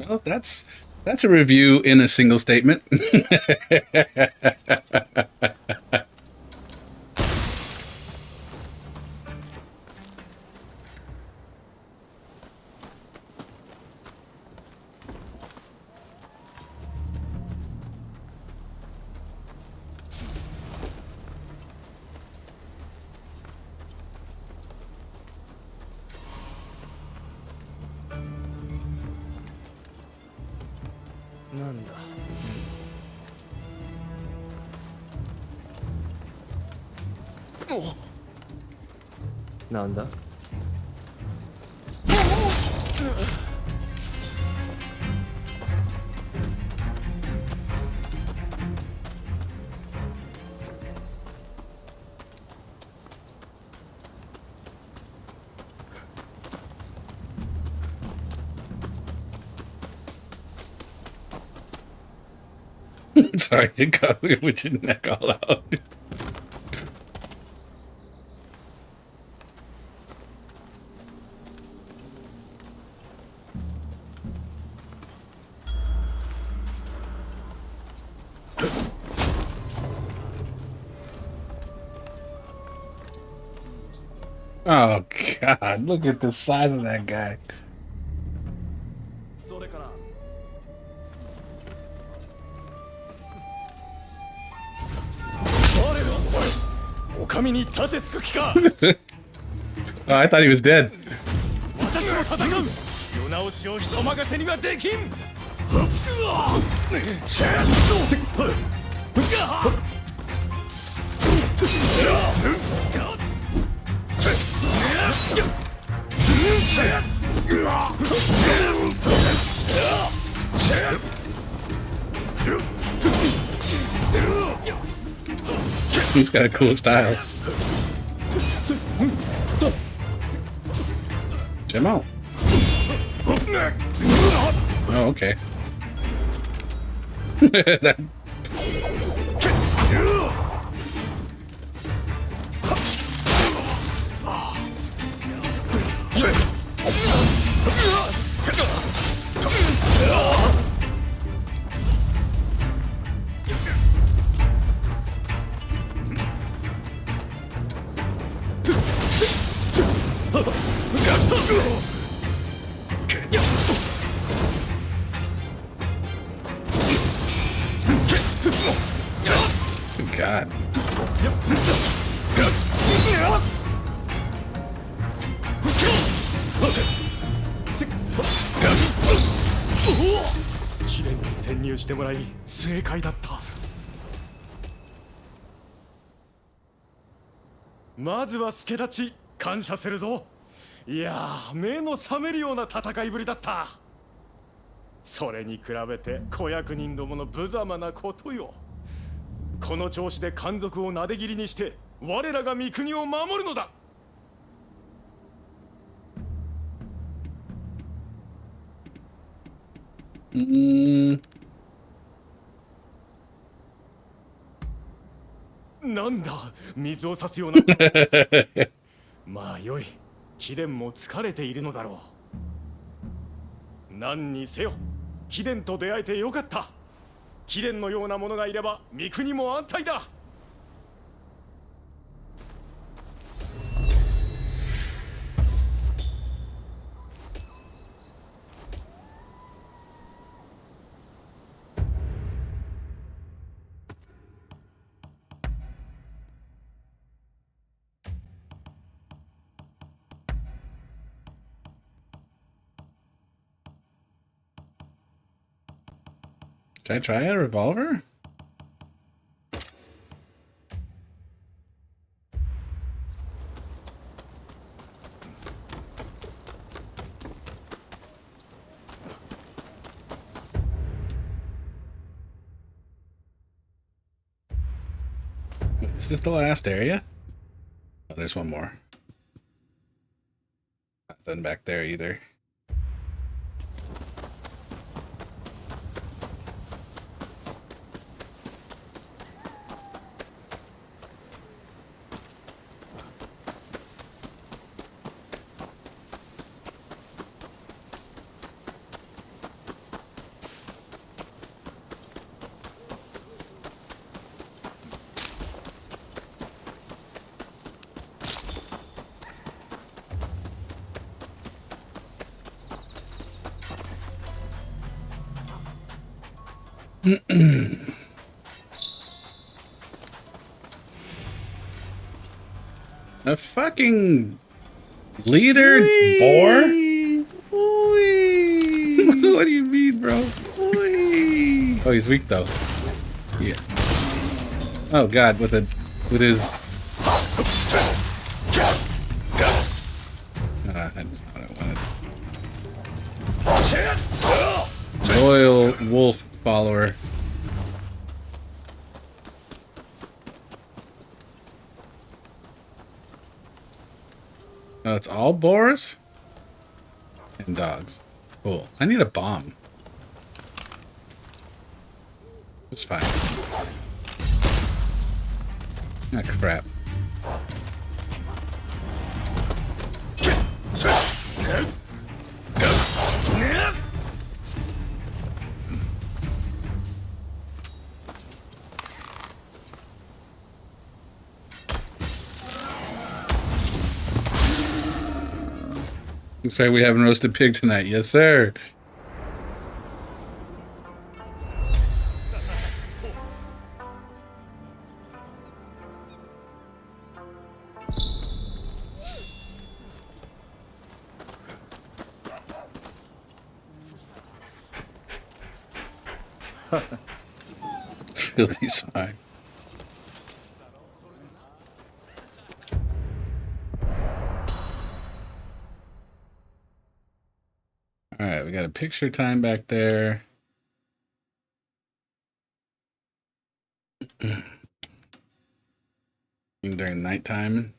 Well, that's a review in a single statement. なんだ。なんだ。Sorry, you got with your neck all out. Oh God, look at the size of that guy. それから。お上に立てつく気か。 Oh, I thought he was dead. 私も戦う。世直しを人任せにはできん。He's got a cool style. Jim out. Oh, okay. That... God. "まずは助太刀感謝するぞ。いやー、目の覚めるような戦いぶりだった。それに比べて子役人どもの無様なことよ。この調子で奸賊をなで切りにして我らが三国を守るのだ。なんだ、水を差すような。まあよい、貴殿も疲れているのだろう。何にせよ、貴殿と出会えてよかった。貴殿のような者がいれば三国も安泰だ。Should I try a revolver? Is this the last area? Oh, there's one more. Nothing back there either. A fucking leader boar? What do you mean, bro? Oh, he's weak though. Yeah. Oh god, with his. That's not what I wanted. Loyal wolf follower. Oh, it's all boars and dogs. Cool. I need a bomb. It's fine. Ah, crap. Looks like we haven't roasted pig tonight. Yes, sir. Filthy swine. Alright, we got a picture time back there. During nighttime.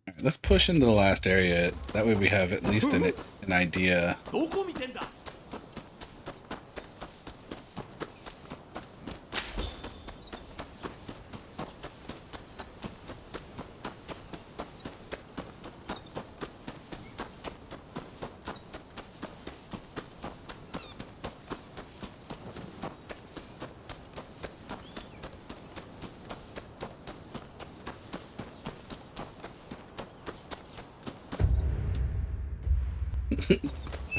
Alright, let's push into the last area. That way we have at least an idea.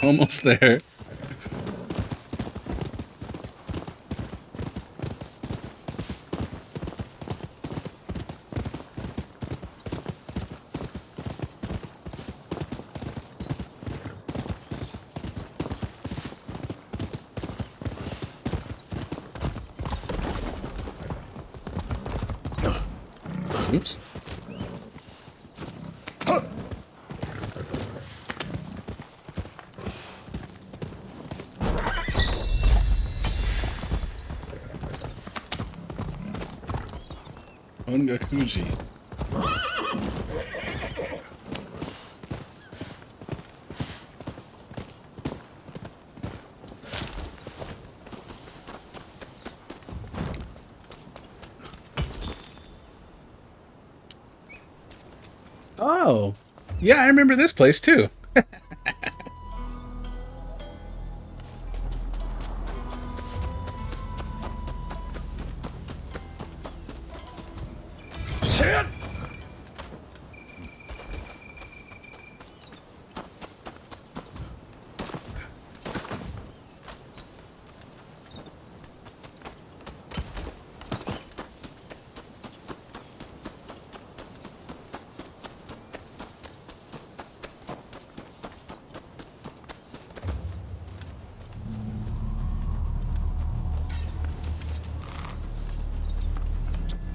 Almost there. Oops. Ongakuji. Oh, yeah, I remember this place too.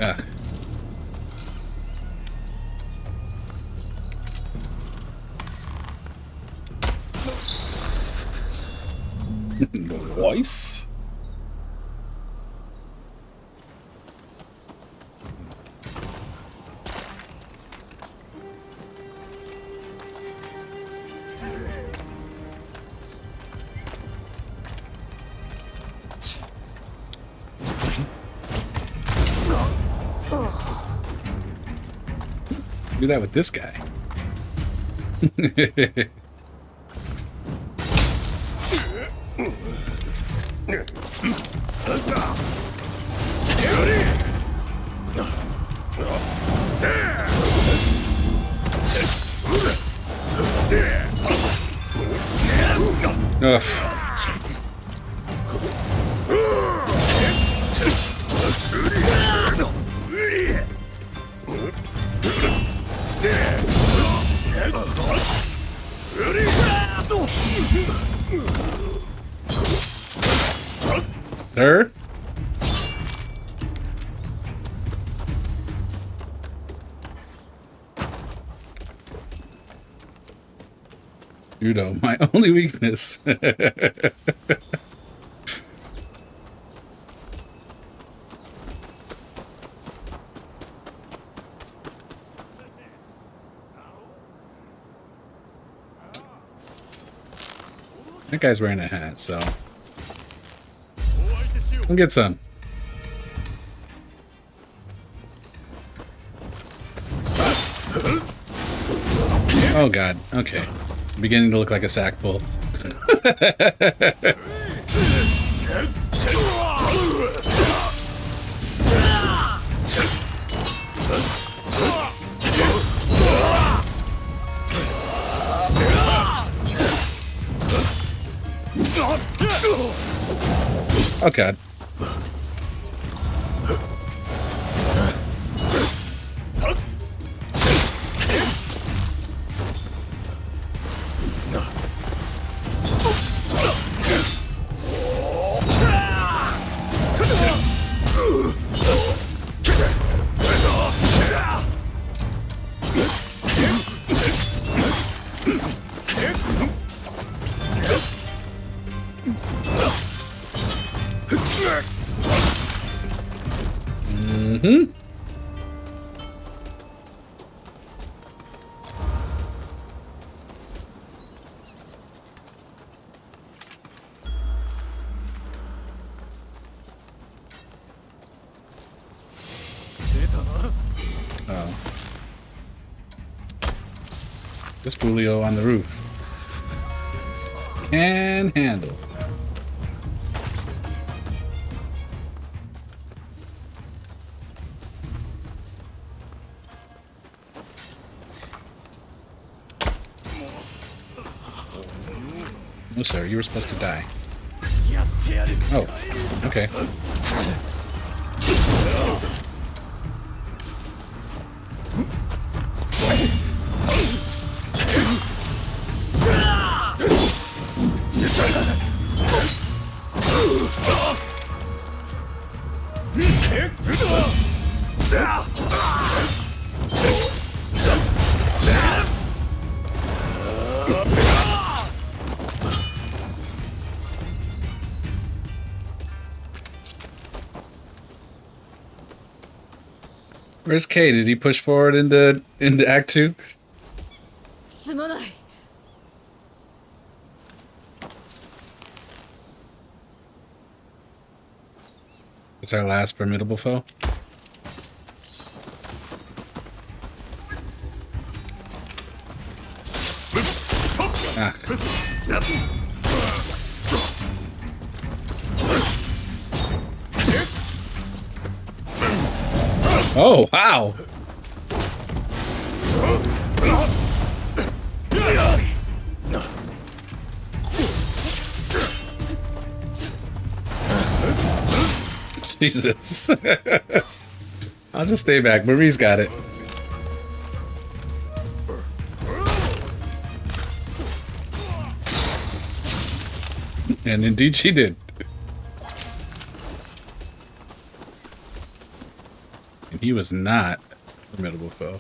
Ah. Voice. Do that with this guy. Ugh. Sir? Judo, my only weakness. That guy's wearing a hat, so come get some. Oh god, okay. It's beginning to look like a sack pull. Oh god. Oh. This Julio on the roof. Can handle. No, sir, you were supposed to die. Oh, okay. Where's Kay? Did he push forward into Act 2? すまない。 It's our last formidable foe. Ah. Oh, wow. Jesus. I'll just stay back. Marie's got it. And indeed she did. And he was not a formidable foe.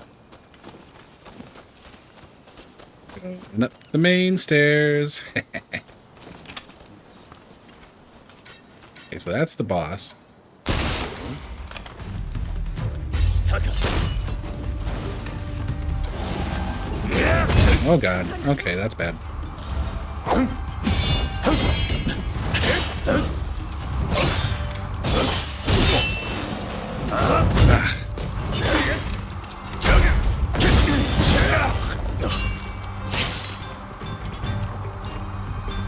And up the main stairs. Okay, so that's the boss. Oh god. Okay, that's bad. Ah.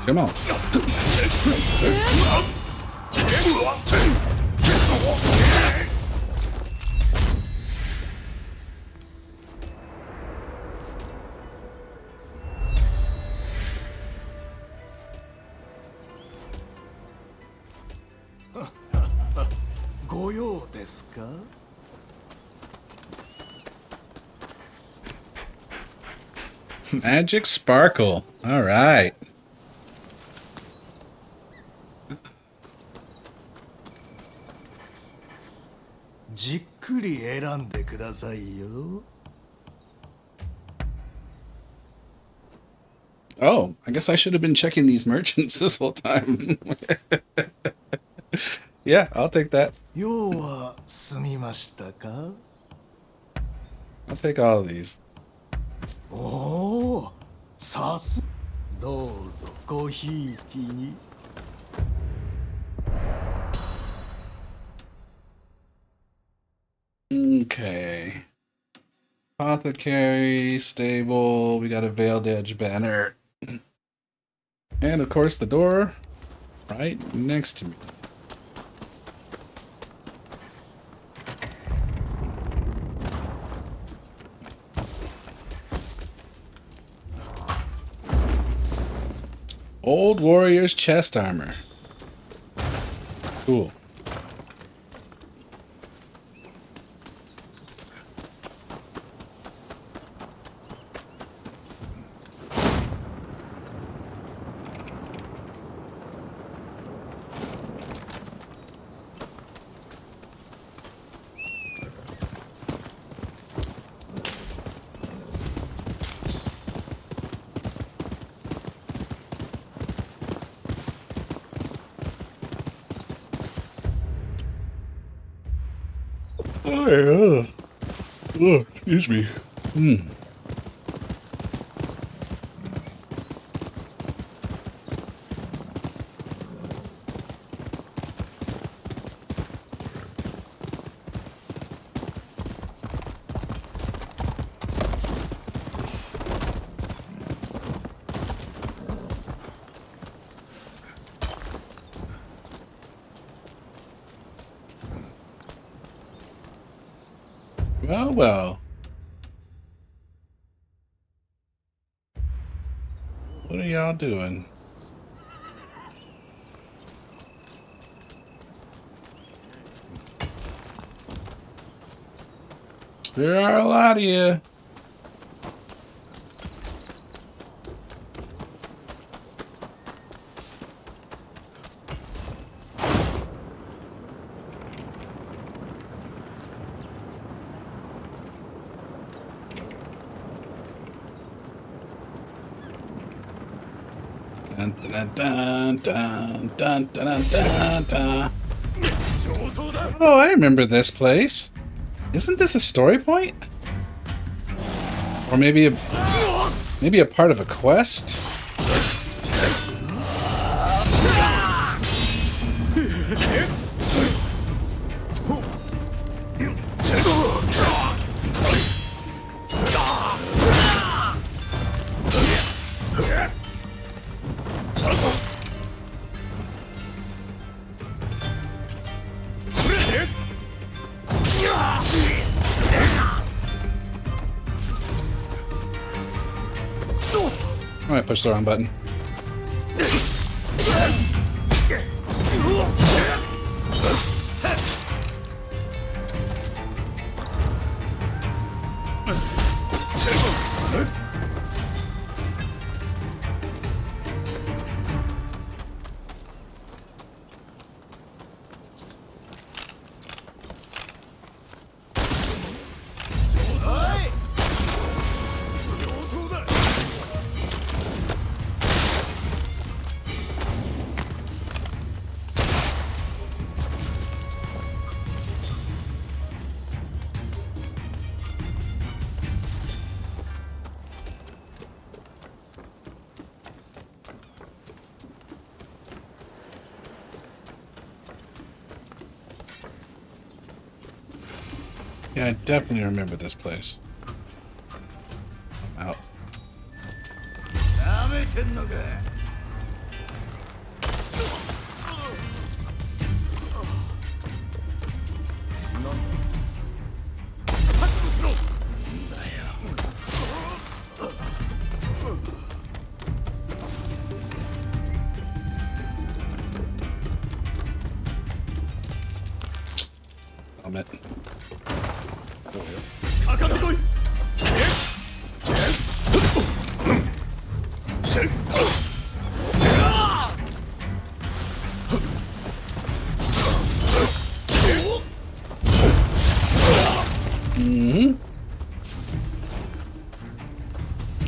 Come on. Magic Sparkle. All right. Oh, I guess I should have been checking these merchants this whole time. Yeah, I'll take that. 用は済みましたか？ I'll take all of these. おお、さす。どうぞごひいきに。Okay. Apothecary, stable, we got a Veiled Edge banner. And of course the door right next to me. Old Warrior's chest armor. Cool. Oh, excuse me. Well, well. What are y'all doing? There are a lot of you. Dun, dun, dun, dun, dun, dun, dun, dun. Oh, I remember this place. Isn't this a story point? Or maybe a part of a quest? I might push the wrong button. Yeah, I definitely remember this place. I'm out. Damn it.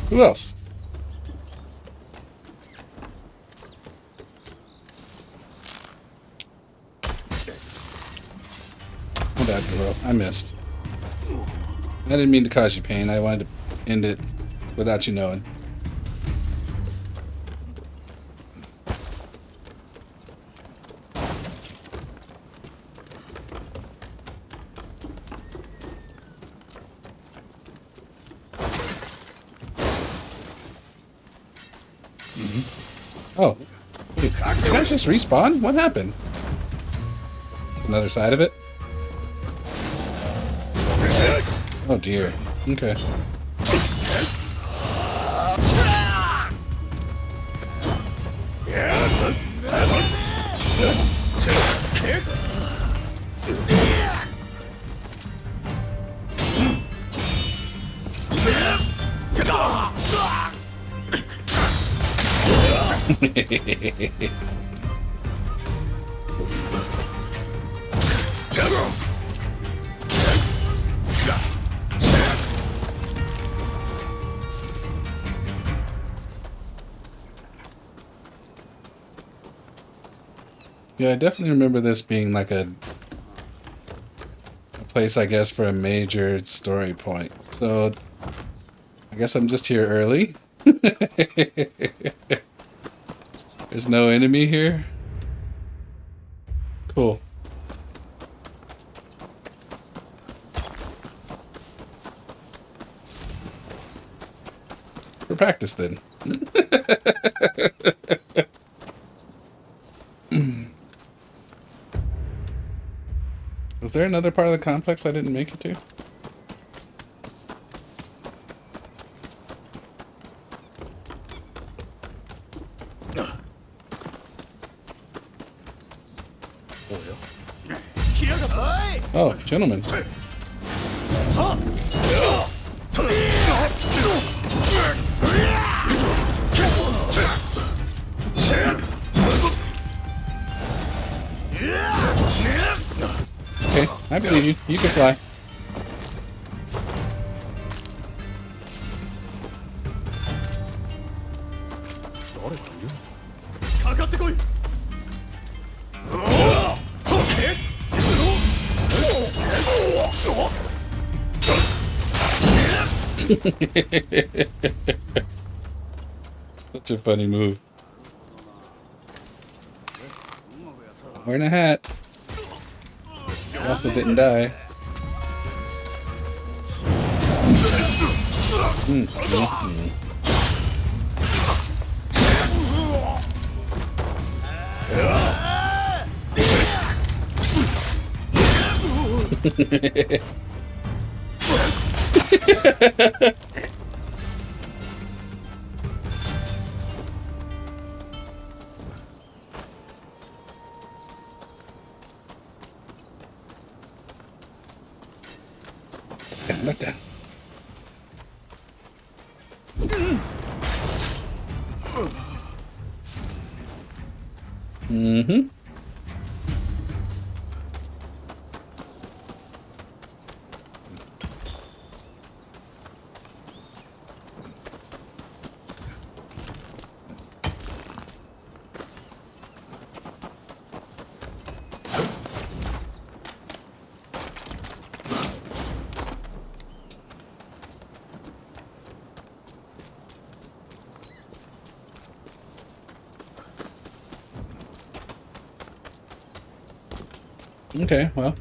Who else? bad, girl. I missed. I didn't mean to cause you pain. I wanted to end it without you knowing. Oh. Wait, did I just respawn? What happened? Another side of it? Oh dear. Okay. Yeah, I definitely remember this being like a place, I guess, for a major story point. So, I guess I'm just here early. There's no enemy here. Cool. For practice, then. Was there another part of the complex I didn't make it to? Oh, gentlemen. Okay, I believe you. You can fly. Such a funny move. Wearing a hat. He also didn't die. Let that. Mm-hmm. Okay, well,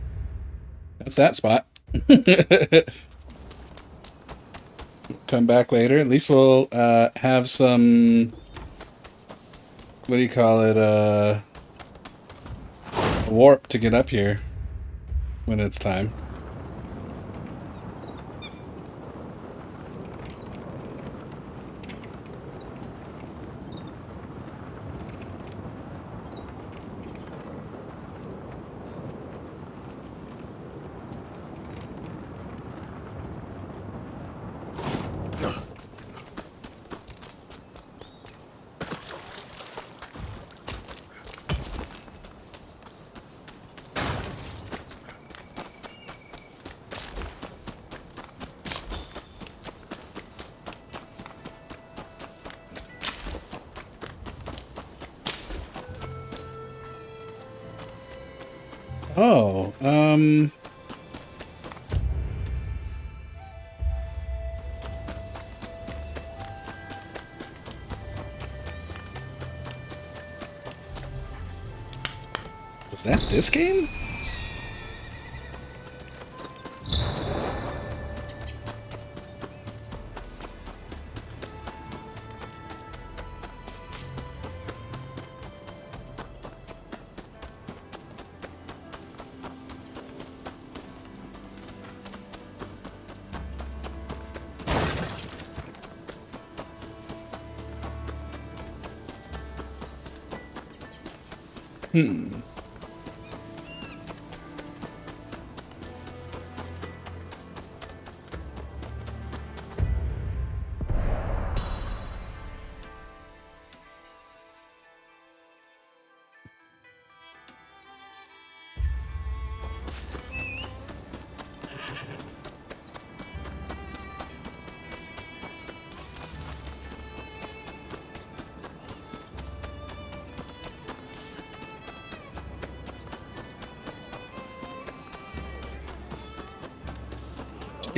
that's that spot. Come back later. At least we'll have some, what do you call it, a warp to get up here when it's time. Oh, Is that this game?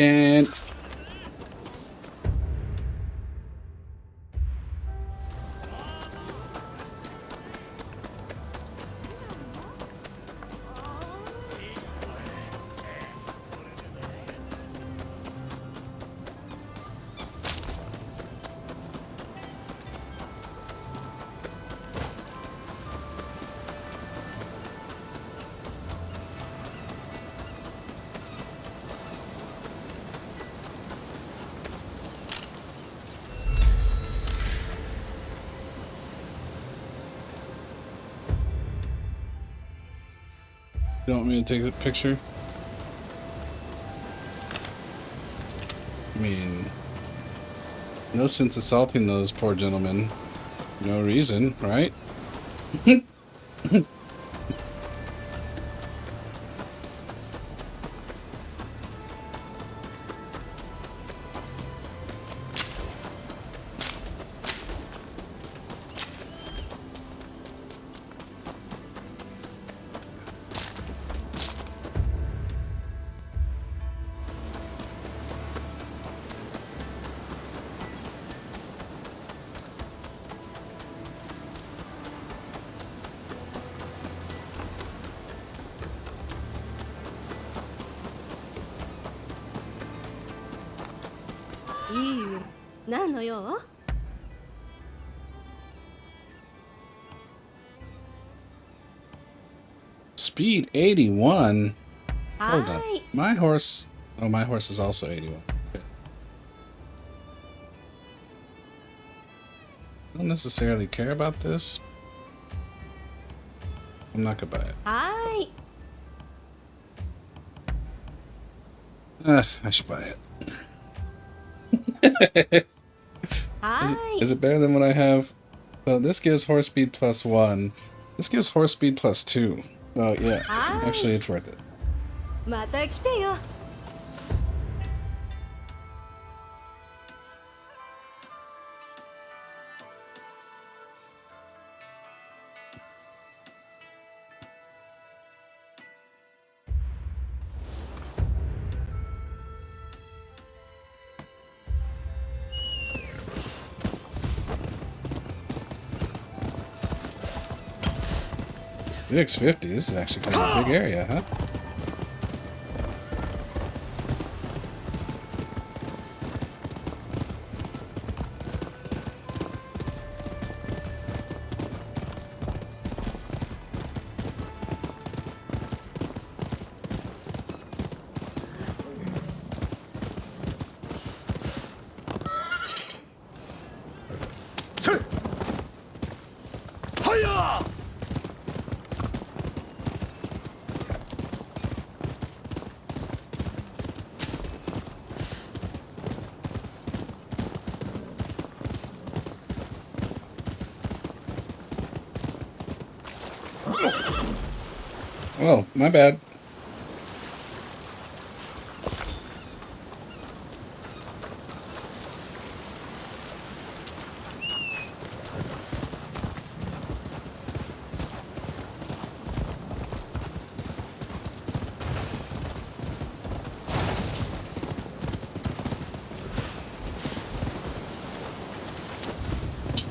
And you don't want me to take a picture? I mean, no sense assaulting those poor gentlemen. No reason, right? Speed 81? Hold on. My horse... Oh, my horse is also 81. Okay. I don't necessarily care about this. I'm not gonna buy it. I should buy it. Is it better than what I have? So this gives horse speed +1. This gives horse speed +2. Oh yeah, actually it's worth it. REDUX 50, this is actually kind of a big area, huh? Oh, my bad.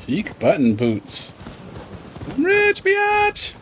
Cheek button boots. I'm rich, biatch!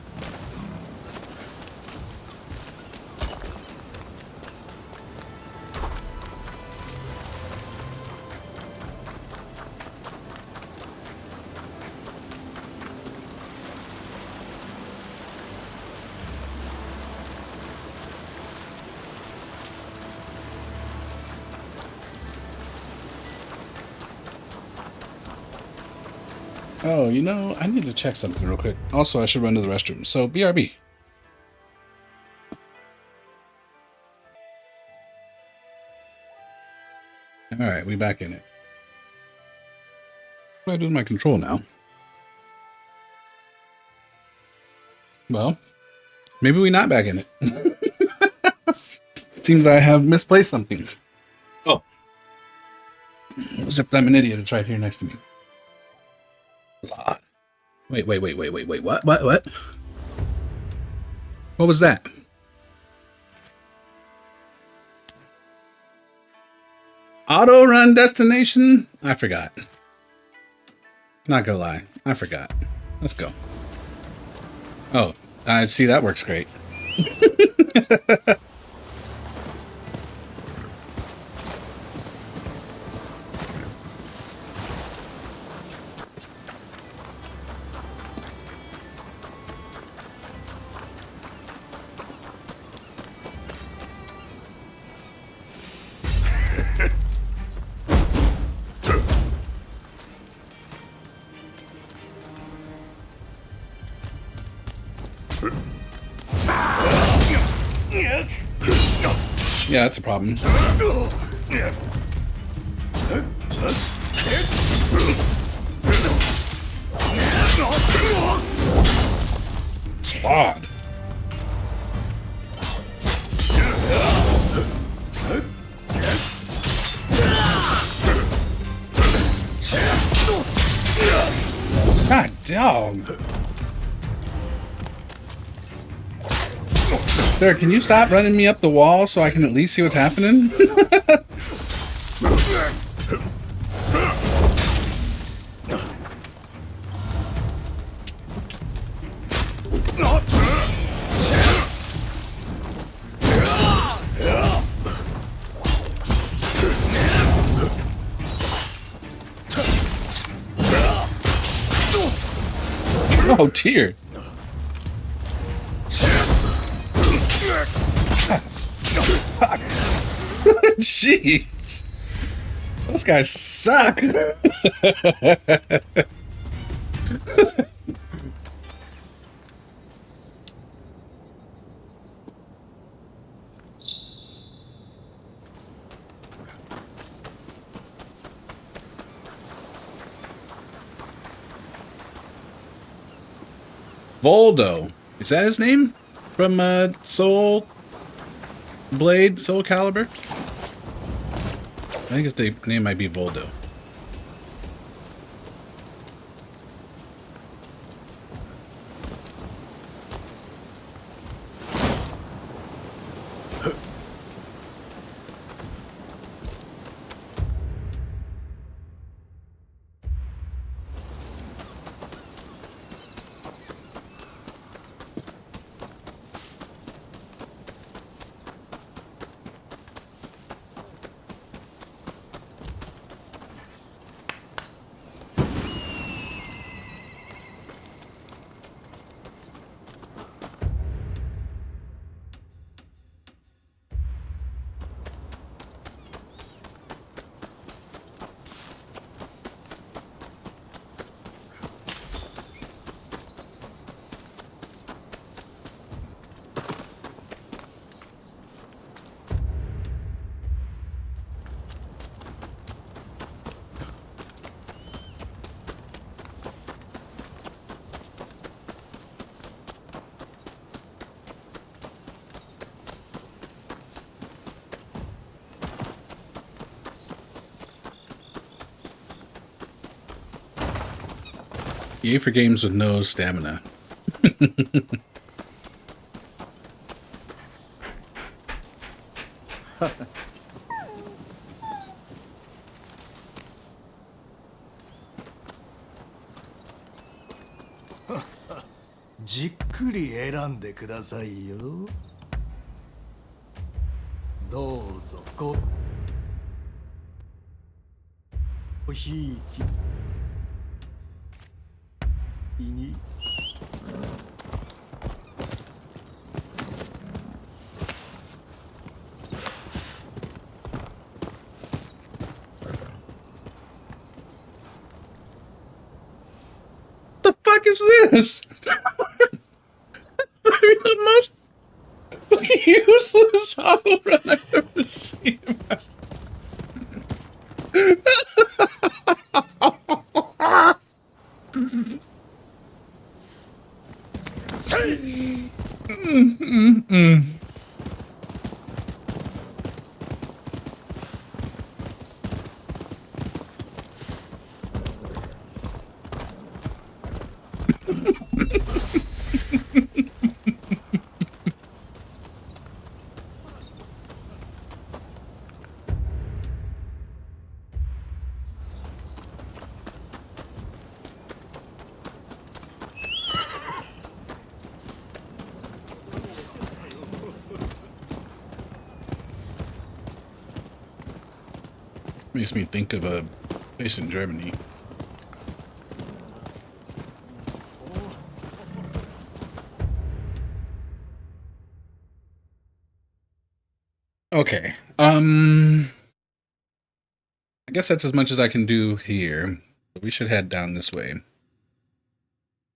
Oh, you know, I need to check something real quick. Also, I should run to the restroom. So, BRB. Alright, we back in it. What do I do with my control now? Well, maybe we're not back in it. Seems I have misplaced something. Oh. Zip Lemon Idiot is right here next to me. Wait. What? What was that? Auto run destination? I forgot. Not gonna lie. I forgot. Let's go. Oh, I see that works great. Yeah, that's a problem. Odd. God damn. Sir, can you stop running me up the wall so I can at least see what's happening? Oh dear. Jeez. Those guys suck. Voldo. Is that his name? From Soul Blade, Soul Calibur? I think his name might be Voldo. Yay for games with no stamina.じっくり選んでくださいよ。どうぞごひいきに。is this? The most useless hollow run I've ever seen. Makes me think of a place in Germany. Okay. I guess that's as much as I can do here. But we should head down this way. We'll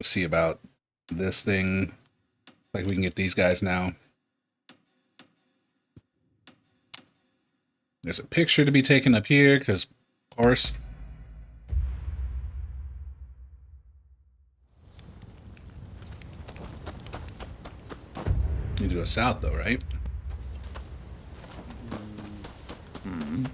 see about this thing. Like we can get these guys now. There's a picture to be taken up here, because, of course. Need to go south, though, right? Mm-hmm.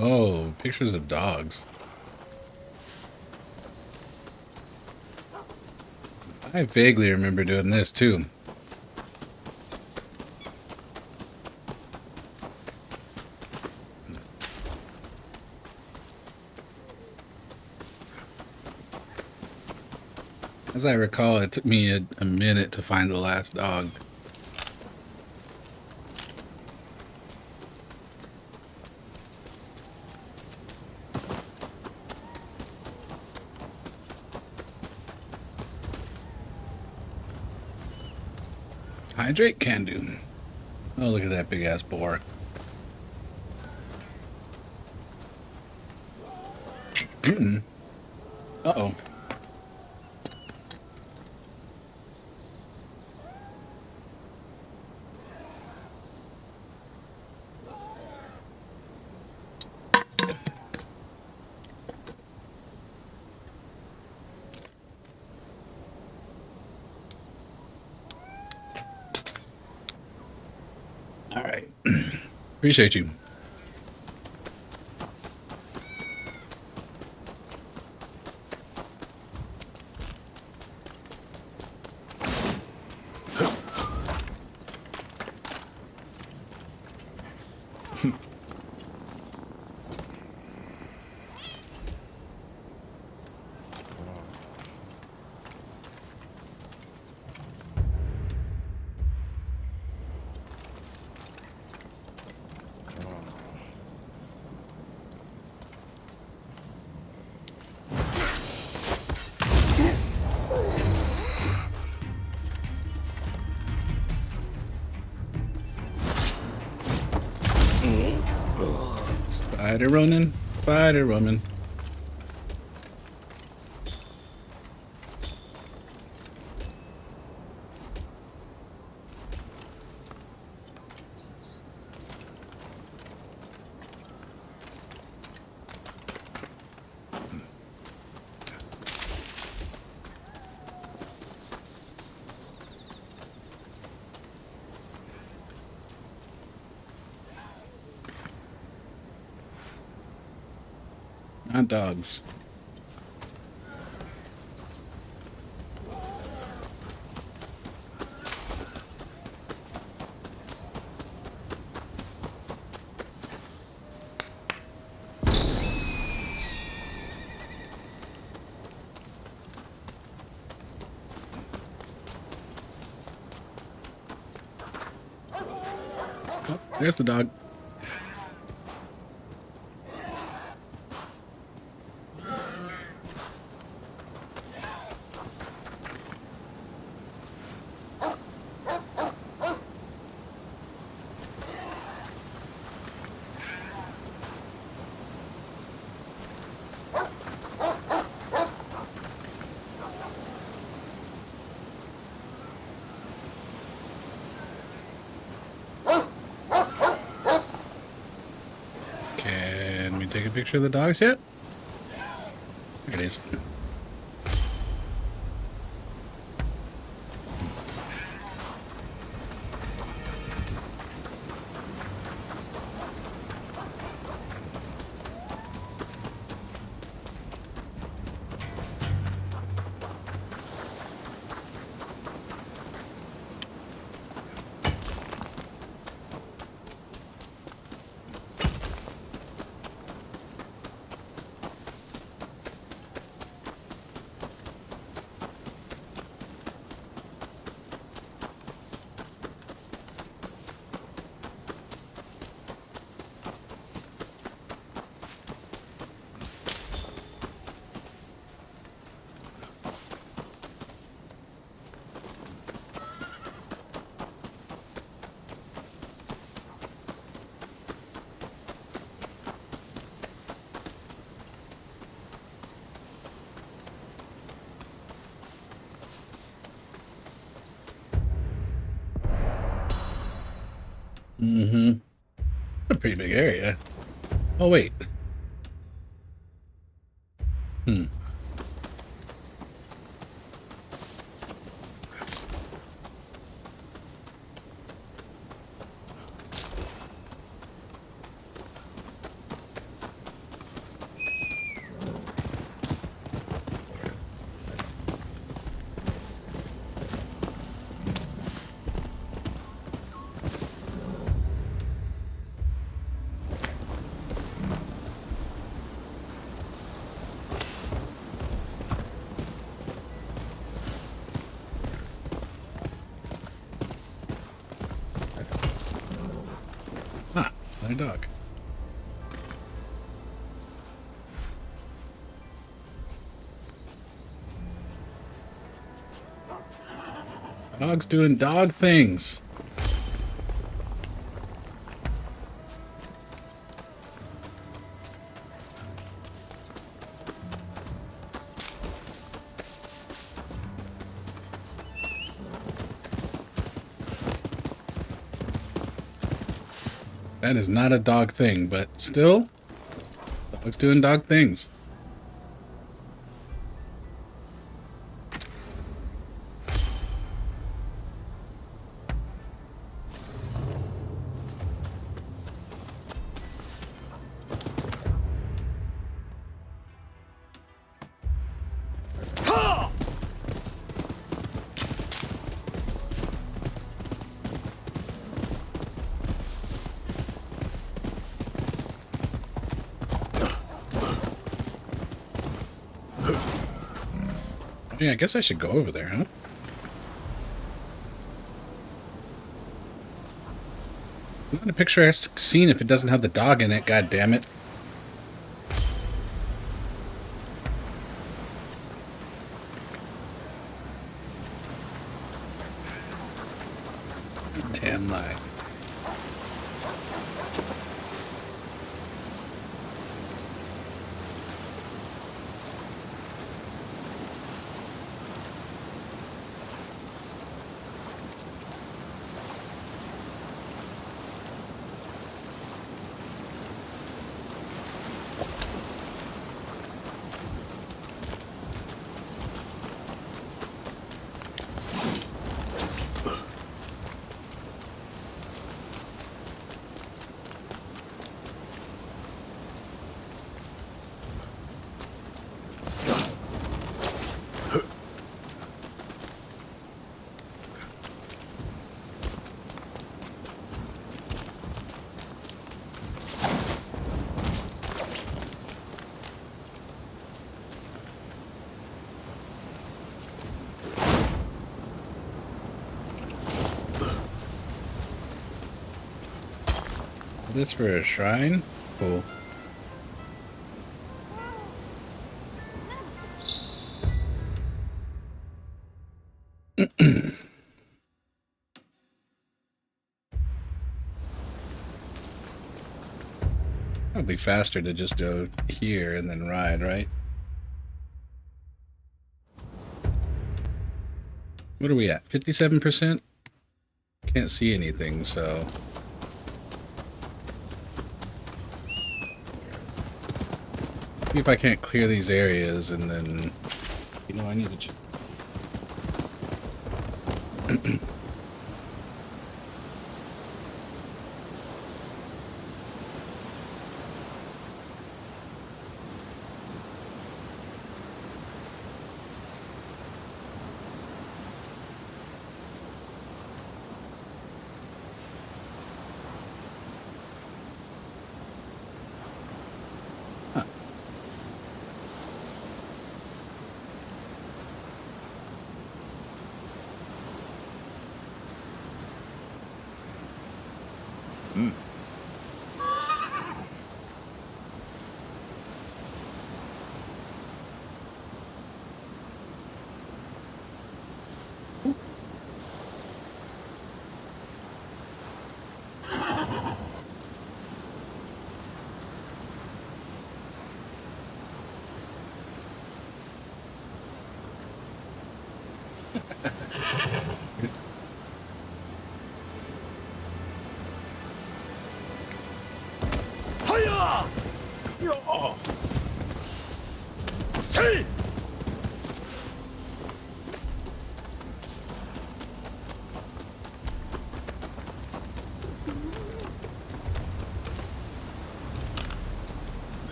Oh, pictures of dogs. I vaguely remember doing this too. As I recall, it took me a minute to find the last dog. Hydrate can do. Oh, look at that big ass boar. Uh-oh. All right. Appreciate you. Spider Ronin, Spider Ronin. Not dogs. There's the dog. Can we take a picture of the dogs yet? There it is. Mm-hmm. A pretty big area. Oh, wait. Ah, another dog. Dog's doing dog things. That is not a dog thing, but still, dog's doing dog things. Yeah, I guess I should go over there, huh? Not a picturesque scene if it doesn't have the dog in it, god damn it. Damn lie. this for a shrine? Cool. It'd be faster to just go here and then ride, right? What are we at? 57%? Can't see anything, so... See if I can't clear these areas and then... You know, I need to...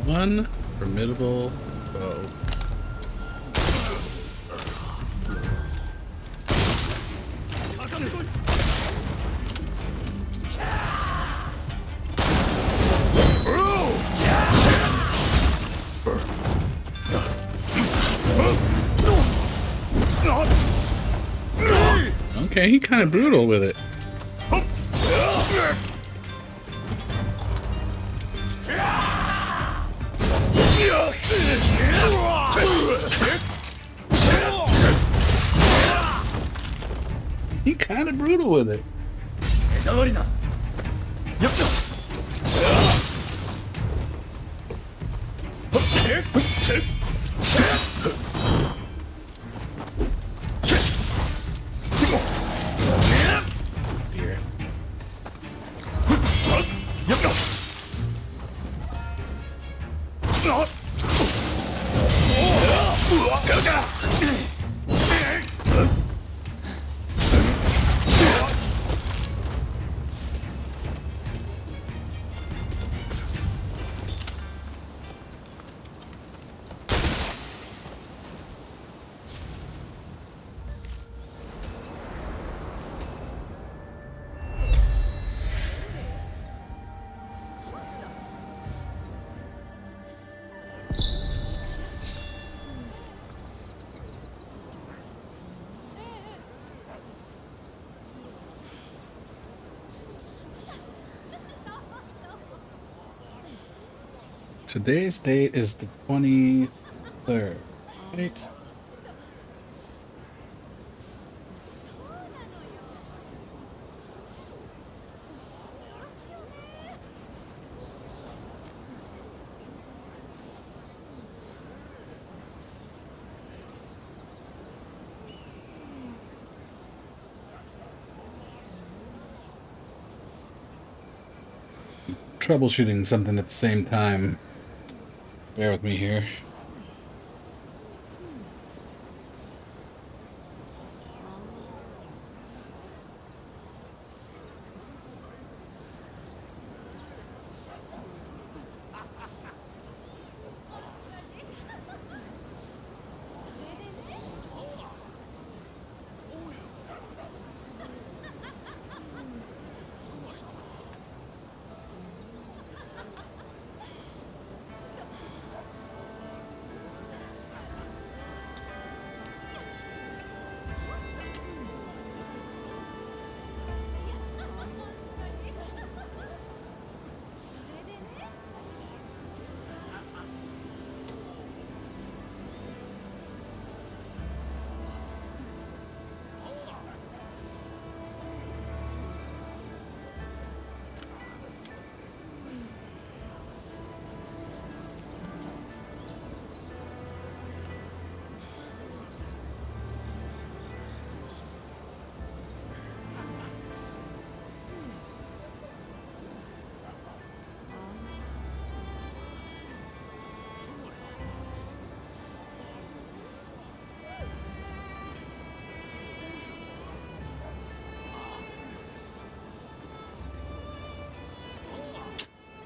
One formidable foe. Okay, he kind of brutal with it. He kind of brutal with it. Here. Today's date is the 23rd, right? Troubleshooting something at the same time. Bear with me here.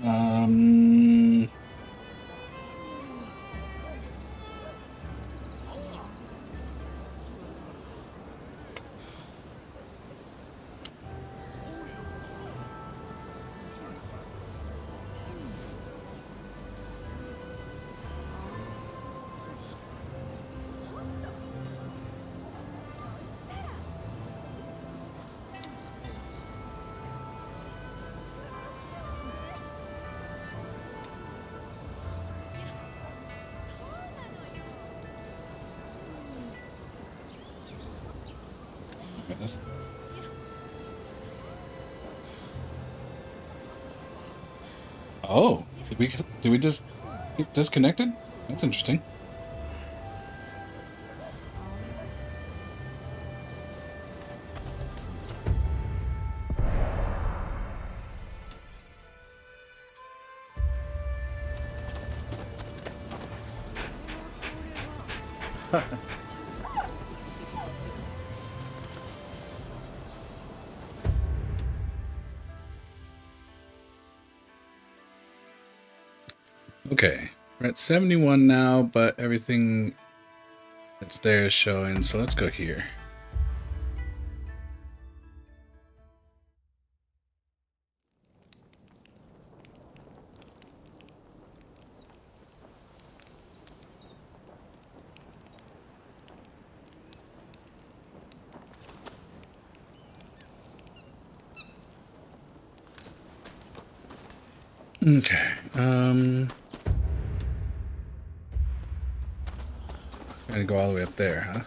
Um. Goodness. Oh, did we just get disconnected? That's interesting. Okay, we're at 71 now, but everything that's there is showing, so let's go here. Okay, gotta go all the way up there, huh?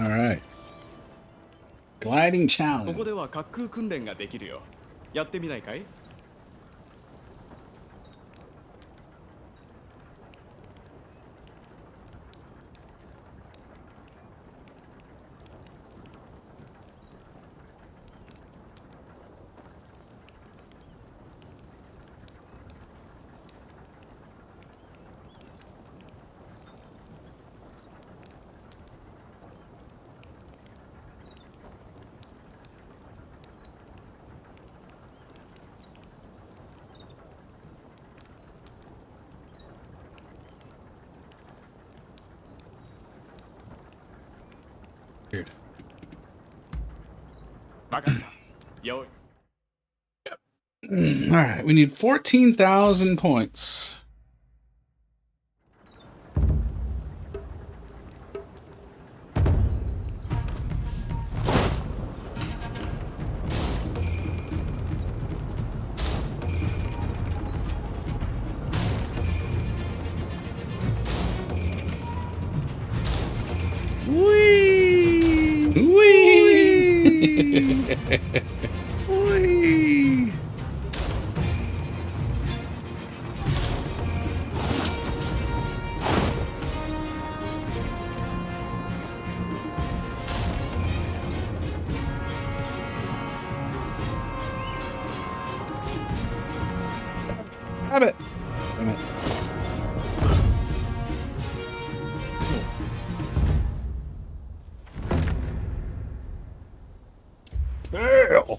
All right. Gliding こ challenge. こでは滑空訓練ができるよ。やってみないかい？Weird. わかった。よい。All right, we need 14,000 points. Wee! Wee! Wee! Damn it! Damn it. Fail!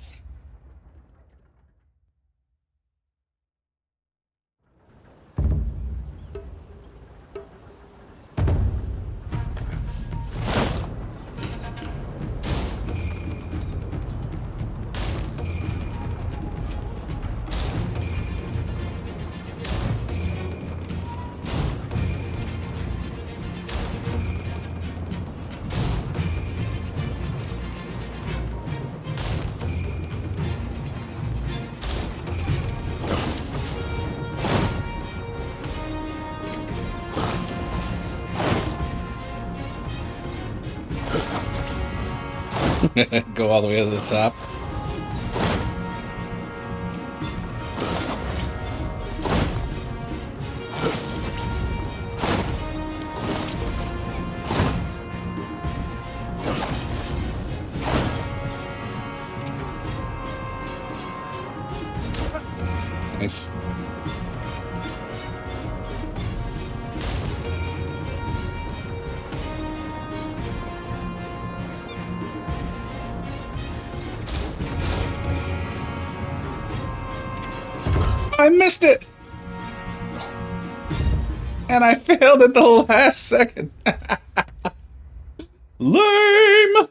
Go all the way to the top. Nice. I missed it! And I failed at the last second. Lame!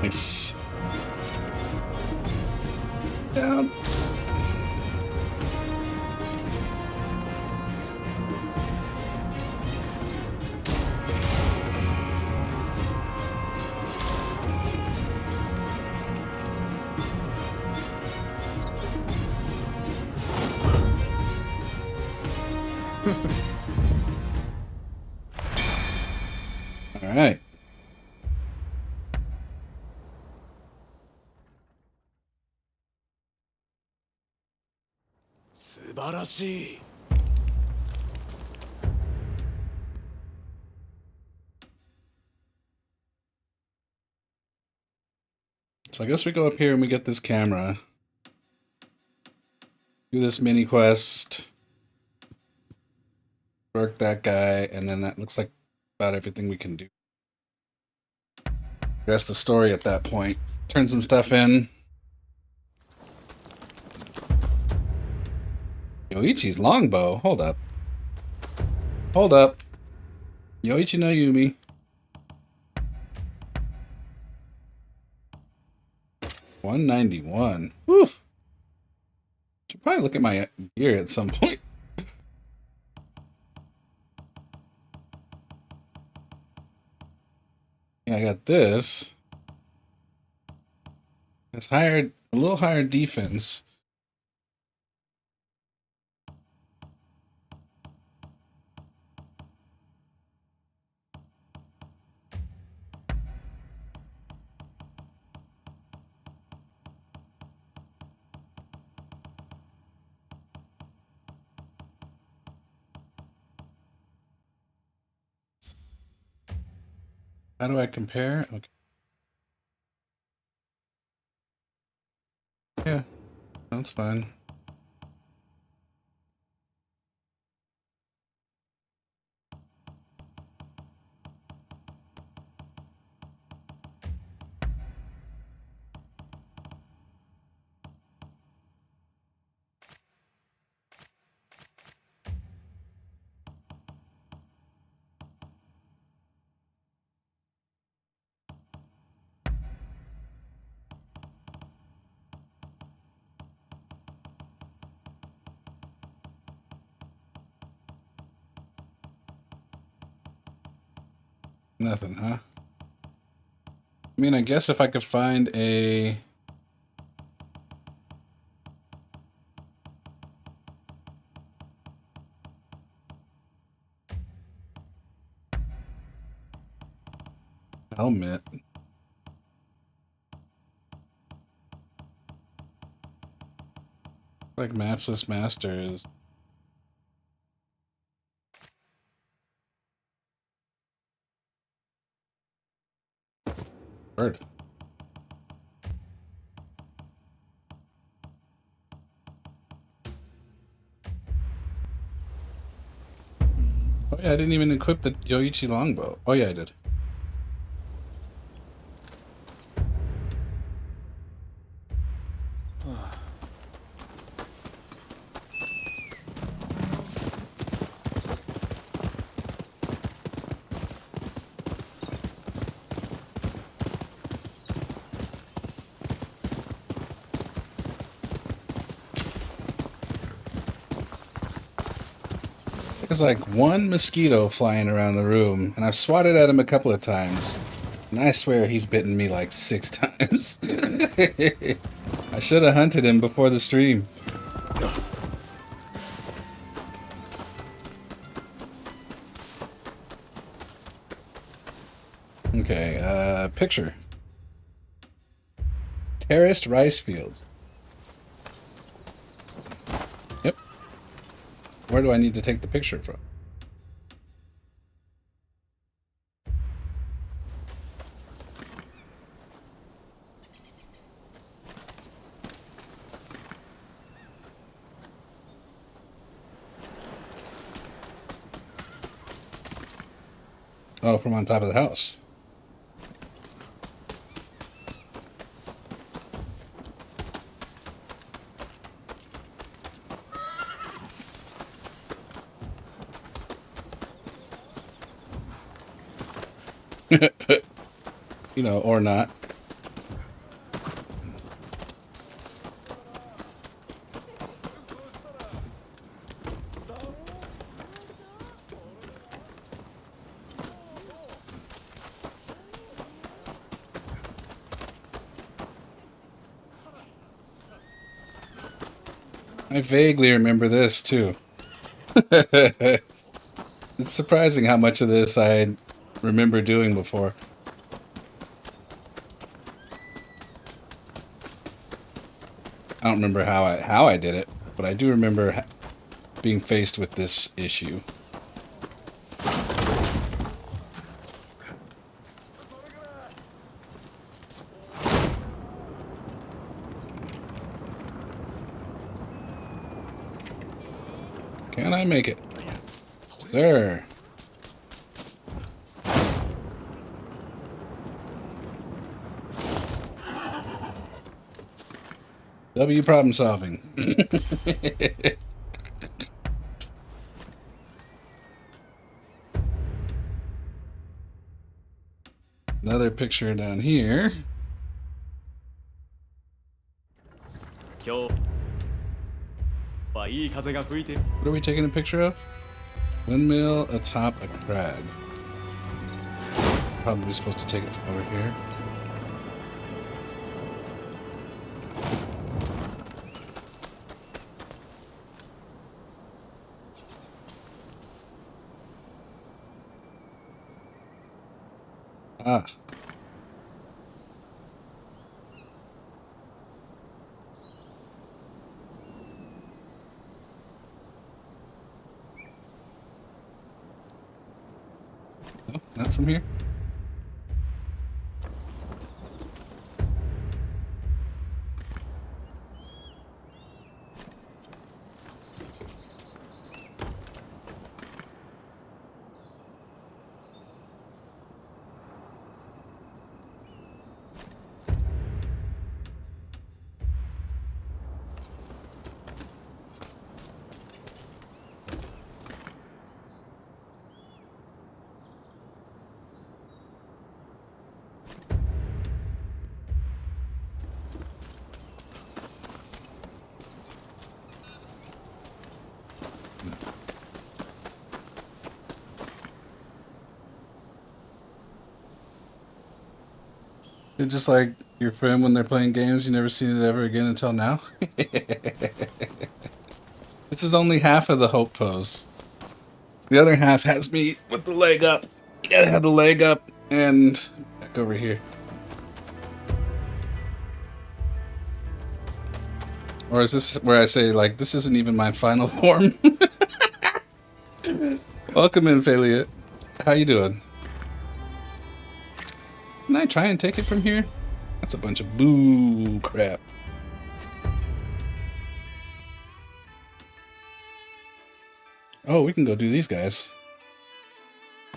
Nice. Down. All right. So I guess we go up here and we get this camera. Do this mini quest. Work that guy, and then that looks like about everything we can do. That's the story at that point. Turn some stuff in. Yoichi's longbow. Hold up. Hold up. Yoichi no Yumi. $191. Woo. Should probably look at my gear at some point. Yeah, I got this. It's higher, a little higher defense. How do I compare? Okay. Yeah, that's fine. Nothing, huh? I mean, I guess if I could find a... helmet. Like Matchless Masters. Bird. Oh yeah, I didn't even equip the Yoichi longbow. Oh yeah, I did. There's like one mosquito flying around the room, and I've swatted at him a couple of times. And I swear he's bitten me like 6 times. I should have hunted him before the stream. Okay, picture. Terraced rice fields. Yep. Where do I need to take the picture from? Oh, from on top of the house. You know, or not. I vaguely remember this too. It's surprising how much of this I remember doing before. I don't remember how I did it, but I do remember being faced with this issue. Can I make it? There. W problem solving. Another picture down here. What are we taking a picture of? Windmill atop a crag. Probably supposed to take it from over here. Ah. No, not from here. It's just like your friend when they're playing games, you never seen it ever again until now. This is only half of the hope pose. The other half has me with the leg up. You gotta have the leg up and back over here. Or is this where I say, like, this isn't even my final form? Welcome in, Falia. How you doing? Nice I try and take it from here? That's a bunch of boo crap. Oh, we can go do these guys.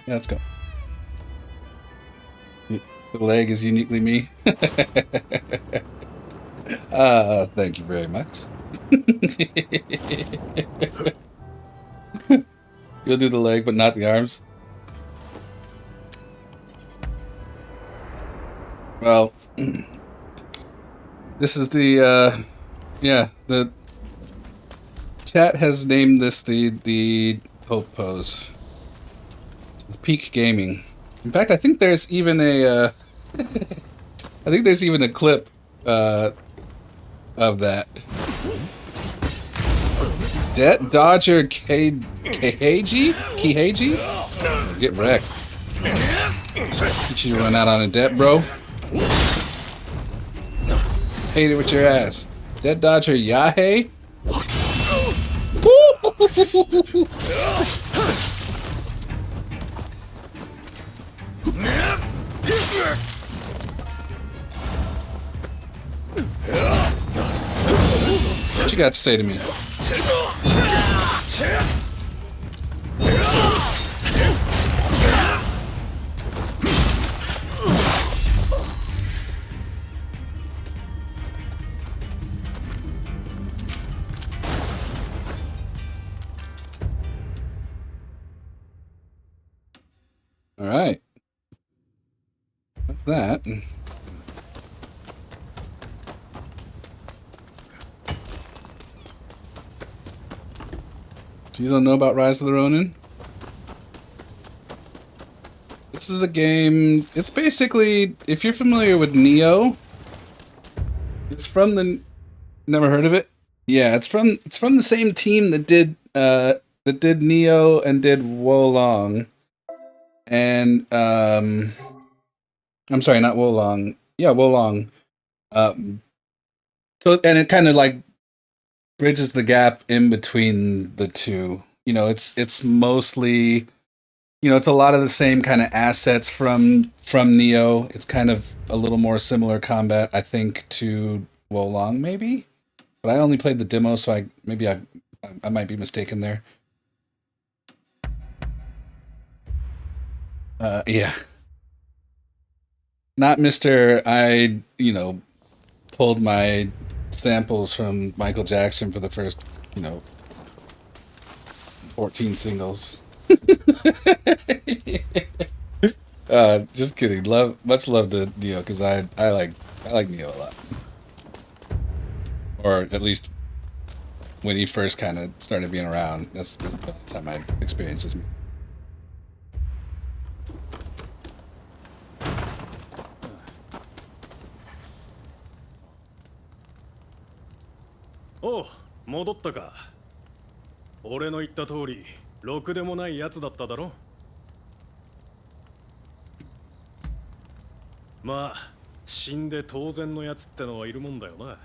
Yeah, let's go. The leg is uniquely me. Thank you very much. You'll do the leg, but not the arms. Well, this is the, yeah, the chat has named this the Pope pose. It's peak gaming. In fact, I think there's even a, I think there's even a clip, of that. Det Dodger Kiheji? Get wrecked. Get you to run out on a debt, bro. Hate it with your ass. Det Dodger Yahe? What you got to say to me? All right. That's that. So you don't know about Rise of the Ronin? This is a game, it's basically, if you're familiar with Neo, it's from the, never heard of it? Yeah, it's from the same team that did Neo and did Wolong. And I'm sorry, not Wolong. Yeah, Wolong. So, and it kind of like bridges the gap in between the two. You know, it's mostly, you know, it's a lot of the same kind of assets from Neo. It's kind of a little more similar combat, I think, to Wolong, maybe. But I only played the demo, so I might be mistaken there. Yeah. Not Mr. I, you know, pulled my samples from Michael Jackson for the first, you know, 14 singles. Just kidding. Much love to Neo, because I like Neo a lot. Or at least when he first kind of started being around. That's the time I experienced his.おう、戻ったか。俺の言った通り、ろくでもないやつだっただろ。まあ、死んで当然のやつってのはいるもんだよな。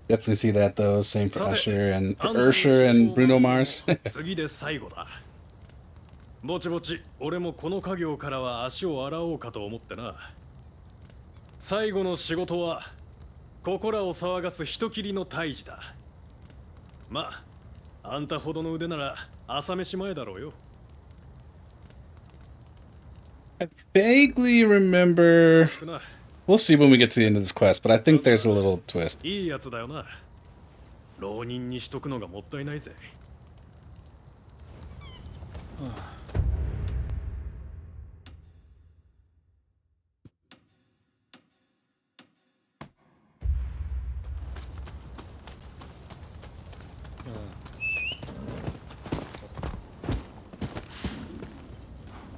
Definitely see that though. Same for Usher and Bruno Mars. 次で最後だ。ぼちぼち、俺もこの家業からは足を洗おうかと思ってな。最後の仕事は、ここらを騒がす人斬りの退治だ。まあ、あんたほどの腕なら朝飯前だろうよ。I vaguely remember. We'll see when we get to the end of this quest, but I think there's a little twist. いいやつだよな。浪人にしとくのがもったいないぜ。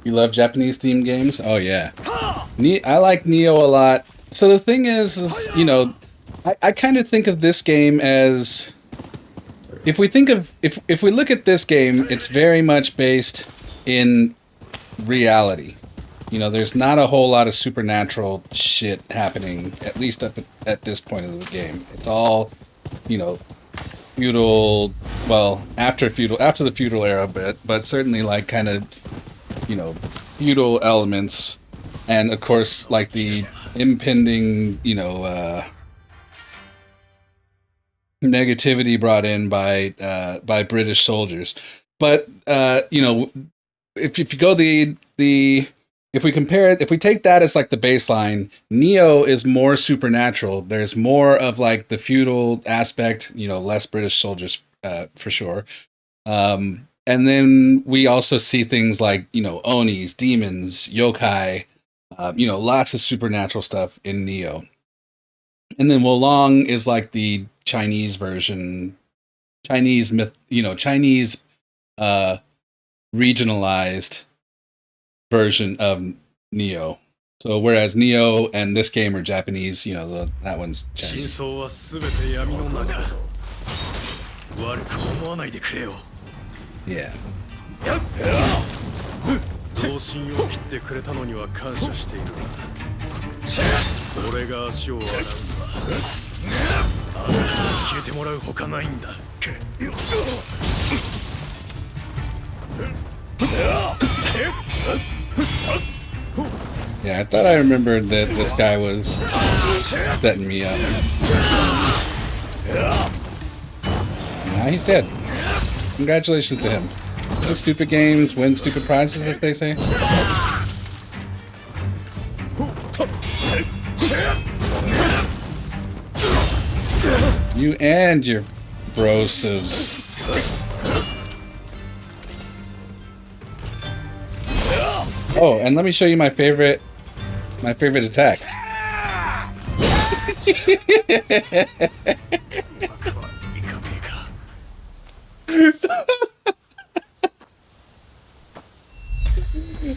You love Japanese themed games? Oh yeah. I like Neo a lot. So the thing is you know, I kind of think of this game as, if we think of, if we look at this game, it's very much based in reality. You know, there's not a whole lot of supernatural shit happening, at least up at this point of the game. It's all, you know, feudal, well, after the feudal era, but certainly like kind of, you know, feudal elements, and of course like the impending, negativity brought in by British soldiers. But if you go if we compare it, if we take that as like the baseline, Neo is more supernatural. There's more of like the feudal aspect, less British soldiers for sure. And then we also see things like, Onis, demons, yokai, lots of supernatural stuff in Neo. And then Wolong is like the Chinese version, Chinese myth, Chinese regionalized version of Neo. So whereas Neo and this game are Japanese, that one's Chinese. Yeah. 同心を切ってくれたのには感謝しているが俺が足を洗うのはあなたに消えてもらうほかないんだ Yeah, I thought I remembered that this guy was setting me up. Now he's dead. Congratulations to him. Play stupid games, win stupid prizes, as they say. You and your brosivs. Oh, and let me show you my favorite attack.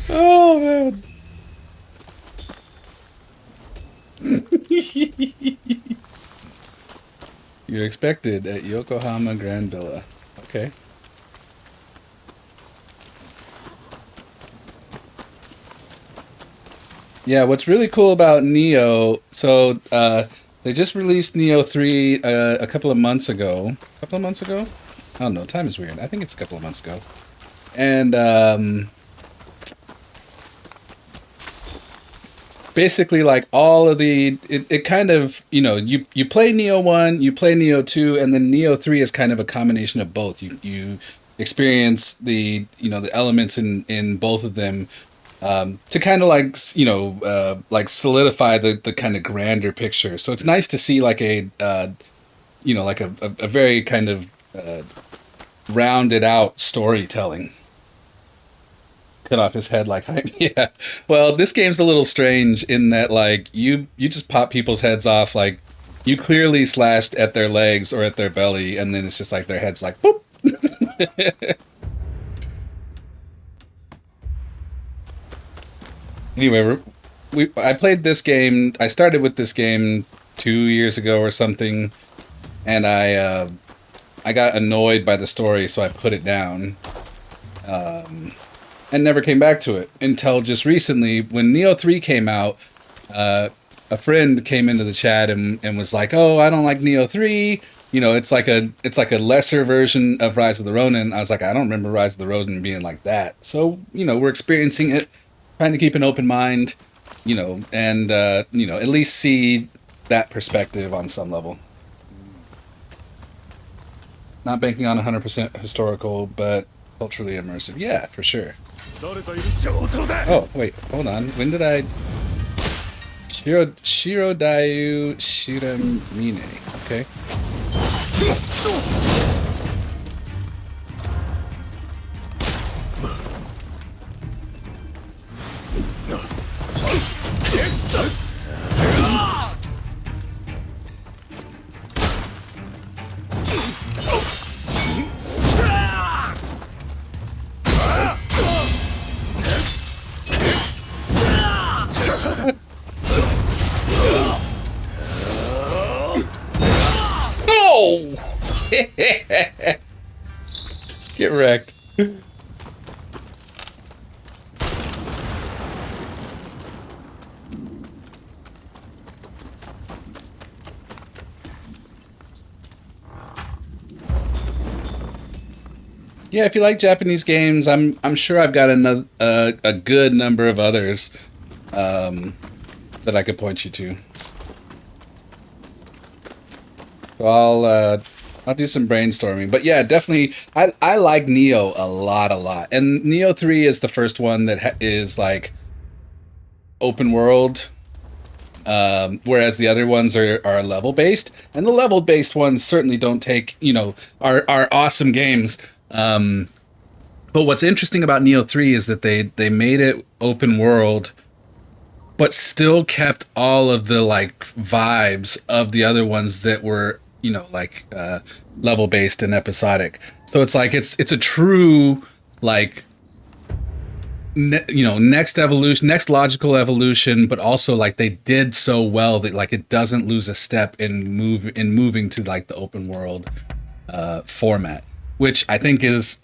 Oh man. You're expected at Yokohama Grand Villa. Okay. Yeah, what's really cool about Neo, so they just released Neo 3 a couple of months ago. A couple of months ago? I don't know, time is weird. I think it's a couple of months ago. And basically like all of it kind of, you play Neo 1, you play Neo 2, and then Neo 3 is kind of a combination of both. You experience the elements in both of them. To kind of like like solidify the kind of grander picture. So it's nice to see like a like a very kind of rounded out storytelling. Cut off his head like yeah. Well, this game's a little strange in that like you just pop people's heads off, like you clearly slashed at their legs or at their belly, and then it's just like their head's like boop. Anyway, I played this game. I started with this game 2 years ago or something, and I got annoyed by the story, so I put it down, and never came back to it until just recently when Neo 3 came out. A friend came into the chat and was like, "Oh, I don't like Neo 3. It's like a lesser version of Rise of the Ronin." I was like, "I don't remember Rise of the Ronin being like that." So we're experiencing it. Trying to keep an open mind, and at least see that perspective on some level. Not banking on 100% historical, but culturally immersive. Yeah, for sure. Oh, wait, hold on. When did I... Shirodayu Shiramine. Okay. No! Get wrecked. Yeah, if you like Japanese games, I'm sure I've got a good number of others. that I could point you to. So I'll do some brainstorming. But yeah, definitely, I like Nioh a lot. And Nioh 3 is the first one that is like open world, whereas the other ones are level based, and the level based ones certainly don't take, you know, are awesome games. But what's interesting about Nioh 3 is that they made it open world, but still kept all of the like vibes of the other ones that were, you know, like level based and episodic. So it's like it's a true like you know, next evolution, next logical evolution, but also like they did so well that like it doesn't lose a step in moving to like the open world format, which I think is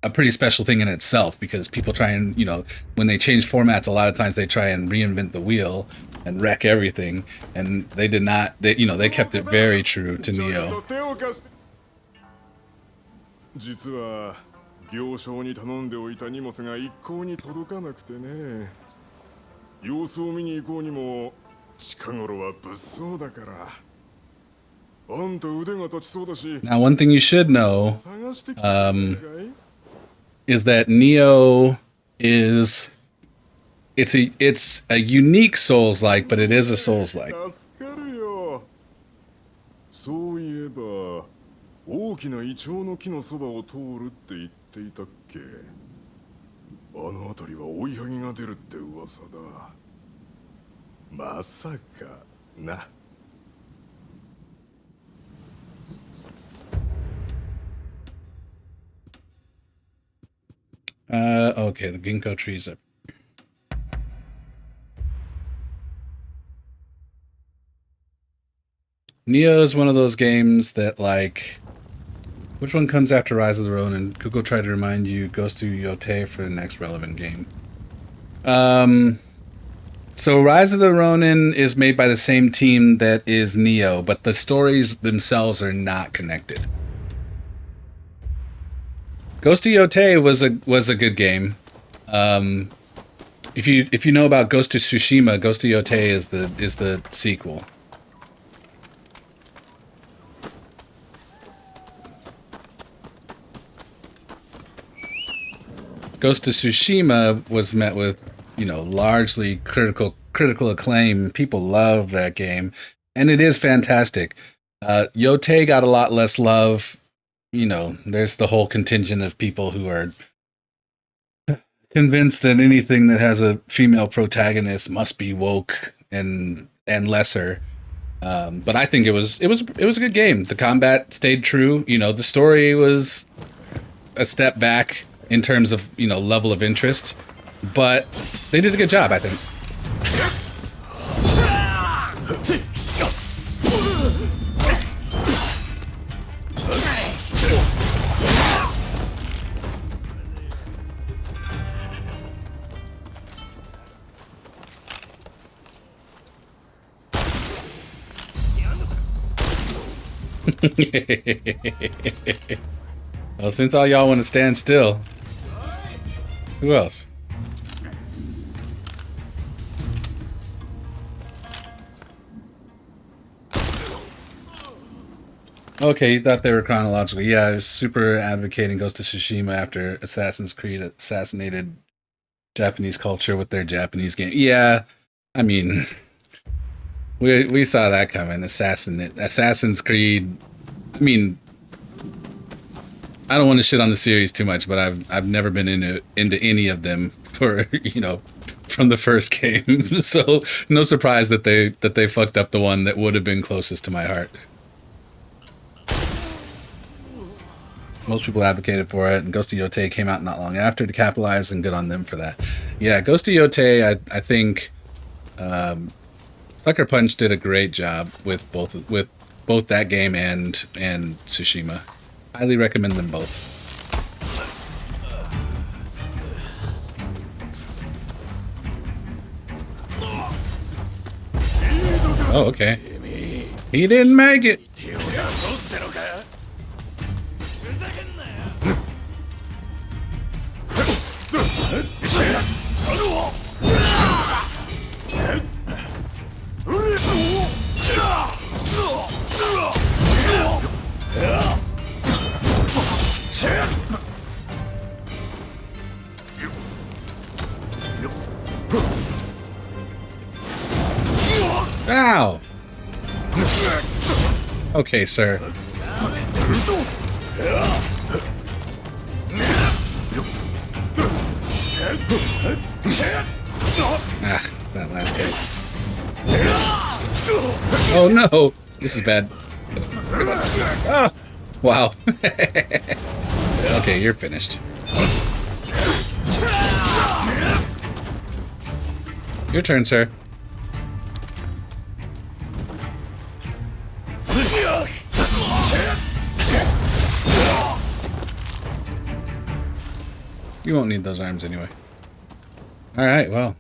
a pretty special thing in itself, because people try and, you know, when they change formats, a lot of times they try and reinvent the wheel and wreck everything, and they did not. They, you know, they kept it very true to Nioh. 実は行商に頼んでおいた荷物が一向に届かなくてね。様子を見に行こうにも近頃は物騒だから。あんた腕が立ちそうだし。Now, one thing you should know is that Nioh is it's a unique Souls-like, but it is a Souls-like. 助かるよ。そういえば大きなイチョウの木のそばを通るって言っていたっけ。あの辺りは追いはぎが出るって噂だ。まさかな。Okay, the ginkgo trees up. Nioh is one of those games that, like, which one comes after Rise of the Ronin? Google tried to remind you, goes to Yote for the next relevant game. So Rise of the Ronin is made by the same team that is Nioh, but the stories themselves are not connected. Ghost of Yote was a good game. If you know about Ghost of Tsushima, Ghost of Yote is the sequel. Ghost of Tsushima was met with, you know, largely critical acclaim. People love that game, and it is fantastic. Yote got a lot less love. You know, there's the whole contingent of people who are convinced that anything that has a female protagonist must be woke and lesser. But I think it was a good game. The combat stayed true. You know, the story was a step back in terms of, you know, level of interest, but they did a good job, I think. Well, since all y'all want to stand still, who else? Okay, you thought they were chronological. Yeah, I was super advocating Ghost of Tsushima after Assassin's Creed assassinated Japanese culture with their Japanese game. Yeah, I mean, we saw that coming. Assassin's Creed. I mean, I don't want to shit on the series too much, but I've never been into any of them for, you know, from the first game. So no surprise that they fucked up the one that would have been closest to my heart. Most people advocated for it, and Ghost of Yote came out not long after to capitalize, and good on them for that. Yeah, Ghost of Yote, I think Sucker Punch did a great job with both that game and Tsushima. Highly recommend them both. Oh, okay. He didn't make it. Ow! Okay, sir. Ah, that last hit. Oh no! This is bad. Ah! Wow. Okay, you're finished. Your turn, sir. You won't need those arms anyway. Alright, well.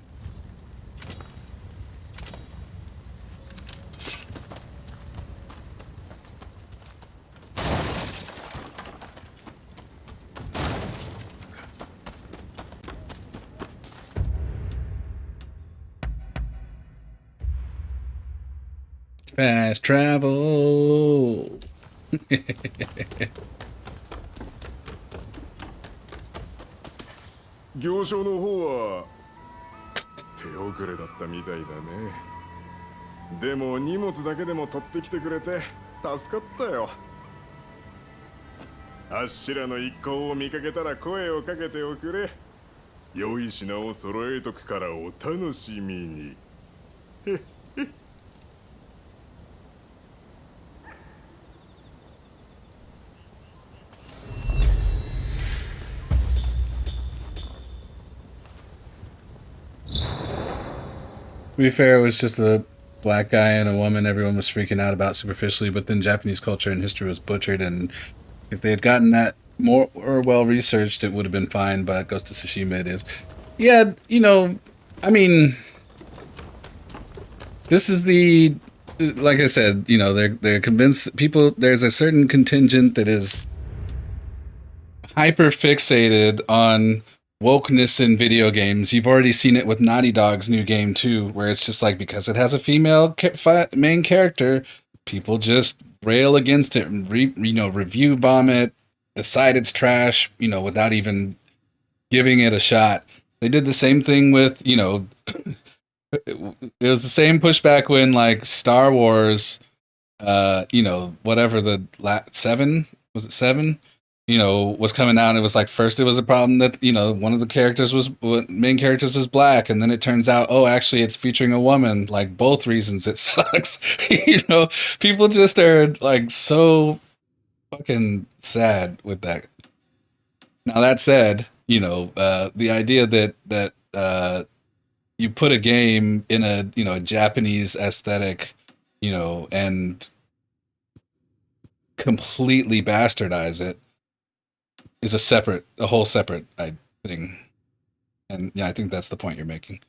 Fast travel. 行商の方は手遅れだったみたいだね。でも荷物だけでも取ってきてくれて助かったよ。あっしらの一行を見かけたら声をかけておくれ。良い品を揃えとくからお楽しみに。To be fair, it was just a black guy and a woman everyone was freaking out about superficially, but then Japanese culture and history was butchered, and if they had gotten that more or well researched, it would have been fine, but Ghost of Tsushima it is. Yeah, you know, I mean, this is the, like I said, you know, they're convinced people, there's a certain contingent that is hyper fixated on wokeness in video games. You've already seen it with Naughty Dog's new game too, where it's just like, because it has a female main character, people just rail against it and review bomb it, decide it's trash, you know, without even giving it a shot. They did the same thing with, you know, it was the same pushback when like Star Wars, you know, whatever the 7 was, it 7, you know, was coming out. And it was like, first it was a problem that, you know, one of the characters was, main characters is black, and then it turns out, oh, actually it's featuring a woman. Like, both reasons it sucks. You know, people just are like so fucking sad with that. Now that said, you know, the idea that you put a game in a, you know, a Japanese aesthetic, you know, and completely bastardize it is a whole separate thing. And yeah, I think that's the point you're making.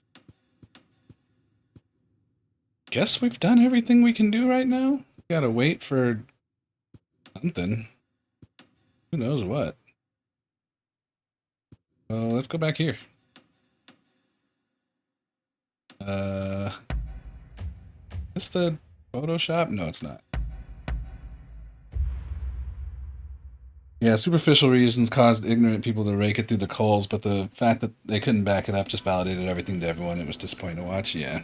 Guess we've done everything we can do right now. Gotta wait for something. Who knows what? Let's go back here. Is this the Photoshop? No, it's not. Yeah, superficial reasons caused ignorant people to rake it through the coals, but the fact that they couldn't back it up just validated everything to everyone. It was disappointing to watch, yeah.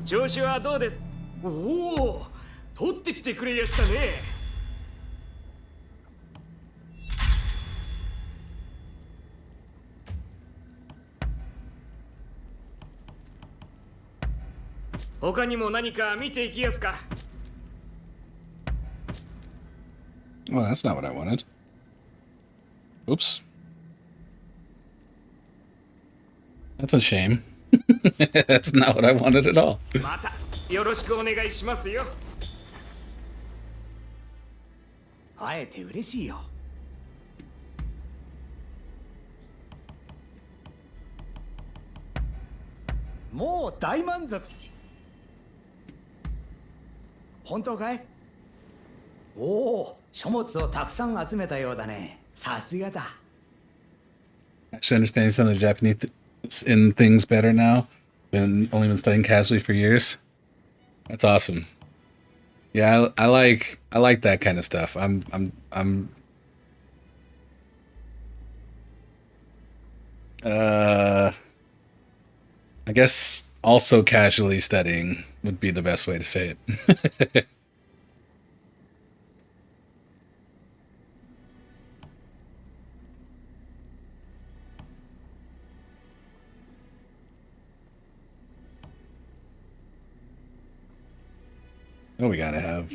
調子はどうです？おお、取ってきてくれやしたね。他にも何か見ていきやすか。Well, that's not what I wanted. Oops. That's a shame. That's not what I wanted at all. またよろしくお願いしますよ。会えて嬉しいよ。もう大満足。本当かい？おお、書物をたくさん集めたようだね。さすがだ。Actually understanding some of the Japanese in things better now. Been only been studying casually for years. That's awesome. Yeah, I like that kind of stuff. I guess also casually studying would be the best way to say it. Oh, we gotta have.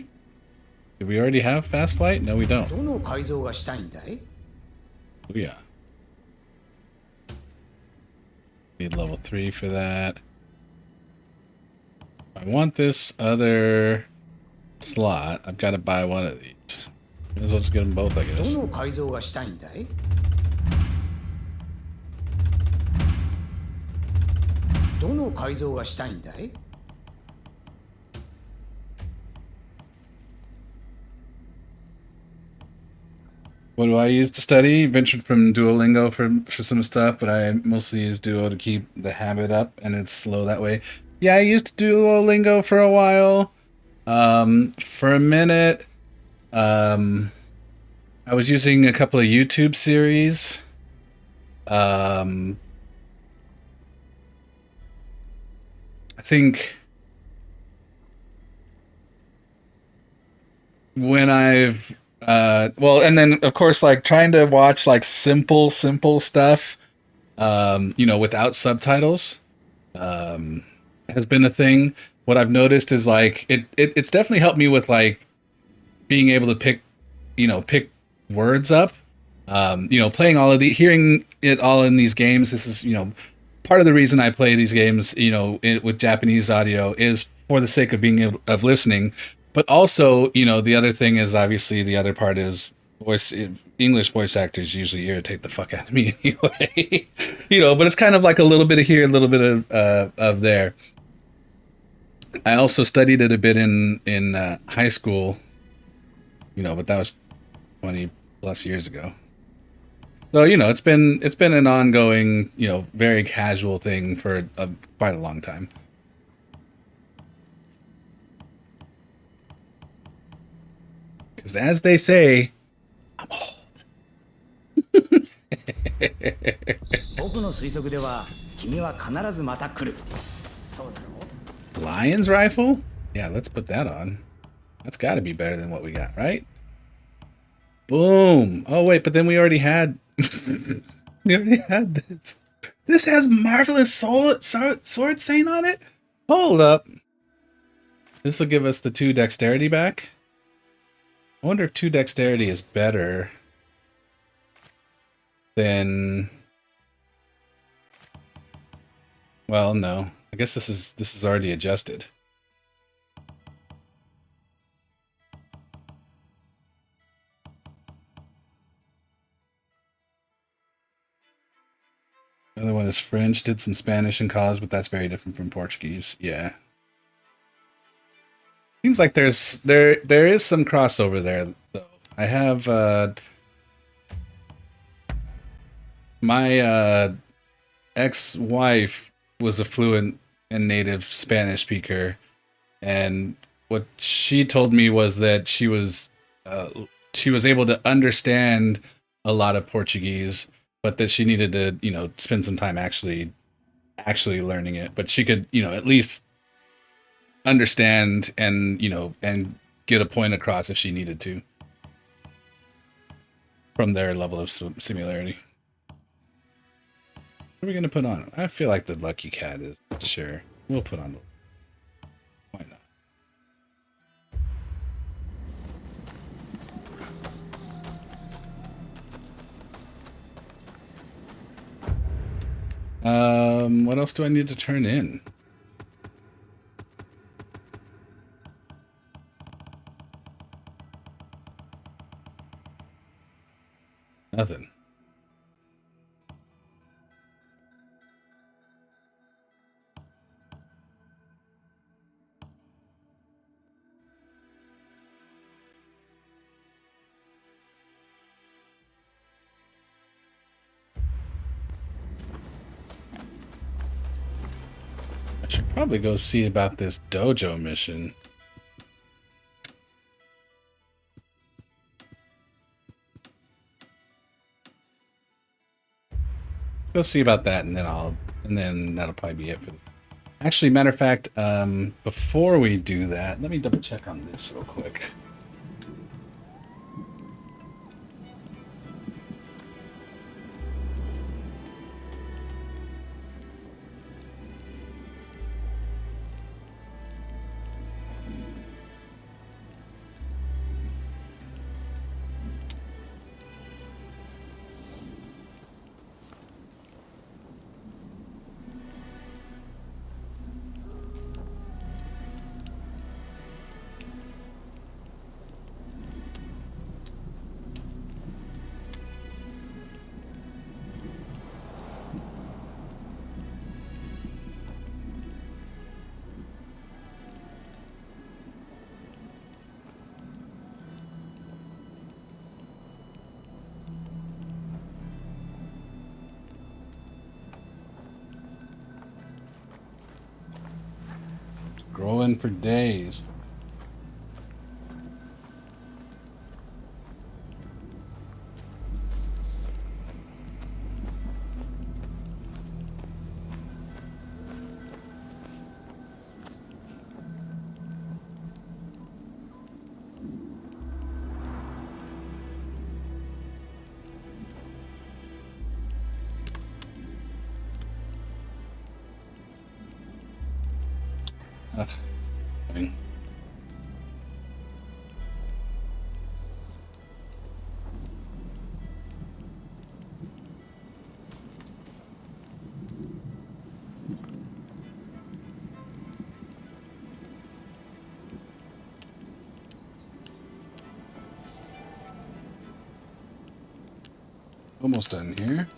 Do we already have fast flight? No, we don't. どの改造がしたいんだい？ Oh, yeah. Need level 3 for that. If I want this other slot, I've got to buy one of these. Might as well just get them both, I ど guess. の改造がしたいんだい？どの改造がしたいんだい？ What do I use to study? Ventured from Duolingo for some stuff, but I mostly use Duo to keep the habit up, and it's slow that way. Yeah, I used Duolingo for a while. For a minute, I was using a couple of YouTube series. I think when I've well, and then of course like trying to watch like simple stuff you know, without subtitles has been a thing. What I've noticed is like it's definitely helped me with like being able to pick words up. You know, playing all of the hearing it all in these games, this is, you know, part of the reason I play these games, you know, with Japanese audio is for the sake of being able of listening. But also, you know, the other thing is obviously the other part is English voice actors usually irritate the fuck out of me anyway. You know, but it's kind of like a little bit of here, a little bit of there. I also studied it a bit in high school, you know, but that was 20 plus years ago. So, you know, it's been an ongoing, you know, very casual thing for quite a long time. Because as they say, I'm old. 僕の推測では君は必ずまた来る。そうだろう？ Lion's rifle? Yeah, let's put that on. That's got to be better than what we got, right? Boom. Oh, wait, but then we already had... we already had this. This has marvelous sword saint on it? Hold up. This will give us the 2 dexterity back. I wonder if 2 dexterity is better than... Well, no. I guess this is already adjusted. The other one is French, did some Spanish in college, but that's very different from Portuguese. Yeah. Seems like there is some crossover there, though. I have my ex-wife was a fluent and native Spanish speaker, and what she told me was that she was able to understand a lot of Portuguese, but that she needed to, you know, spend some time actually learning it. But she could, you know, at least understand and, you know, and get a point across if she needed to from their level of similarity. What are we gonna put on? I feel like the lucky cat is sure. We'll put on. Why not? What else do I need to turn in? Nothing. I should probably go see about this dojo mission. I go see about that, and then that'll probably be it for the. Actually, matter of fact, before we do that, let me double check on this real quick. Scrolling for days. Ugh. Fine. Almost done here.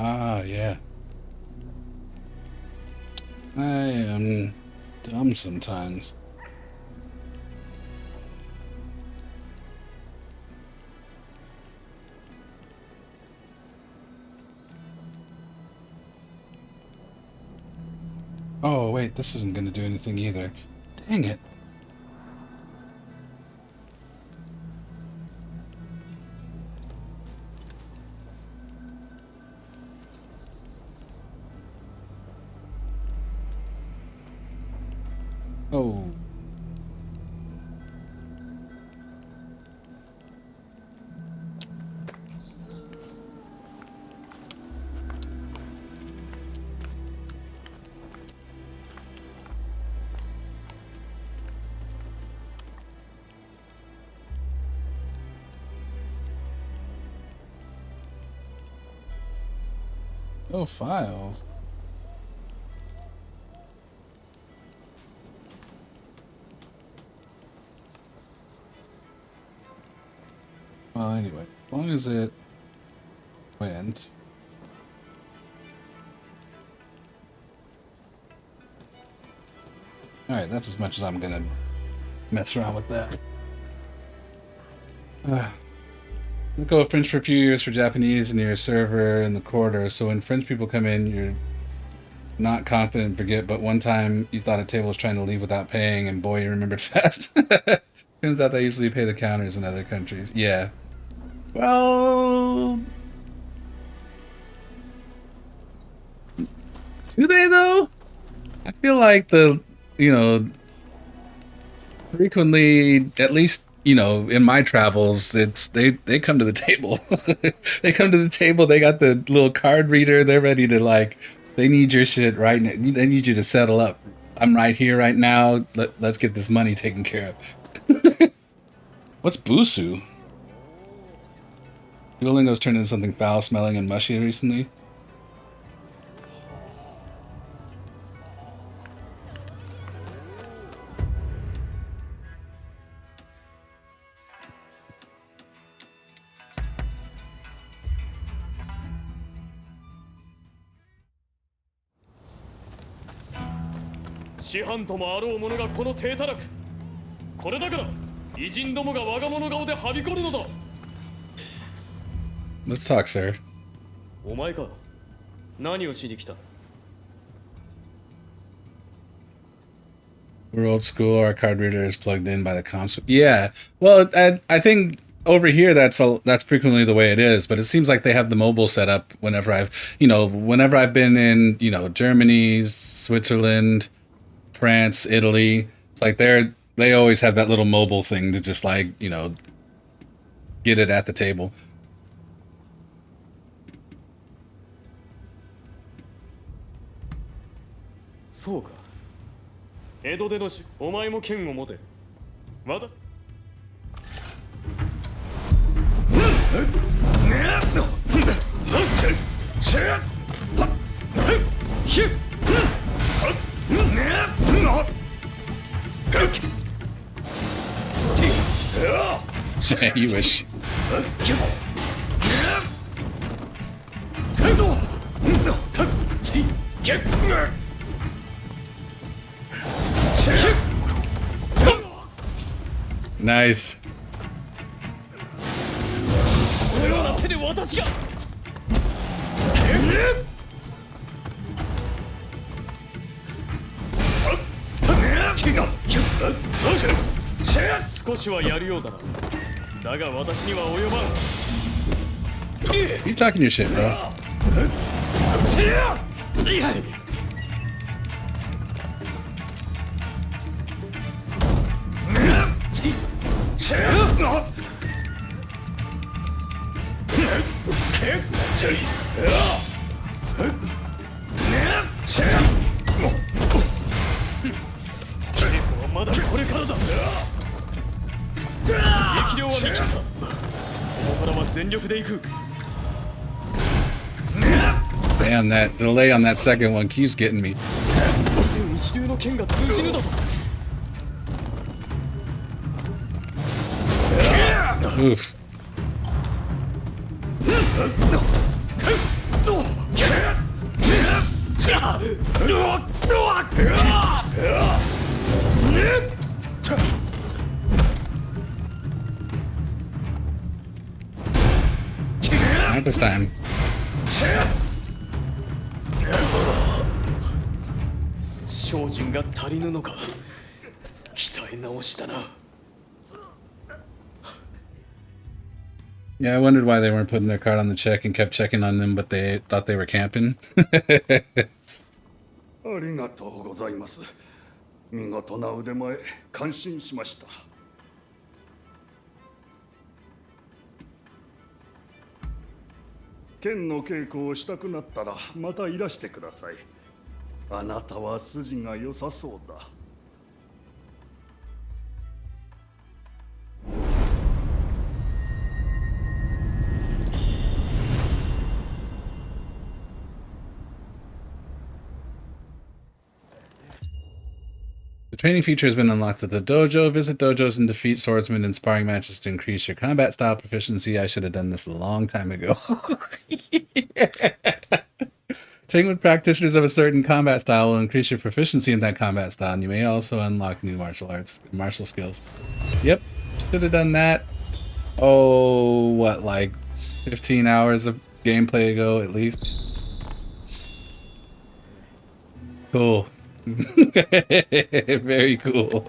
Ah, yeah. I am dumb sometimes. Oh, wait, this isn't going to do anything either. Dang it. Oh. Oh, files. Well, anyway, as long as it went. Alright, that's as much as I'm gonna mess around with that. I'll go with French for a few years for Japanese in your server in the corridor, so when French people come in, you're not confident and forget, but one time you thought a table was trying to leave without paying, and boy, you remembered fast. Turns out they usually pay the counters in other countries. Yeah. Well... do they, though? I feel like frequently, at least, in my travels, they come to the table. They come to the table, they got the little card reader, they're ready to, they need your shit right now. They need you to settle up. I'm right here right now. Let's get this money taken care of. What's Busu? Duolingo's turned into something foul-smelling and mushy recently. 師範ともあろう者がこの手たらく。これだから偉人どもが我が物顔ではびこるのだ。 Let's talk, sir. お前か。何をしに来た。 We're old school. Our card reader is plugged in by the comps. Yeah. Well, I think over here that's frequently the way it is. But it seems like they have the mobile set up whenever whenever I've been in, Germany, Switzerland, France, Italy. It's like they always have that little mobile thing to just like, get it at the table. そうか。江戸でのし、お前も剣を持て。まだ。You wish. Nice. このような手で私が。少しはやるようだな。だが私には及ばん。 You talking your shit, bro. Damn, that delay on that second one keeps getting me. Oof. Not this time. 精進が足りぬのか。鍛え直したな。 Yeah, I wondered why they weren't putting their card on the check and kept checking on them, but they thought they were camping. ありがとうございます。見事な腕前、感心しました。剣の稽古をしたくなったらまたいらしてください。あなたは筋が良さそうだ。The training feature has been unlocked at the dojo. Visit dojos and defeat swordsmen in sparring matches to increase your combat style proficiency. I should have done this a long time ago. Training with practitioners of a certain combat style will increase your proficiency in that combat style, and you may also unlock new martial skills. Yep, should have done that. Oh, what, like 15 hours of gameplay ago at least? Cool. Very cool.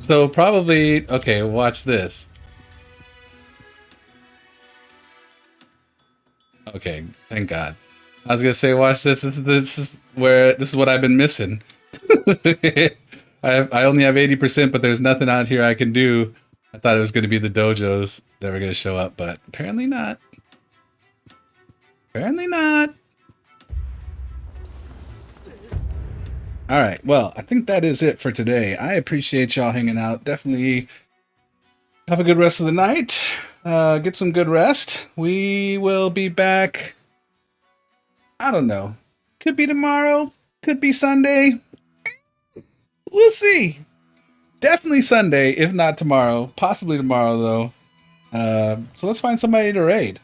So probably, okay, watch this. Okay, thank God. I was gonna say, watch this. This is what I've been missing. I only have 80%, but there's nothing out here I can do. I thought it was gonna be the dojos that were gonna show up, but apparently not. Apparently not. All right, well, I think that is it for today. I appreciate y'all hanging out. Definitely have a good rest of the night. Get some good rest. We will be back. I don't know. Could be tomorrow. Could be Sunday. We'll see. Definitely Sunday, if not tomorrow. Possibly tomorrow, though. So let's find somebody to raid.